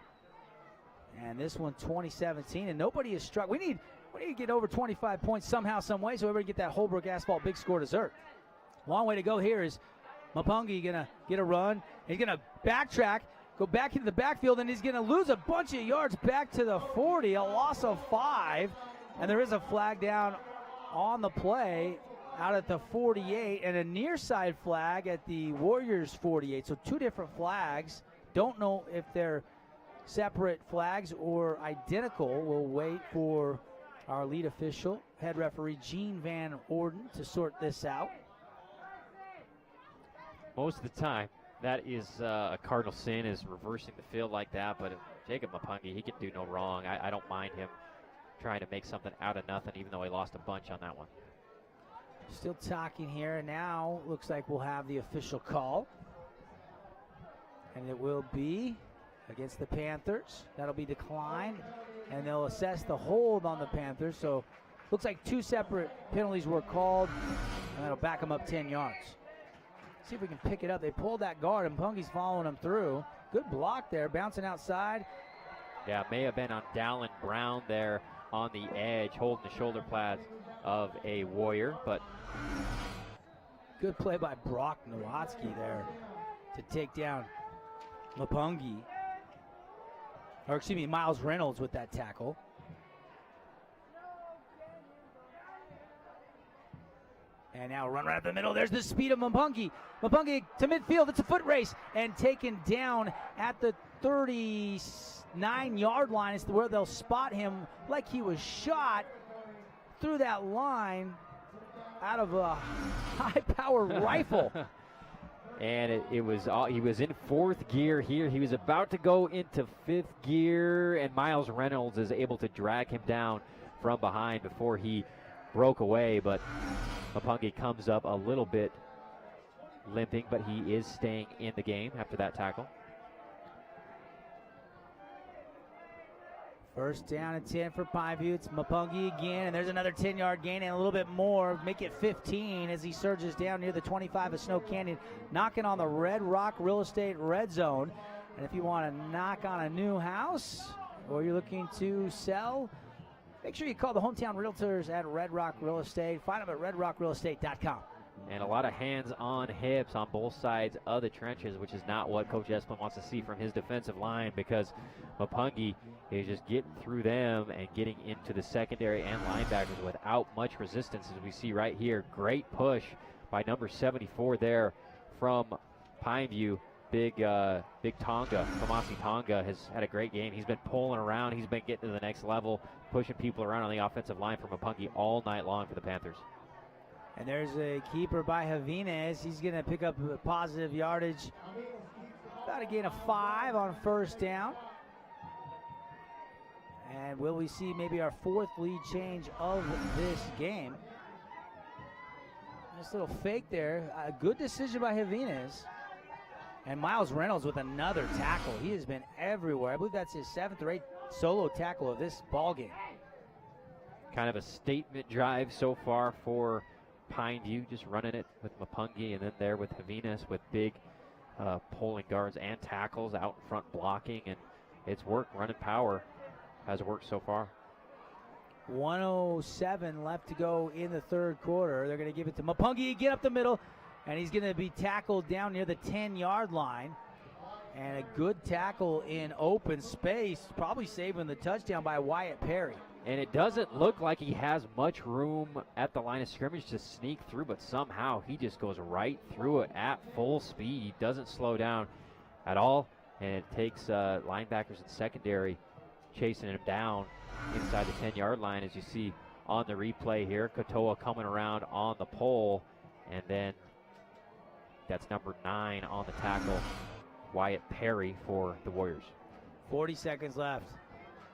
And this one 2017, and nobody is struck. We need to get over 25 points somehow, some way, so everybody get that Holbrook Asphalt big score dessert. Long way to go here. Is Mapungi going to get a run? He's going to backtrack, go back into the backfield, and he's going to lose a bunch of yards back to the 40, a loss of 5. And there is a flag down on the play out at the 48, and a near side flag at the Warriors 48. So 2 different flags. Don't know if they're separate flags or identical. We'll wait for our lead official, head referee Gene Van Orden, to sort this out. Most of the time, that is a cardinal sin, is reversing the field like that. But Jacob Mapungi, he can do no wrong. I don't mind him trying to make something out of nothing, even though he lost a bunch on that one. Still talking here. Now looks like we'll have the official call. And it will be against the Panthers. That'll be declined. And they'll assess the hold on the Panthers. So looks like 2 separate penalties were called. And that'll back them up 10 yards. See if we can pick it up. They pulled that guard, and Punky's following them through. Good block there, bouncing outside. Yeah, may have been on Dallin Brown there on the edge, holding the shoulder pads of a Warrior, but good play by Brock Nowatzki there to take down Mapungi. Or excuse me, Miles Reynolds with that tackle. And now run right up the middle. There's the speed of Mapungi. Mapungi to midfield. It's a foot race. And taken down at the 39-yard line is where they'll spot him like he was shot through that line out of a high-power rifle. And he was in 4th gear here. He was about to go into 5th gear, and Miles Reynolds is able to drag him down from behind before he broke away. But Mapungi comes up a little bit limping, but he is staying in the game after that tackle. First down and 10 for Pineview. It's Mapungi again, and there's another 10-yard gain and a little bit more. Make it 15 as he surges down near the 25 of Snow Canyon, knocking on the Red Rock Real Estate red zone. And if you want to knock on a new house or you're looking to sell, make sure you call the hometown realtors at Red Rock Real Estate. Find them at redrockrealestate.com. And a lot of hands on hips on both sides of the trenches, which is not what Coach Esplin wants to see from his defensive line, because Mapungi is just getting through them and getting into the secondary and linebackers without much resistance, as we see right here. Great push by number 74 there from Pineview Big Tonga, Kamasi Tonga, has had a great game. He's been pulling around. He's been getting to the next level, pushing people around on the offensive line for Mapungi all night long for the Panthers. And there's a keeper by Javines. He's going to pick up a positive yardage. About a gain of 5 on first down. And will we see maybe our 4th lead change of this game? Nice little fake there. A good decision by Javines. And Miles Reynolds with another tackle. He has been everywhere. I believe that's his 7th or 8th solo tackle of this ball game. Kind of a statement drive so far for Pineview, just running it with Mapungi, and then there with Javines with big pulling guards and tackles out in front blocking, and it's worked. Running power has worked so far. 1:07 left to go in the third quarter. They're going to give it to Mapungi, get up the middle, and he's going to be tackled down near the 10-yard line. And a good tackle in open space, probably saving the touchdown by Wyatt Perry. And it doesn't look like he has much room at the line of scrimmage to sneak through, but somehow he just goes right through it at full speed. He doesn't slow down at all, and it takes linebackers and secondary chasing him down inside the 10-yard line, as you see on the replay here. Katoa coming around on the pole, and then that's number 9 on the tackle, Wyatt Perry for the Warriors. 40 seconds left.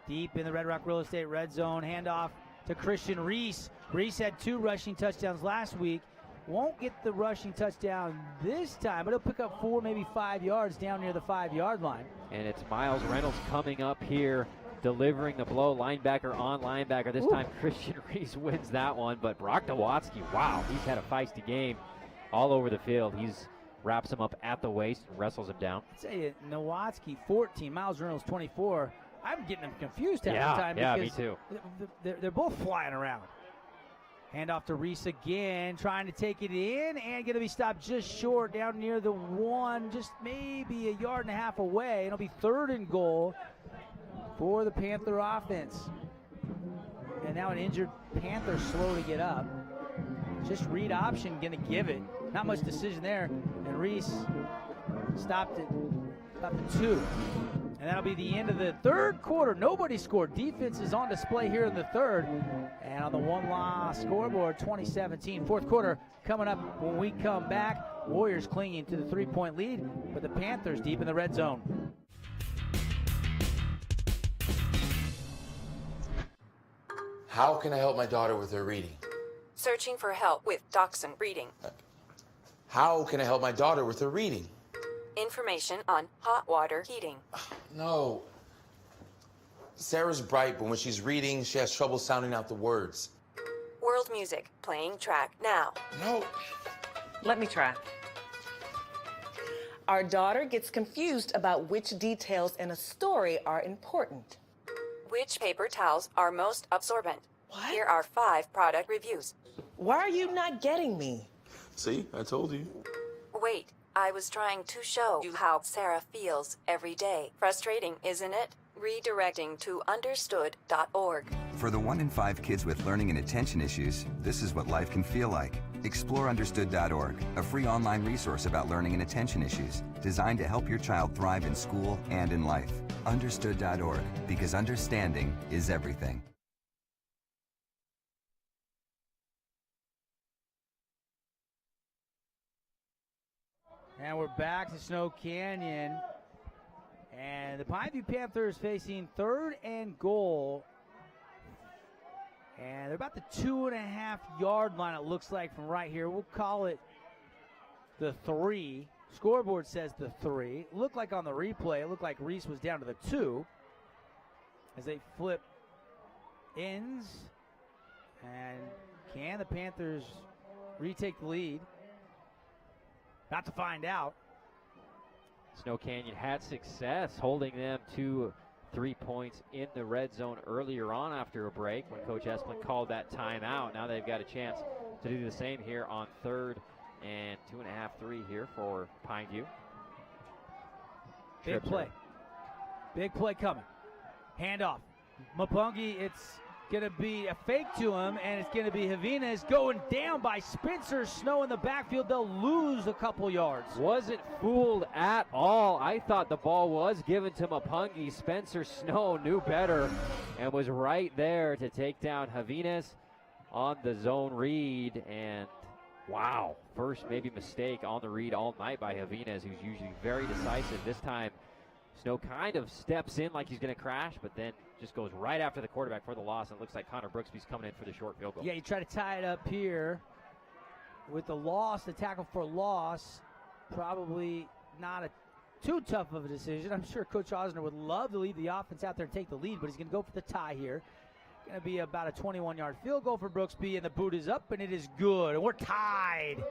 Deep in the Red Rock Real Estate red zone. Handoff to Christian Reese. Reese had 2 rushing touchdowns last week. Won't get the rushing touchdown this time, but he'll pick up 4, maybe 5 yards down near the 5-yard line. And it's Miles Reynolds coming up here, delivering the blow. Linebacker on linebacker. This time Christian Reese wins that one, but Brock Nowatzki, wow, he's had a feisty game all over the field. He's wraps him up at the waist and wrestles him down. I'd say Nowatzki 14, Miles Reynolds 24. I'm getting them confused half the time. Yeah, me too. They're both flying around. Handoff to Reese again, trying to take it in, and going to be stopped just short down near the 1, just maybe 1.5 yards away. It'll be 3rd and goal for the Panther offense. And now an injured Panther slow to get up. Just read option, going to give it. Not much decision there. And Reese stopped it about the 2. And that'll be the end of the third quarter. Nobody scored. Defense is on display here in the third. And on the 1-loss scoreboard, 2017. Fourth quarter coming up when we come back. Warriors clinging to the 3-point lead, but the Panthers deep in the red zone. How can I help my daughter with her reading? Searching for help with Dachshund Reading. How can I help my daughter with her reading? Information on hot water heating. No. Sarah's bright, but when she's reading, she has trouble sounding out the words. World music, playing track now. No. Let me try. Our daughter gets confused about which details in a story are important. Which paper towels are most absorbent? What? Here are 5 product reviews. Why are you not getting me? See, I told you. Wait, I was trying to show you how Sarah feels every day. Frustrating, isn't it? Redirecting to understood.org. For the 1 in 5 kids with learning and attention issues, this is what life can feel like. Explore understood.org, a free online resource about learning and attention issues, designed to help your child thrive in school and in life. Understood.org, because understanding is everything. And we're back to Snow Canyon. And the Pineview Panthers facing 3rd and goal. And they're about the 2.5-yard line, it looks like, from right here. We'll call it the 3. Scoreboard says the 3. Looked like on the replay, it looked like Reese was down to the 2. As they flip ends. And can the Panthers retake the lead? Not to find out. Snow Canyon had success holding them to 3 points in the red zone earlier on after a break when Coach Esplin called that timeout. Now they've got a chance to do the same here on 3rd and 2.5, 3 here for Pineview. Big play. Big play coming. Handoff. Mapungi, it's going to be a fake to him, and it's going to be Javines going down by Spencer Snow in the backfield. They'll lose a couple yards. Wasn't fooled at all. I thought the ball was given to Mapungi. Spencer Snow knew better and was right there to take down Javines on the zone read. And wow, first maybe mistake on the read all night by Javines, who's usually very decisive. This time, Snow kind of steps in like he's going to crash, but then just goes right after the quarterback for the loss. And it looks like Connor Brooksby's coming in for the short field goal. Yeah, you try to tie it up here with the loss, the tackle for loss. Probably not a too tough of a decision. I'm sure Coach Osner would love to leave the offense out there and take the lead, but he's going to go for the tie here. Going to be about a 21-yard field goal for Brooksby, and the boot is up, and it is good. And we're tied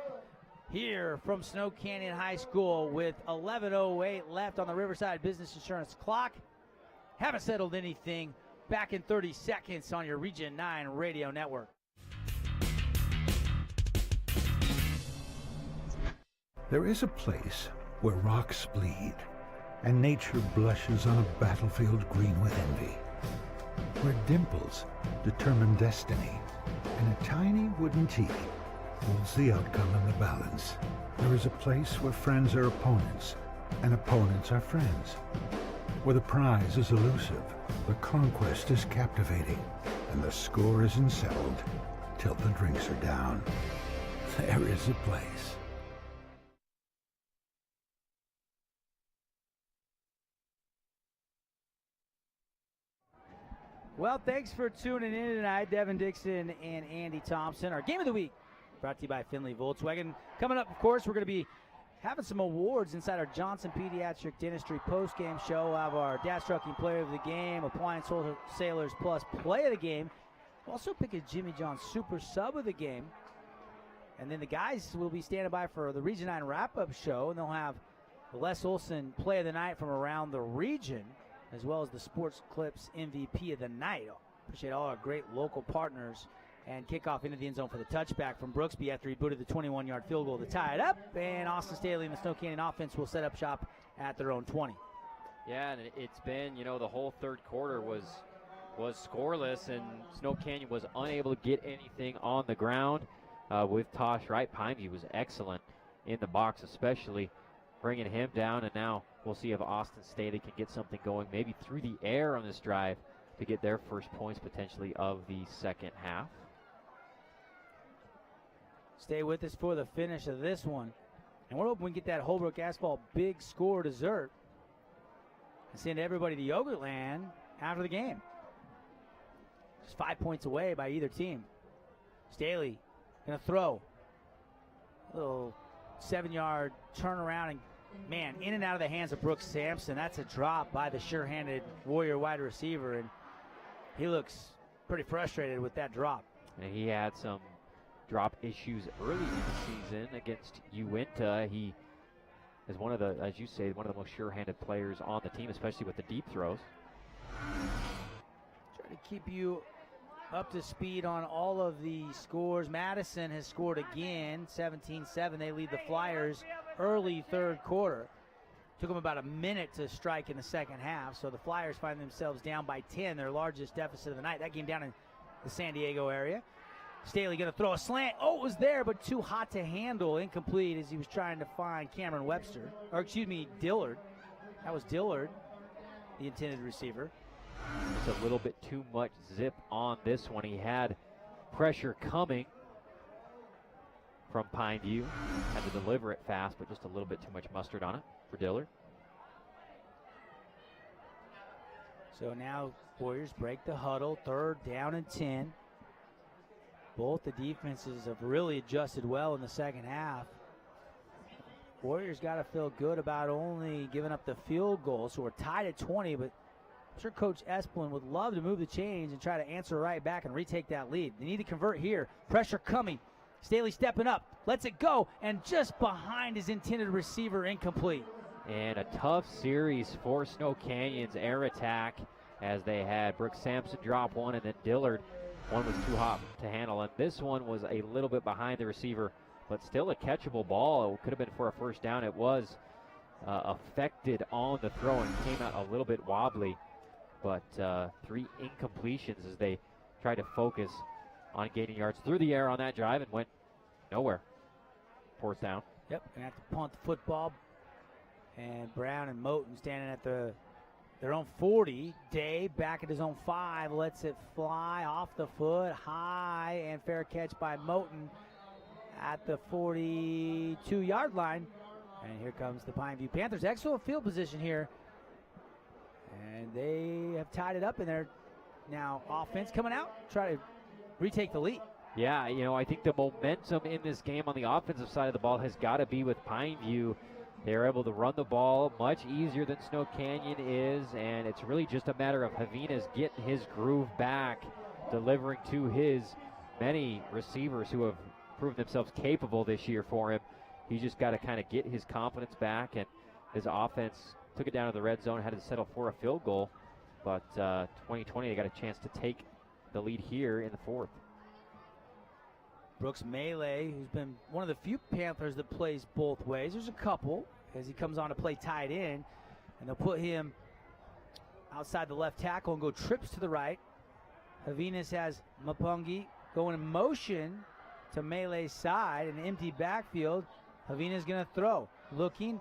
here from Snow Canyon High School with 11:08 left on the Riverside Business Insurance clock. Haven't settled anything. Back in 30 seconds on your Region 9 radio network. There is a place where rocks bleed and nature blushes on a battlefield green with envy, where dimples determine destiny and a tiny wooden tee holds the outcome in the balance. There is a place where friends are opponents and opponents are friends, where the prize is elusive, the conquest is captivating, and the score isn't settled till the drinks are down. There is a place. Well, thanks for tuning in tonight. Devin Dixon and Andy Thompson. Our game of the week brought to you by Finley Volkswagen. Coming up, of course, we're going to be having some awards inside our Johnson Pediatric Dentistry post-game show. We'll have our Dash Trucking Player of the Game, Appliance Wholesalers Plus Play of the Game. We'll also pick a Jimmy John Super Sub of the game. And then the guys will be standing by for the Region 9 wrap-up show, and they'll have the Les Olson Play of the Night from around the region, as well as the Sports Clips MVP of the night. Appreciate all our great local partners. And kickoff into the end zone for the touchback from Brooksby after he booted the 21-yard field goal to tie it up. And Austin Staley and the Snow Canyon offense will set up shop at their own 20. Yeah, and it's been, the whole third quarter was scoreless, and Snow Canyon was unable to get anything on the ground with Tosh Wright. Pineview was excellent in the box, especially bringing him down. And now we'll see if Austin Staley can get something going, maybe through the air on this drive to get their first points potentially of the second half. Stay with us for the finish of this one. And we're hoping we can get that Holbrook Asphalt big score dessert and send everybody to Yogurtland after the game. Just 5 points away by either team. Staley going to throw. A little 7-yard turnaround, and man, in and out of the hands of Brooks Sampson. That's a drop by the sure-handed Warrior wide receiver, and he looks pretty frustrated with that drop. And he had some drop issues early in the season against Uinta. He is one of the, as you say, one of the most sure-handed players on the team, especially with the deep throws. Try to keep you up to speed on all of the scores. Madison has scored again, 17-7. They lead the Flyers early third quarter. Took them about a minute to strike in the second half, so the Flyers find themselves down by 10, their largest deficit of the night. That game down in the San Diego area. Staley going to throw a slant. Oh, it was there, but too hot to handle. Incomplete as he was trying to find Cameron Webster. Or, excuse me, Dillard. That was Dillard, the intended receiver. Just a little bit too much zip on this one. He had pressure coming from Pineview. Had to deliver it fast, but just a little bit too much mustard on it for Dillard. So now Warriors break the huddle. 3rd down and 10. Both the defenses have really adjusted well in the second half. Warriors got to feel good about only giving up the field goal. So we're tied at 20, but I'm sure Coach Esplin would love to move the chains and try to answer right back and retake that lead. They need to convert here. Pressure coming. Staley stepping up. Lets it go. And just behind his intended receiver, incomplete. And a tough series for Snow Canyon's air attack as they had Brooks Sampson drop one, and then Dillard. One was too hot to handle, and this one was a little bit behind the receiver, but still a catchable ball. It could have been for a first down. It was affected on the throw and came out a little bit wobbly, but 3 incompletions as they tried to focus on gaining yards through the air on that drive and went nowhere. Fourth down. Yep, gonna have to punt the football. And Brown and Moten standing at their own 40. Day back at his own 5, lets it fly off the foot, high, and fair catch by Moten at the 42-yard line. And here comes the Pineview Panthers. Excellent field position here. And they have tied it up in there. Now offense coming out, try to retake the lead. Yeah, I think the momentum in this game on the offensive side of the ball has got to be with Pineview. They're able to run the ball much easier than Snow Canyon is, and it's really just a matter of Javines getting his groove back, delivering to his many receivers who have proven themselves capable this year for him. He's just got to kind of get his confidence back, and his offense took it down to the red zone, had to settle for a field goal, but 2020 they got a chance to take the lead here in the fourth. Brooks Melee, who's been one of the few Panthers that plays both ways. There's a couple as he comes on to play tight end, and they'll put him outside the left tackle and go trips to the right. Javines has Mapungi going in motion to Melee's side, an empty backfield. Javines going to throw, looking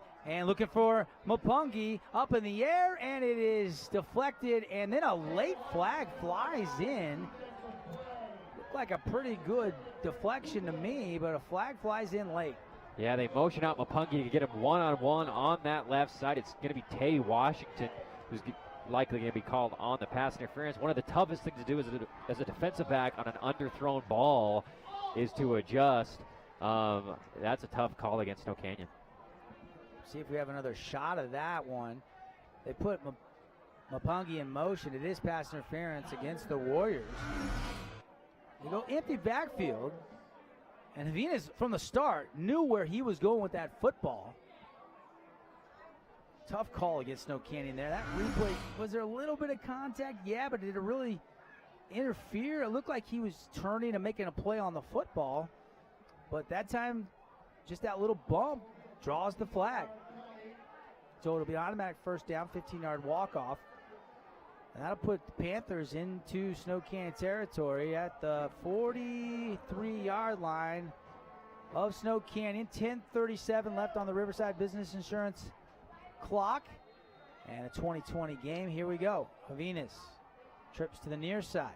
for Mapungi up in the air, and it is deflected, and then a late flag flies in. Looked like a pretty good deflection to me, but a flag flies in late. Yeah, they motion out Mapungi to get him one-on-one on that left side. It's going to be Tay Washington who's likely going to be called on the pass interference. One of the toughest things to do as a defensive back on an underthrown ball is to adjust. That's a tough call against Snow Canyon. See if we have another shot of that one. They put Mapungi in motion. It is pass interference against the Warriors. They go empty backfield, and Javines from the start knew where he was going with that football. Tough call against Snow Canyon there. That replay, was there a little bit of contact? Yeah, but did it really interfere? It looked like he was turning and making a play on the football, but that time, just that little bump draws the flag. So it'll be automatic first down, 15-yard walk-off. And that'll put the Panthers into Snow Canyon territory at the 43-yard line of Snow Canyon. 10:37 left on the Riverside Business Insurance clock. And a 2020 game. Here we go. Javines trips to the near side.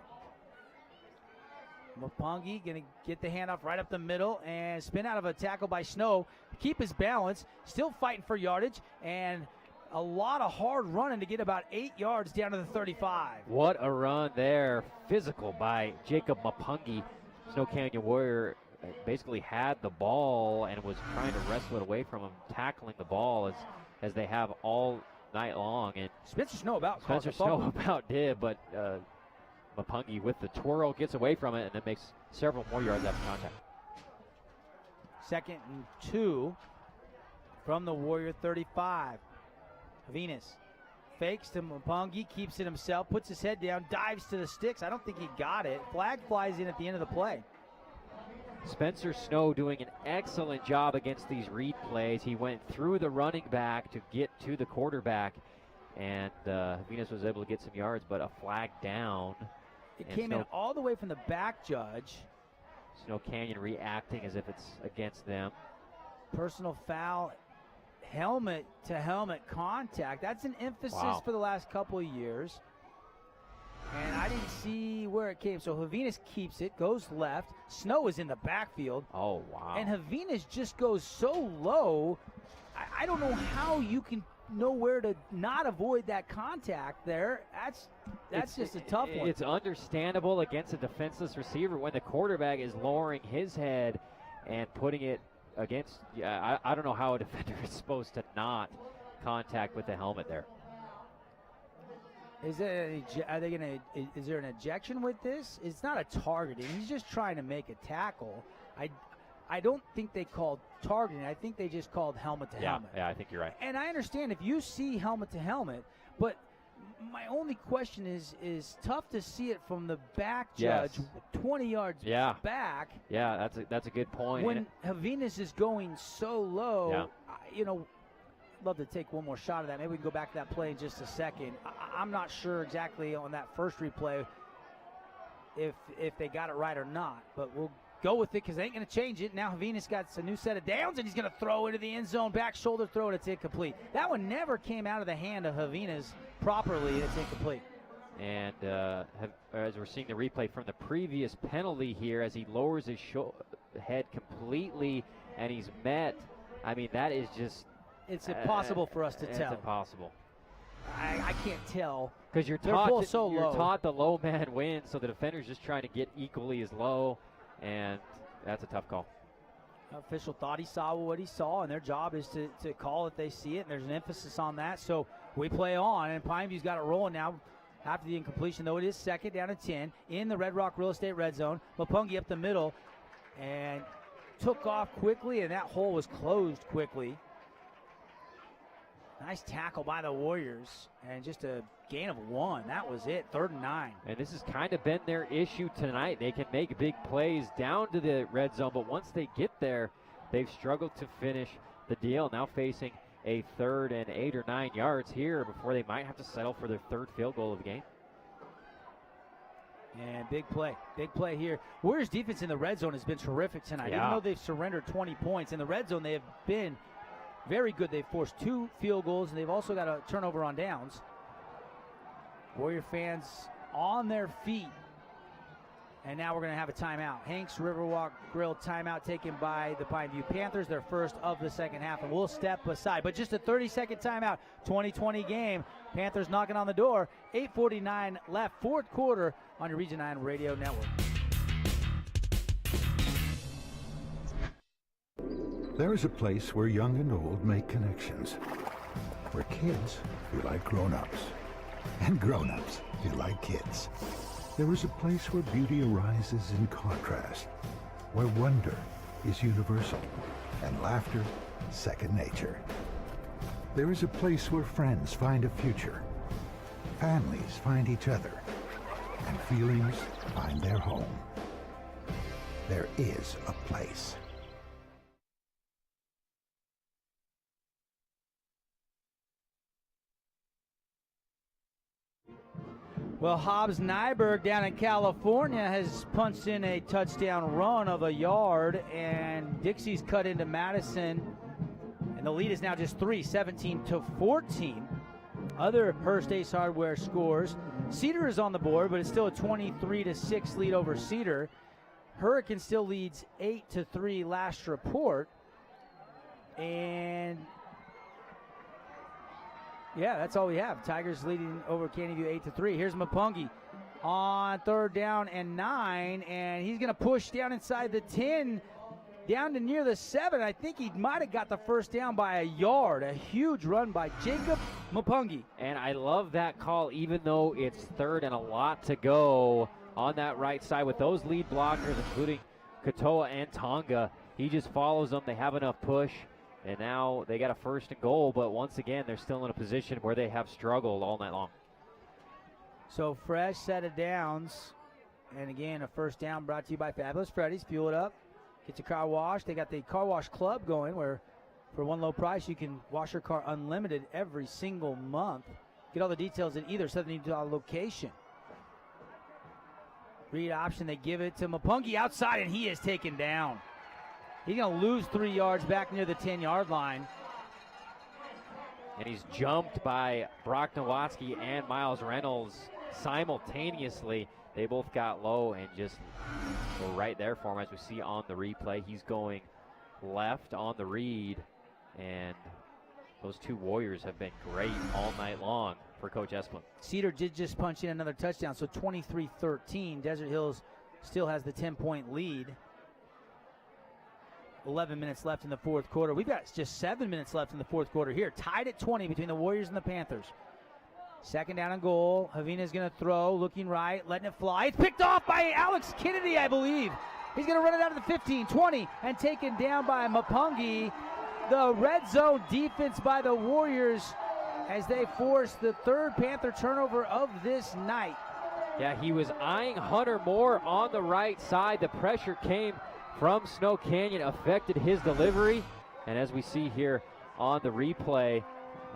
Mapungi going to get the handoff right up the middle and spin out of a tackle by Snow. Keep his balance. Still fighting for yardage. And a lot of hard running to get about 8 yards down to the 35. What a run there. Physical by Jacob Mapungi. Snow Canyon Warrior basically had the ball and was trying to wrestle it away from him, tackling the ball as they have all night long. And Spencer Snow about did, but Mapungi with the twirl gets away from it and then makes several more yards after contact. 2nd and 2 from the Warrior 35. Javines fakes to Mapungi, keeps it himself, puts his head down, dives to the sticks. I don't think he got it. Flag flies in at the end of the play. Spencer Snow doing an excellent job against these read plays. He went through the running back to get to the quarterback, and Javines was able to get some yards, but a flag down. It came in all the way from the back judge. Snow Canyon reacting as if it's against them. Personal foul. Helmet-to-helmet contact. That's an emphasis for the last couple of years. And I didn't see where it came. So Javines keeps it, goes left. Snow is in the backfield. Oh, wow. And Javines just goes so low. I don't know how you can know where to not avoid that contact there. That's just a tough one. It's understandable against a defenseless receiver when the quarterback is lowering his head and putting it against, I don't know how a defender is supposed to not contact with the helmet there. Is there an ejection with this? It's not a targeting. He's just trying to make a tackle. I don't think they called targeting. I think they just called helmet to helmet. Yeah, I think you're right. And I understand if you see helmet to helmet, but my only question is tough to see it from the back judge, 20 yards back. Yeah, that's a good point. When Javines is going so low, I'd love to take one more shot of that. Maybe we can go back to that play in just a second. I'm not sure exactly on that first replay if they got it right or not. But we'll go with it because they ain't going to change it. Now Javinas got a new set of downs, and he's going to throw into the end zone. Back shoulder throw, and it's incomplete. That one never came out of the hand of Javinas properly, and it's incomplete. And as we're seeing the replay from the previous penalty here, as he lowers his head completely and he's met, I mean, that is just... It's impossible for us to tell. It's impossible. I can't tell. Because you're taught the low man wins, so the defender's just trying to get equally as low, and that's a tough call. Official thought he saw what he saw, and their job is to call if they see it, and there's an emphasis on that. So we play on, and Pineview's got it rolling now. After the incompletion, though, it is second down and 10 in the Red Rock Real Estate red zone. Mapungi up the middle and took off quickly, and that hole was closed quickly. Nice tackle by the Warriors, and just a gain of 1. That was it, 3rd and 9. And this has kind of been their issue tonight. They can make big plays down to the red zone, but once they get there, they've struggled to finish the deal. Now facing a 3rd and 8 or 9 yards here before they might have to settle for their 3rd field goal of the game. And big play here. Warriors defense in the red zone has been terrific tonight. Even though they've surrendered 20 points, in the red zone they have been very good. They've forced 2 field goals, and they've also got a turnover on downs. Warrior fans on their feet. And now we're going to have a timeout. Hanks Riverwalk Grill timeout taken by the Pineview Panthers, their first of the second half. And we'll step aside. But just a 30-second timeout, 2020 game. Panthers knocking on the door. 8:49 left, 4th quarter on your Region 9 Radio Network. There is a place where young and old make connections. Where kids feel like grown-ups. And grown-ups feel like kids. There is a place where beauty arises in contrast, where wonder is universal, and laughter second nature. There is a place where friends find a future, families find each other, and feelings find their home. There is a place. Well, Hobbs Nyberg down in California has punched in a touchdown run of a yard, and Dixie's cut into Madison, and the lead is now just 3, 17-14. Other Hearst Ace Hardware scores. Cedar is on the board, but it's still a 23-6 lead over Cedar. Hurricane still leads 8-3 last report, and yeah, that's all we have. Tigers leading over Canyon View 8-3. Here's Mapungi on 3rd down and 9, and he's going to push down inside the 10, down to near the 7. I think he might have got the first down by a yard. A huge run by Jacob Mapungi. And I love that call, even though it's 3rd and a lot to go on that right side with those lead blockers, including Katoa and Tonga. He just follows them. They have enough push. And now they got a 1st and goal, but once again, they're still in a position where they have struggled all night long. So fresh set of downs. And again, a 1st down brought to you by Fabulous Freddy's. Fuel it up. Get your car washed. They got the Car Wash Club going where for one low price you can wash your car unlimited every single month. Get all the details at either $70 location. Read option. They give it to Mapungi outside, and he is taken down. He's going to lose 3 yards back near the 10-yard line. And he's jumped by Brock Nowatzki and Miles Reynolds simultaneously. They both got low and just were right there for him, as we see on the replay. He's going left on the read, and those 2 Warriors have been great all night long for Coach Esplin. Cedar did just punch in another touchdown, so 23-13. Desert Hills still has the 10-point lead. 11 minutes left in the 4th quarter. We've got just 7 minutes left in the 4th quarter here. Tied at 20 between the Warriors and the Panthers. 2nd down and goal. Javina's going to throw, looking right, letting it fly. It's picked off by Alex Kennedy, I believe. He's going to run it out of the 15, 20, and taken down by Mapungi. The red zone defense by the Warriors as they force the 3rd Panther turnover of this night. Yeah, he was eyeing Hunter Moore on the right side. The pressure came from Snow Canyon, affected his delivery, and as we see here on the replay,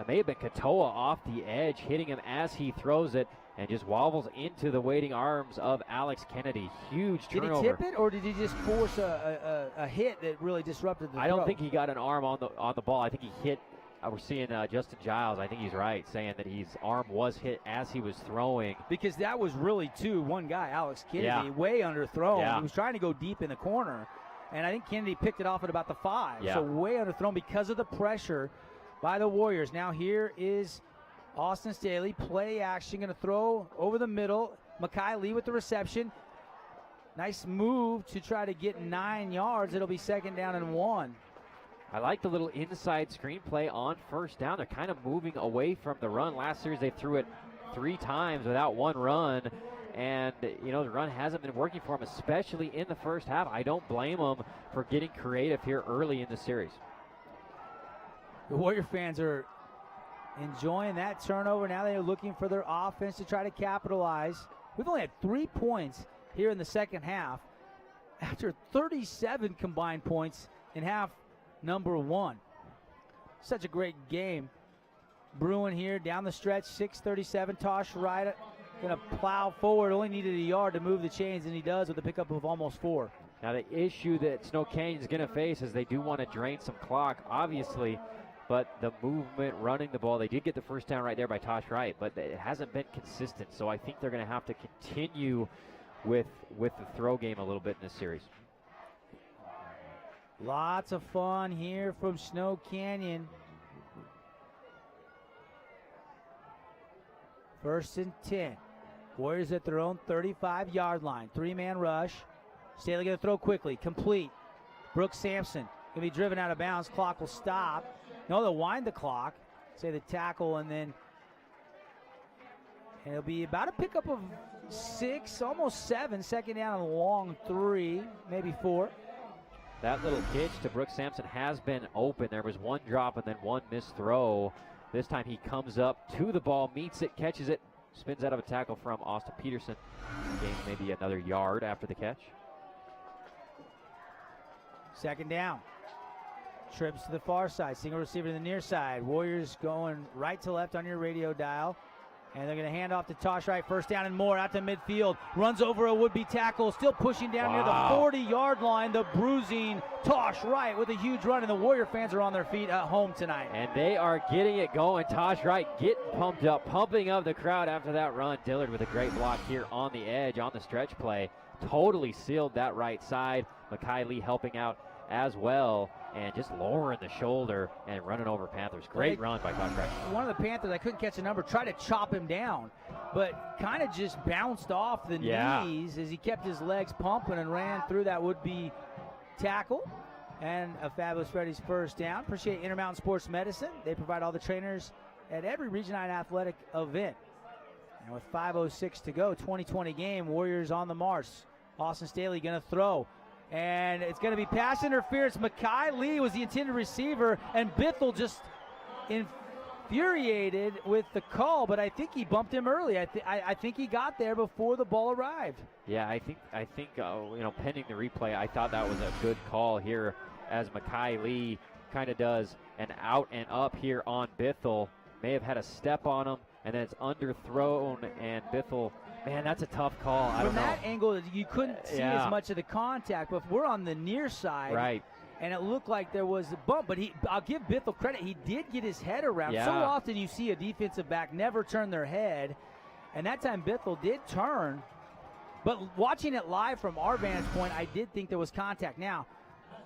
it may have been Katoa off the edge, hitting him as he throws it. and just wobbles into the waiting arms of Alex Kennedy. Huge turnover. Did he tip it, or did he just force a hit that really disrupted the I don't throw? think he got an arm on the ball. I think he hit. We're seeing Justin Giles. I think he's right, saying that his arm was hit as he was throwing. Because that was really one guy, Alex Kennedy, way underthrown. Yeah. He was trying to go deep in the corner, and I think Kennedy picked it off at about the 5. Yeah. So way underthrown because of the pressure by the Warriors. Now here is Austin Staley, play action, going to throw over the middle. Makai Lee with the reception. Nice move to try to get 9 yards. It'll be 2nd down and 1. I like the little inside screen play on 1st down. They're kind of moving away from the run. Last series they threw it 3 times without one run, and the run hasn't been working for them, especially in the first half. I don't blame them for getting creative here early in the series. The Warrior fans are enjoying that turnover. Now they're looking for their offense to try to capitalize. We've only had 3 points here in the second half after 37 combined points in half number 1. Such a great game brewing here down the stretch. 6:37. Tosh Wright going to plow forward. Only needed a yard to move the chains, and he does with a pickup of almost 4. Now the issue that Snow Canyon is going to face is they do want to drain some clock, obviously, but the movement, running the ball, they did get the first down right there by Tosh Wright, but it hasn't been consistent. So I think they're going to have to continue with the throw game a little bit in this series. Lots of fun here from Snow Canyon. 1st and 10. Warriors at their own 35-yard line. 3-man rush. Staley going to throw quickly. Complete. Brooks Sampson going to be driven out of bounds. Clock will stop. No, they'll wind the clock. Say the tackle, and then it'll be about a pickup of 6, almost 7. 2nd down and a long 3, maybe 4. That little pitch to Brooks Sampson has been open. There was one drop and then one missed throw. This time he comes up to the ball, meets it, catches it, spins out of a tackle from Austin Peterson. Gains maybe another yard after the catch. 2nd down. Trips to the far side. Single receiver to the near side. Warriors going right to left on your radio dial. And they're going to hand off to Tosh Wright. 1st down and more out to midfield. Runs over a would-be tackle. Still pushing down near the 40-yard line. The bruising Tosh Wright with a huge run. And the Warrior fans are on their feet at home tonight. And they are getting it going. Tosh Wright getting pumped up, pumping up the crowd after that run. Dillard with a great block here on the edge on the stretch play. Totally sealed that right side. Makai Lee helping out as well, and just lowering the shoulder and running over Panthers. Great run by Tosh Wright. One of the Panthers, I couldn't catch a number, tried to chop him down, but kind of just bounced off the knees as he kept his legs pumping and ran through that would-be tackle. And a fabulous Freddy's 1st down. Appreciate Intermountain Sports Medicine. They provide all the trainers at every Region 9 athletic event. And with 5:06 to go, 2020 game, Warriors on the march. Austin Staley going to throw. And it's going to be pass interference. Makai Lee was the intended receiver, and Bithell just infuriated with the call, but I think he bumped him early. I think he got there before the ball arrived. Yeah, I think pending the replay, I thought that was a good call here as Makai Lee kind of does an out and up here on Bithell. May have had a step on him, and then it's underthrown, and Bithell. Man, that's a tough call. I don't know. From that angle, you couldn't see as much of the contact, but if we're on the near side, right, and it looked like there was a bump, but I'll give Bithell credit. He did get his head around. Yeah. So often you see a defensive back never turn their head, and that time Bithell did turn. But watching it live from our vantage point, I did think there was contact. Now,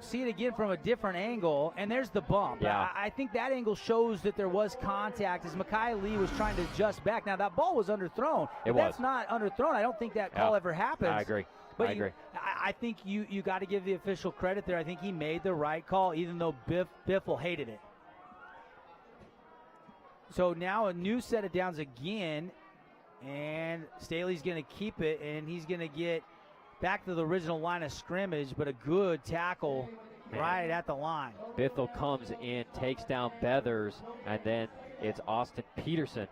see it again from a different angle, and there's the bump. Yeah. I think that angle shows that there was contact as Makai Lee was trying to adjust back. Now, that ball was underthrown. It was. That's not underthrown. I don't think that call ever happens. I agree. But I agree. I think you got to give the official credit there. I think he made the right call, even though Biffle hated it. So now a new set of downs again, and Staley's going to keep it, and he's going to get back to the original line of scrimmage, but a good tackle right at the line. Bithell comes in, takes down Beathers, and then it's Austin Peterson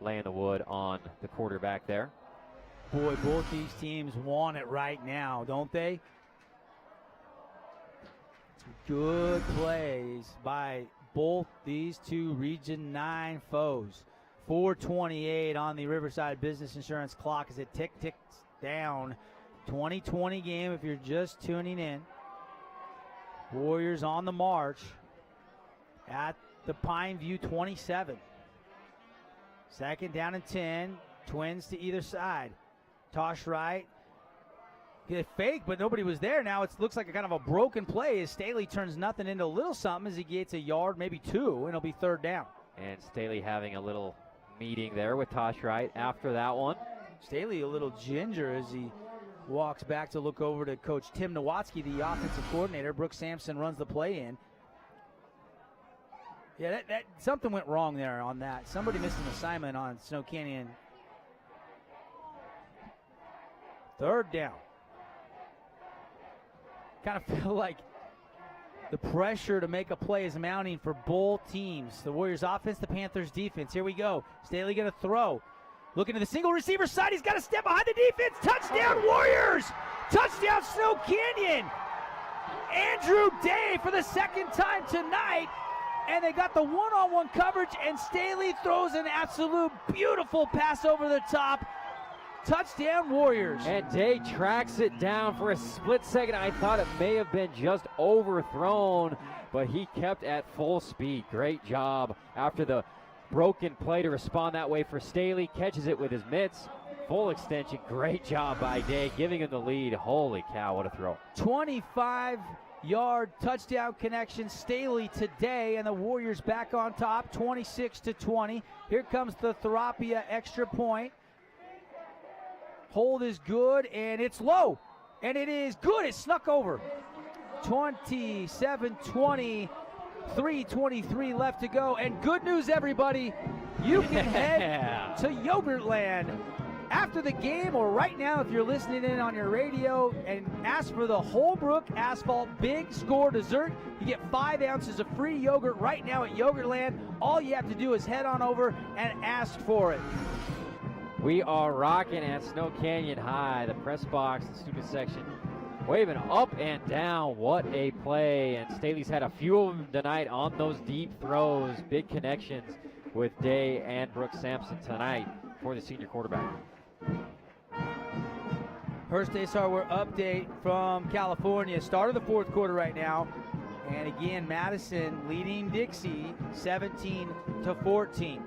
laying the wood on the quarterback there. Boy, both these teams want it right now, don't they? Good plays by both these two Region 9 foes. 4:28 on the Riverside Business Insurance clock as it ticks down. 2020 game if you're just tuning in. Warriors on the march at the Pineview 27. Second down and 10. Twins to either side. Tosh right. Get fake, but nobody was there. Now it looks like a kind of a broken play as Staley turns nothing into a little something as he gets a yard, maybe two, and it'll be third down. And Staley having a little meeting there with Tosh Wright after that one. Staley a little ginger as he walks back to look over to Coach Tim Nowatzki, the offensive coordinator. Brooks Sampson runs the play in. Yeah, that something went wrong there on that. Somebody missed an assignment on Snow Canyon. Third down. Kind of feel like the pressure to make a play is mounting for both teams. The Warriors offense, the Panthers defense. Here we go. Staley going to throw. Looking to the single receiver side. He's got to step behind the defense. Touchdown Warriors! Touchdown Snow Canyon! Andrew Day for the second time tonight. And they got the one-on-one coverage, and Staley throws an absolute beautiful pass over the top. Touchdown Warriors. And Day tracks it down for a split second. I thought it may have been just overthrown, but he kept at full speed. Great job after the broken play to respond that way for Staley. Catches it with his mitts. Full extension. Great job by Day, giving him the lead. Holy cow, what a throw. 25-yard touchdown connection. Staley today, and the Warriors back on top, 26-20. Here comes the Therapia extra point. Hold is good, and it's low. And it is good. It snuck over. 27-20. 3:23 left to go. And good news, everybody. You can head to Yogurtland after the game or right now if you're listening in on your radio and ask for the Holbrook Asphalt Big Score dessert. You get 5 ounces of free yogurt right now at Yogurtland. All you have to do is head on over and ask for it. We are rocking at Snow Canyon High, the press box, the student section, waving up and down. What a play. And Staley's had a few of them tonight on those deep throws. Big connections with Day and Brooks Sampson tonight for the senior quarterback. First Day Hardware update from California. Start of the fourth quarter right now. And again, Madison leading Dixie 17-14.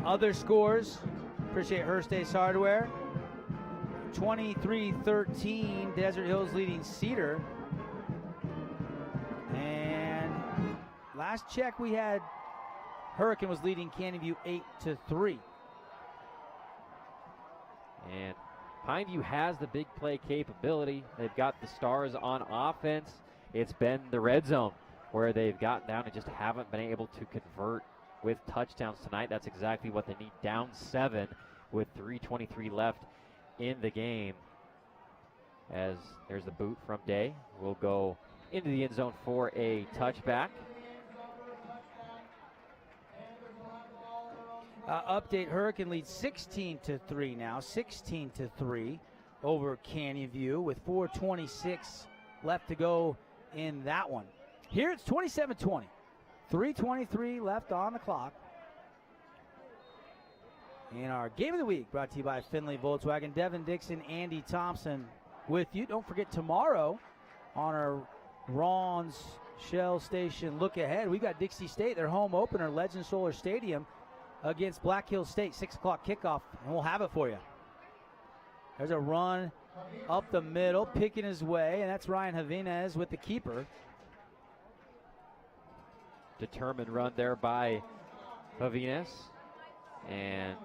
Other scores, appreciate Hearst Days Hardware. 23-13, Desert Hills leading Cedar. And last check we had, Hurricane was leading Canyon View 8-3. And Pineview has the big play capability. They've got the stars on offense. It's been the red zone where they've gotten down and just haven't been able to convert with touchdowns tonight. That's exactly what they need. Down 7 with 3:23 left in the game. As there's the boot from Day. We'll go into the end zone for a touchback. Update, Hurricane leads 16-3 now, 16-3 over Canyon View with 4:26 left to go in that one. Here it's 27-20. 3:23 left on the clock. In our Game of the Week, brought to you by Findlay Volkswagen. Devin Dixon, Andy Thompson with you. Don't forget tomorrow on our Ron's Shell Station look ahead, we got Dixie State, their home opener, Legend Solar Stadium against Black Hills State, 6 o'clock kickoff, and we'll have it for you. There's a run up the middle, picking his way, and that's Ryan Javinez with the keeper. Determined run there by Javinez. And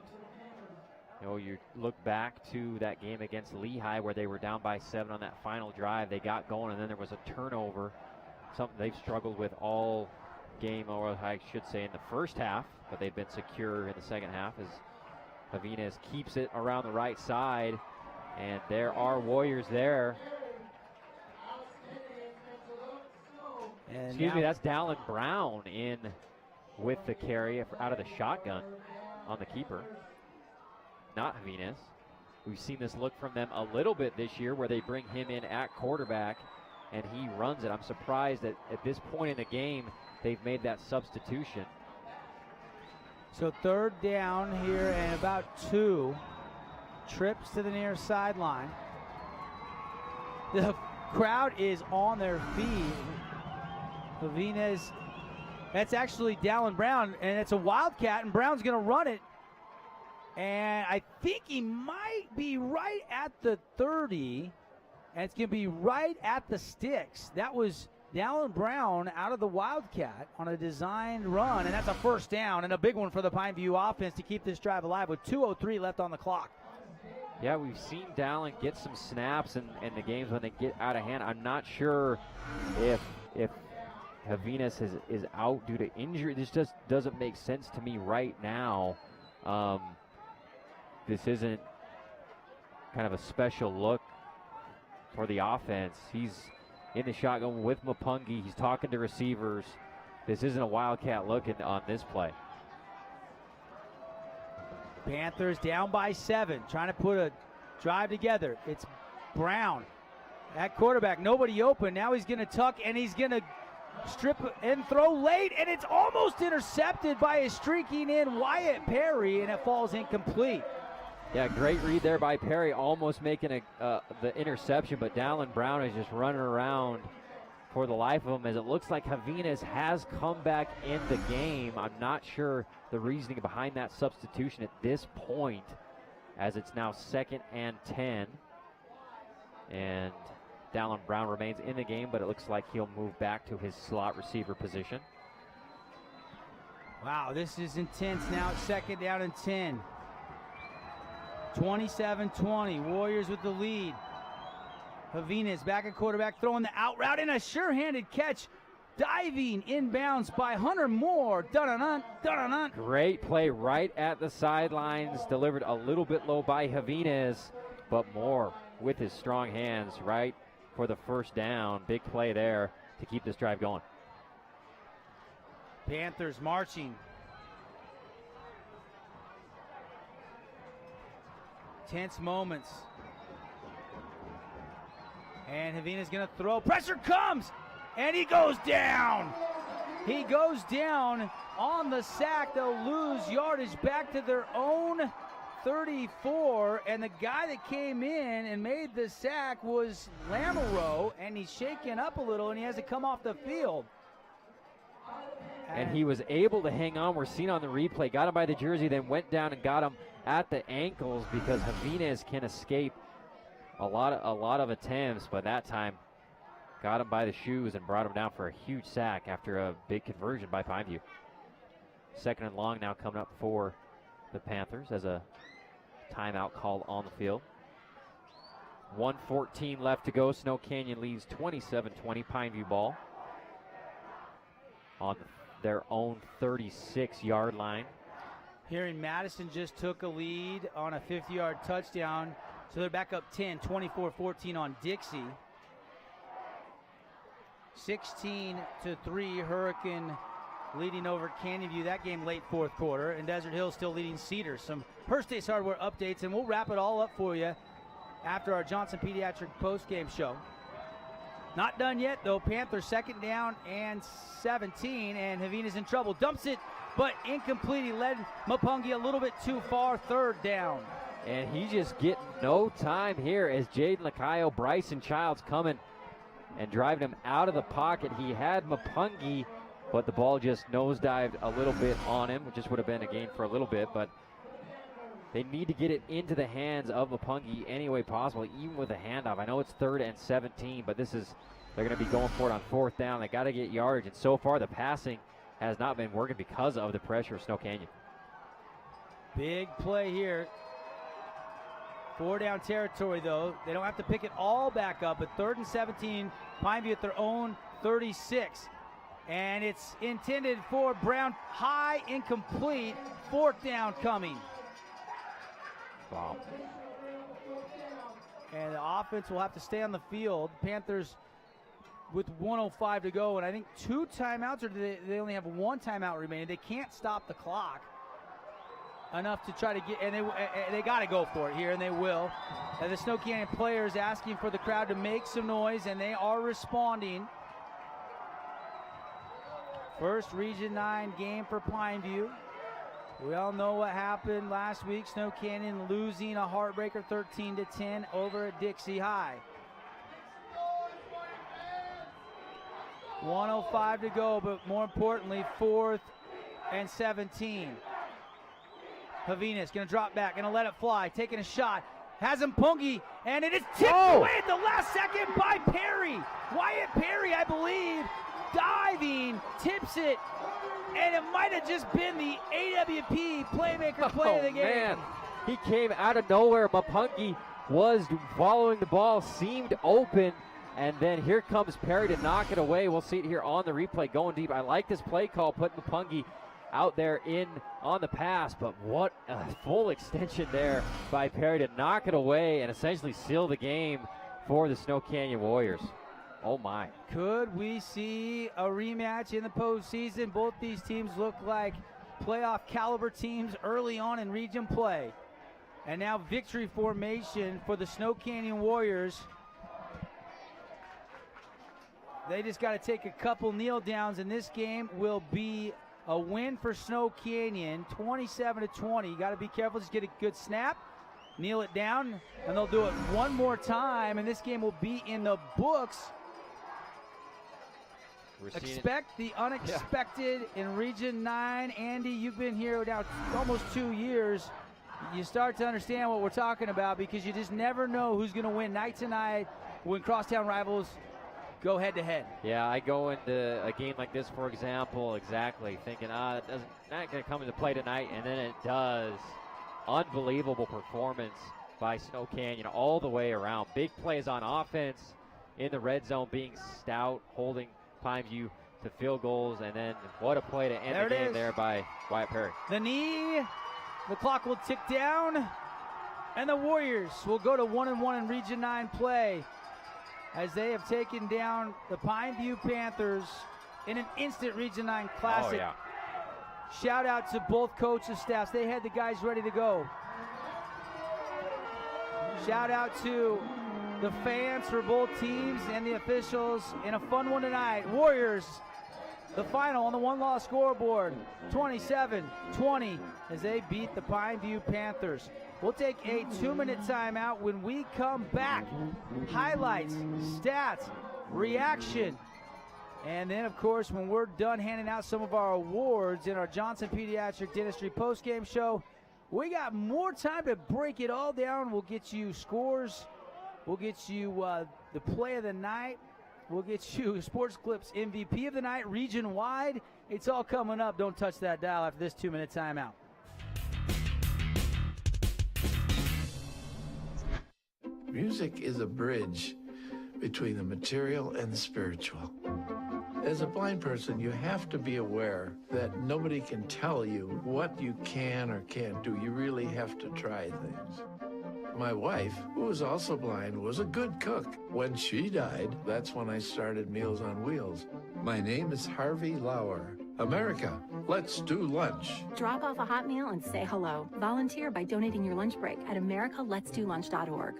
you look back to that game against Lehigh where they were down by 7 on that final drive. They got going, and then there was a turnover, something they've struggled with all game, or I should say in the first half, but they've been secure in the second half as Javinez keeps it around the right side, and there are Warriors there. And excuse me, that's Dallin Brown in with the carry out of the shotgun on the keeper, not Javinez. We've seen this look from them a little bit this year where they bring him in at quarterback and he runs it. I'm surprised that at this point in the game they've made that substitution. So 3rd down here and about 2. Trips to the near sideline. The crowd is on their feet. Havinez, that's actually Dallin Brown, and it's a Wildcat, and Brown's going to run it. And I think he might be right at the 30, and it's going to be right at the sticks. That was Dallin Brown out of the Wildcat on a designed run, and that's a 1st down and a big one for the Pineview offense to keep this drive alive with 2:03 left on the clock. Yeah, we've seen Dallin get some snaps in the games when they get out of hand. I'm not sure if Havinez is out due to injury. This just doesn't make sense to me right now. This isn't kind of a special look for the offense. He's in the shotgun with Mapungi. He's talking to receivers. This isn't a Wildcat look on this play. Panthers down by 7, trying to put a drive together. It's Brown at quarterback. Nobody open. Now he's going to tuck, and he's going to strip and throw late, and it's almost intercepted by a streaking in Wyatt Perry, and it falls incomplete. Yeah, great read there by Perry, almost making the interception, but Dallin Brown is just running around for the life of him, as it looks like Havinez has come back in the game. I'm not sure the reasoning behind that substitution at this point, as it's now 2nd and 10. And Dallin Brown remains in the game, but it looks like he'll move back to his slot receiver position. Wow, this is intense now. 2nd down and 10. 27-20, Warriors with the lead. Havinez back at quarterback, throwing the out route, and a sure-handed catch. Diving inbounds by Hunter Moore. Dun-dun-dun, dun-dun-dun. Great play right at the sidelines, delivered a little bit low by Havinez, but Moore with his strong hands right for the 1st down. Big play there to keep this drive going. Panthers marching. Tense moments. And Havinez going to throw. Pressure comes, and he goes down. He goes down on the sack. They'll lose yardage back to their own 34, and the guy that came in and made the sack was Lamoureux, and he's shaken up a little, and he has to come off the field. And he was able to hang on. We're seeing on the replay, got him by the jersey, then went down and got him at the ankles, because Havinez can escape a lot of attempts, but that time got him by the shoes and brought him down for a huge sack after a big conversion by Pineview. 2nd and long now coming up for the Panthers as a timeout called on the field. 1:14 left to go. Snow Canyon leads 27-20. Pineview ball on their own 36-yard line. Here in Madison just took a lead on a 50-yard touchdown, so they're back up 10, 24-14 on Dixie. 16-3, Hurricane leading over Canyon View. That game late 4th quarter, and Desert Hill still leading Cedar. Some First-Days Hardware updates, and we'll wrap it all up for you after our Johnson Pediatric postgame show. Not done yet, though. Panthers 2nd down and 17, and Havinez in trouble. Dumps it, but incomplete. He led Mapungi a little bit too far. 3rd down. And he's just getting no time here as Jaden Lacayo, Bryson Childs coming and driving him out of the pocket. He had Mapungi, but the ball just nosedived a little bit on him, which just would have been a gain for a little bit, but they need to get it into the hands of Mapungi any way possible, even with a handoff. I know it's 3rd and 17, but they're going to be going for it on 4th down. They got to get yardage, and so far the passing has not been working because of the pressure of Snow Canyon. Big play here. 4-down territory, though. They don't have to pick it all back up, but 3rd and 17, Pineview at their own 36. And it's intended for Brown. High, incomplete. 4th down coming. Wow. And the offense will have to stay on the field. Panthers with 1:05 to go, and I think 2 timeouts, or they only have 1 timeout remaining. They can't stop the clock enough to try to get, and they got to go for it here, and they will. The Snow Canyon players asking for the crowd to make some noise, and they are responding. First Region 9 game for Pineview. We all know what happened last week. Snow Canyon losing a heartbreaker 13-10 over at Dixie High. 1:05 to go, but more importantly, 4th and 17. Havinas gonna drop back, gonna let it fly, taking a shot. Has him Pungi, and it is tipped away at the last second by Perry. Wyatt Perry, I believe, diving, tips it, and it might have just been the AWP playmaker play of the game. Man, he came out of nowhere. Mapungi was following the ball, seemed open, and then here comes Perry to knock it away. We'll see it here on the replay, going deep. I like this play call, putting Mapungi out there in on the pass, but what a full extension there by Perry to knock it away and essentially seal the game for the Snow Canyon Warriors. Oh my. Could we see a rematch in the postseason? Both these teams look like playoff caliber teams early on in region play. And now victory formation for the Snow Canyon Warriors. They just got to take a couple kneel downs, and this game will be a win for Snow Canyon, 27-20. You got to be careful, just get a good snap, kneel it down, and they'll do it one more time, and this game will be in the books. Expect the unexpected in Region 9. Andy, you've been here now almost 2 years. You start to understand what we're talking about because you just never know who's going to win night to night when crosstown rivals go head to head. Yeah, I go into a game like this, for example, exactly thinking, it doesn't not going to come into play tonight, and then it does. Unbelievable performance by Snow Canyon all the way around. Big plays on offense in the red zone, being stout, holding Pineview to field goals, and then what a play to end the game there by Wyatt Perry. The knee, the clock will tick down, and the Warriors will go to 1-1 in Region 9 play as they have taken down the Pineview Panthers in an instant Region 9 classic. Oh, yeah. Shout out to both coaching staffs. They had the guys ready to go. Shout out to the fans for both teams and the officials in a fun one tonight. Warriors, the final on the one-loss scoreboard, 27-20 as they beat the Pineview Panthers. We'll take a 2-minute timeout. When we come back, highlights, stats, reaction, and then, of course, when we're done handing out some of our awards in our Johnson Pediatric Dentistry postgame show, we got more time to break it all down. We'll get you scores. We'll get you the play of the night. We'll get you Sports Clips MVP of the night, region-wide. It's all coming up. Don't touch that dial after this 2-minute timeout. Music is a bridge between the material and the spiritual. As a blind person, you have to be aware that nobody can tell you what you can or can't do. You really have to try things. My wife, who was also blind, was a good cook. When she died, that's when I started Meals on Wheels. My name is Harvey Lauer. America, let's do lunch. Drop off a hot meal and say hello. Volunteer by donating your lunch break at americaletsdolunch.org.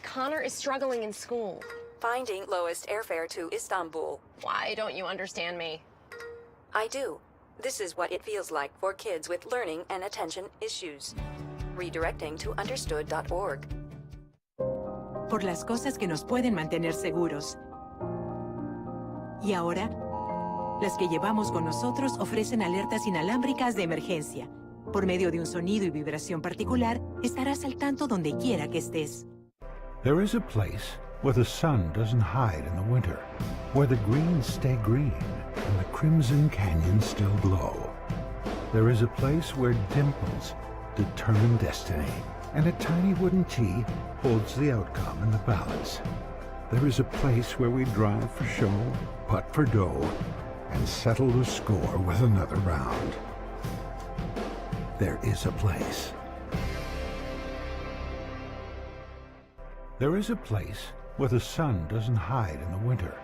Connor is struggling in school. Finding lowest airfare to Istanbul. Why don't you understand me? I do. This is what it feels like for kids with learning and attention issues. Redirecting to understood.org. Por las cosas que nos pueden mantener seguros. Y ahora, las que llevamos con nosotros ofrecen alertas inalámbricas de emergencia. Por medio de un sonido y vibración particular, estarás al tanto donde quiera que estés. There is a place where the sun doesn't hide in the winter, where the greens stay green and the crimson canyons still glow. There is a place where dimples determine destiny, and a tiny wooden tee holds the outcome in the balance. There is a place where we drive for show, putt for dough, and settle the score with another round. There is a place. There is a place where the sun doesn't hide in the winter,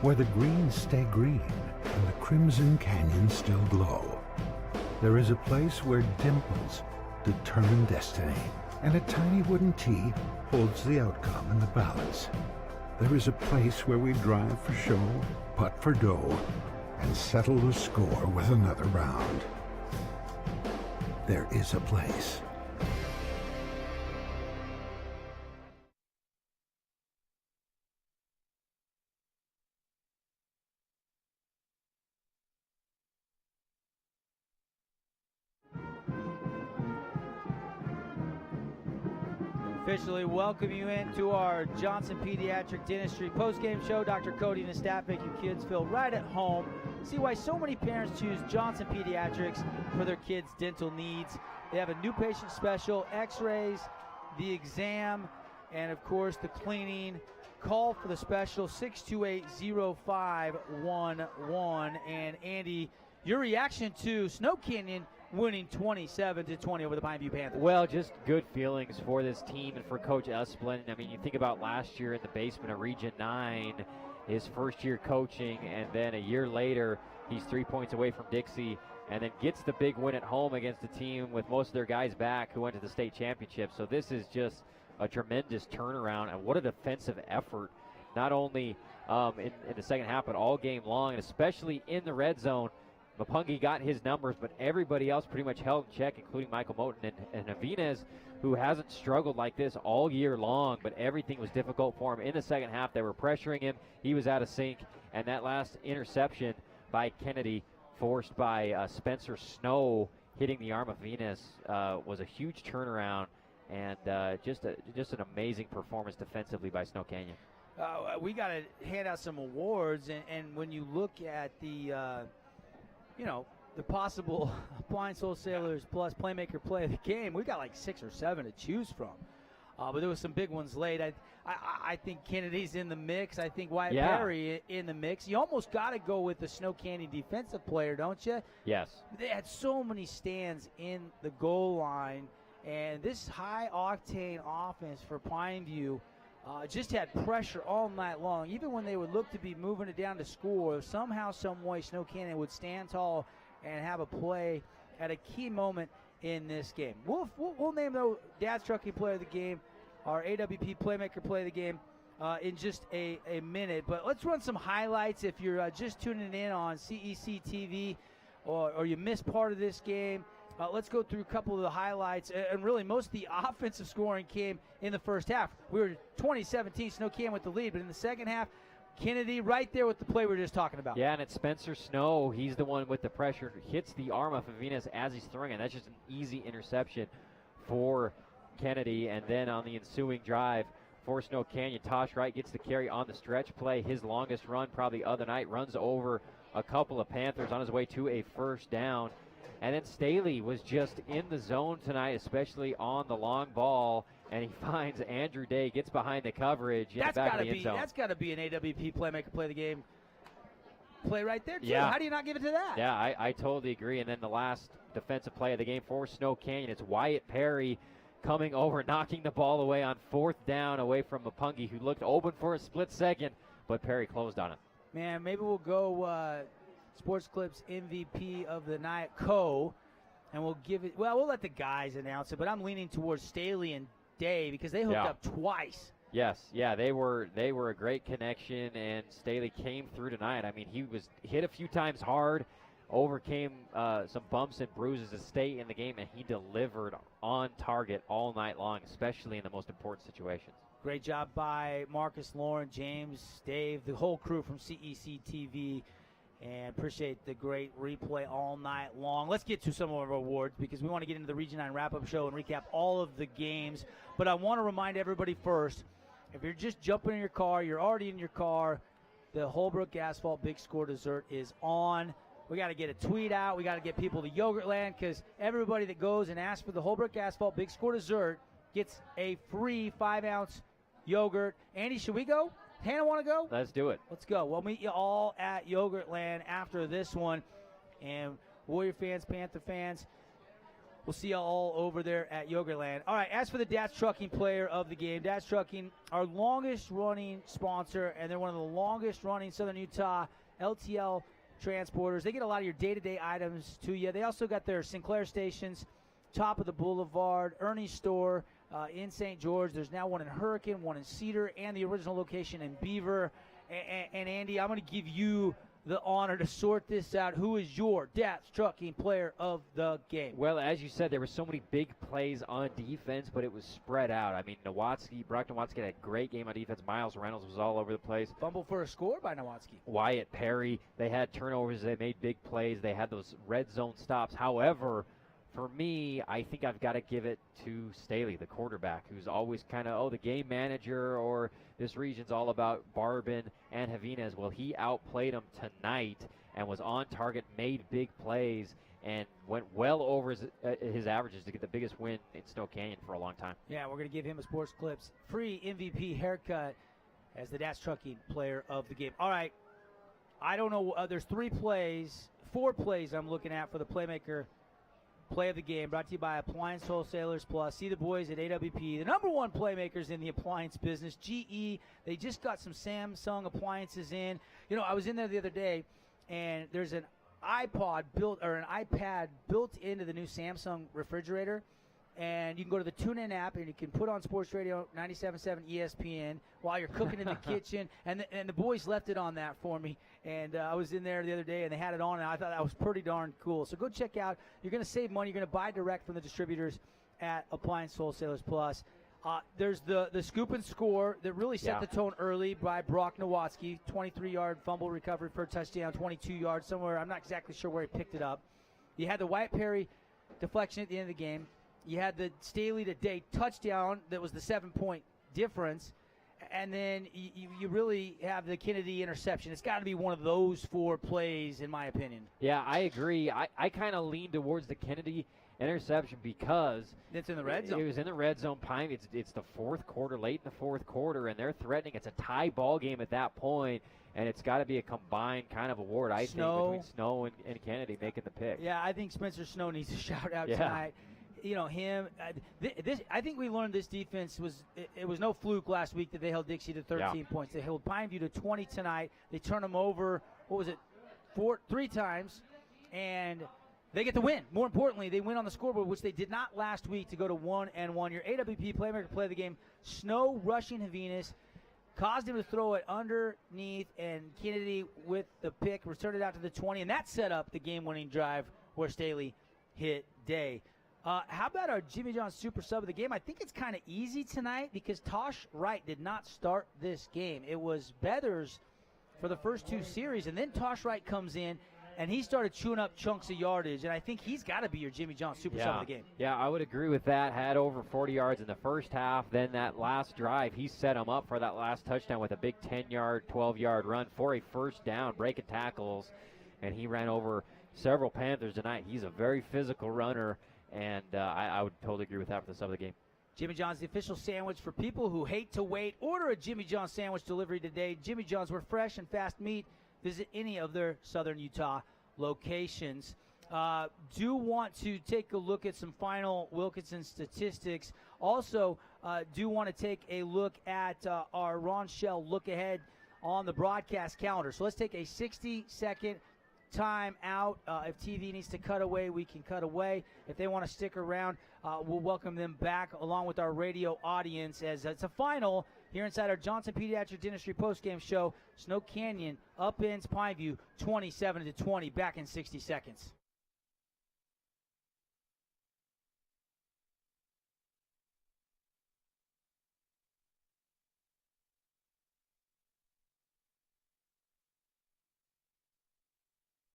where the greens stay green and the crimson canyons still glow. There is a place where dimples determine destiny, and a tiny wooden tee holds the outcome in the balance. There is a place where we drive for show, putt for dough, and settle the score with another round. there is a place. Officially welcome you into our Johnson Pediatric Dentistry postgame show. Dr. Cody and the staff make your kids feel right at home. See why so many parents choose Johnson Pediatrics for their kids' dental needs. They have a new patient special, x-rays, the exam, and of course the cleaning. Call for the special 628-0511. And Andy, your reaction to Snow Canyon winning 27-20 over the Pineview Panthers. Well, just good feelings for this team and for Coach Esplin. I mean, you think about last year in the basement of Region 9, his first year coaching, and then a year later, he's 3 points away from Dixie, and then gets the big win at home against a team with most of their guys back who went to the state championship. So this is just a tremendous turnaround, and what a defensive effort, not only in the second half, but all game long, and especially in the red zone. Mapungi got his numbers, but everybody else pretty much held in check, including Michael Moten and Avinas, who hasn't struggled like this all year long, but everything was difficult for him in the second half. They were pressuring him. He was out of sync, and that last interception by Kennedy, forced by Spencer Snow, hitting the arm of Venus, was a huge turnaround, and just an amazing performance defensively by Snow Canyon. We got to hand out some awards, and when you look at the the possible appliance wholesalers plus playmaker play of the game, we got like 6 or 7 to choose from. But there was some big ones late. I think Kennedy's in the mix. I think Wyatt Perry in the mix. You almost got to go with the Snow Canyon defensive player, don't you? Yes. They had so many stands in the goal line, and this high-octane offense for Pineview just had pressure all night long. Even when they would look to be moving it down to score, somehow, some way, Snow Canyon would stand tall and have a play at a key moment in this game. We'll name the Dad's Trucking Player of the Game, our AWP Playmaker Play of the Game, in just a minute. But let's run some highlights. If you're just tuning in on CEC TV or you missed part of this game, let's go through a couple of the highlights. And really, most of the offensive scoring came in the first half. We were 20-17, Snow Canyon with the lead. But in the second half, Kennedy right there with the play we were just talking about. Yeah, and it's Spencer Snow. He's the one with the pressure. Hits the arm of Avinas as he's throwing it. That's just an easy interception for Kennedy. And then on the ensuing drive for Snow Canyon, Tosh Wright gets the carry on the stretch play. His longest run probably other night. Runs over a couple of Panthers on his way to a first down. And then Staley was just in the zone tonight, especially on the long ball, and he finds Andrew Day, gets behind the coverage in the back of the end zone. That's got to be an AWP Playmaker Play of the Game play right there, too. Yeah. How do you not give it to that? Yeah, I totally agree. And then the last defensive play of the game for Snow Canyon, it's Wyatt Perry coming over, knocking the ball away on fourth down away from Mapungi, who looked open for a split second, but Perry closed on it. Man, maybe we'll go Sports Clips MVP of the night, and we'll give it. Well, we'll let the guys announce it, but I'm leaning towards Staley and Day because they hooked up twice. Yes, yeah, they were a great connection, and Staley came through tonight. I mean, he was hit a few times hard, overcame some bumps and bruises to stay in the game, and he delivered on target all night long, especially in the most important situations. Great job by Marcus, Lauren, James, Dave, the whole crew from CEC TV. And appreciate the great replay all night long. Let's get to some of our awards because we want to get into the Region 9 wrap-up show and recap all of the games. But I want to remind everybody first, if you're just jumping in your car, you're already in your car, the Holbrook Asphalt Big Score Dessert is on. We got to get a tweet out. We got to get people to Yogurtland because everybody that goes and asks for the Holbrook Asphalt Big Score Dessert gets a free 5-ounce yogurt. Andy, should we go? Hannah want to go? Let's do it. Let's go. We'll meet you all at Yogurtland after this one. And Warrior fans, Panther fans, we'll see you all over there at Yogurtland. All right, as for the Dad's Trucking Player of the Game, Dad's Trucking, our longest-running sponsor, and they're one of the longest-running Southern Utah LTL transporters. They get a lot of your day-to-day items to you. They also got their Sinclair stations, top of the boulevard, Ernie's store, in St. George. There's now one in Hurricane, one in Cedar, and the original location in Beaver. And Andy, I'm going to give you the honor to sort this out. Who is your Dats Trucking player of the game? Well, as you said, there were so many big plays on defense, but it was spread out. I mean, Brock Nowatzki had a great game on defense. Miles Reynolds was all over the place. Fumble for a score by Nowatzki. Wyatt Perry, they had turnovers. They made big plays. They had those red zone stops. However, for me, I think I've got to give it to Staley, the quarterback, who's always kind of, the game manager, or this region's all about Barbin and Javinez. Well, he outplayed him tonight and was on target, made big plays, and went well over his averages to get the biggest win in Snow Canyon for a long time. Yeah, we're going to give him a Sports Clips free MVP haircut as the Dats Trucking player of the game. All right, I don't know. There's 4 plays I'm looking at for the Playmaker play of the game, brought to you by Appliance Wholesalers Plus. See the boys at AWP, the number 1 playmakers in the appliance business. GE, they just got some Samsung appliances in. I was in there the other day, and there's an iPad built into the new Samsung refrigerator. And you can go to the TuneIn app, and you can put on Sports Radio 97.7 ESPN while you're cooking in the kitchen. And the boys left it on that for me. And I was in there the other day, and they had it on, and I thought that was pretty darn cool. So go check out. You're going to save money. You're going to buy direct from the distributors at Appliance Wholesalers Plus. There's the scoop and score that really set the tone early by Brock Nowatzki. 23-yard fumble recovery for a touchdown, 22 yards somewhere. I'm not exactly sure where he picked it up. You had the Wyatt Perry deflection at the end of the game. You had the Staley to Day touchdown that was the 7-point difference. And then you really have the Kennedy interception. It's got to be one of those 4 plays, in my opinion. Yeah, I agree. I kind of lean towards the Kennedy interception because it's in the red zone. It was in the red zone. It's the fourth quarter, late in the fourth quarter, and they're threatening. It's a tie ball game at that point, and it's got to be a combined kind of award, I think, between Snow and Kennedy making the pick. Yeah, I think Spencer Snow needs a shout-out tonight. I think we learned this defense it was no fluke last week that they held Dixie to 13 points. They held Pineview to 20 tonight. They turned them over, 3 times, and they get the win. More importantly, they win on the scoreboard, which they did not last week, to go to 1-1. Your AWP Playmaker play of the game, Snow rushing Javinez, caused him to throw it underneath, and Kennedy with the pick returned it out to the 20, and that set up the game-winning drive where Staley hit Day. How about our Jimmy John Super Sub of the game? I think it's kind of easy tonight because Tosh Wright did not start this game. It was Beathers for the first 2 series, and then Tosh Wright comes in, and he started chewing up chunks of yardage, and I think he's got to be your Jimmy John Super Sub of the game. Yeah, I would agree with that. Had over 40 yards in the first half. Then that last drive, he set him up for that last touchdown with a big 10-yard, 12-yard run for a first down, breaking tackles, and he ran over several Panthers tonight. He's a very physical runner. And I would totally agree with that for the sub of the game. Jimmy John's, the official sandwich for people who hate to wait. Order a Jimmy John sandwich delivery today. Jimmy John's, where fresh and fast meat. Visit any of their Southern Utah locations. Do want to take a look at some final Wilkinson statistics. Also, do want to take a look at our Ron Shell look ahead on the broadcast calendar. So let's take a 60-second time out. If TV needs to cut away, we can cut away. If they want to stick around, we'll welcome them back along with our radio audience as it's a final here inside our Johnson Pediatric Dentistry postgame show. Snow Canyon upends Pineview 27-20. Back in 60 seconds.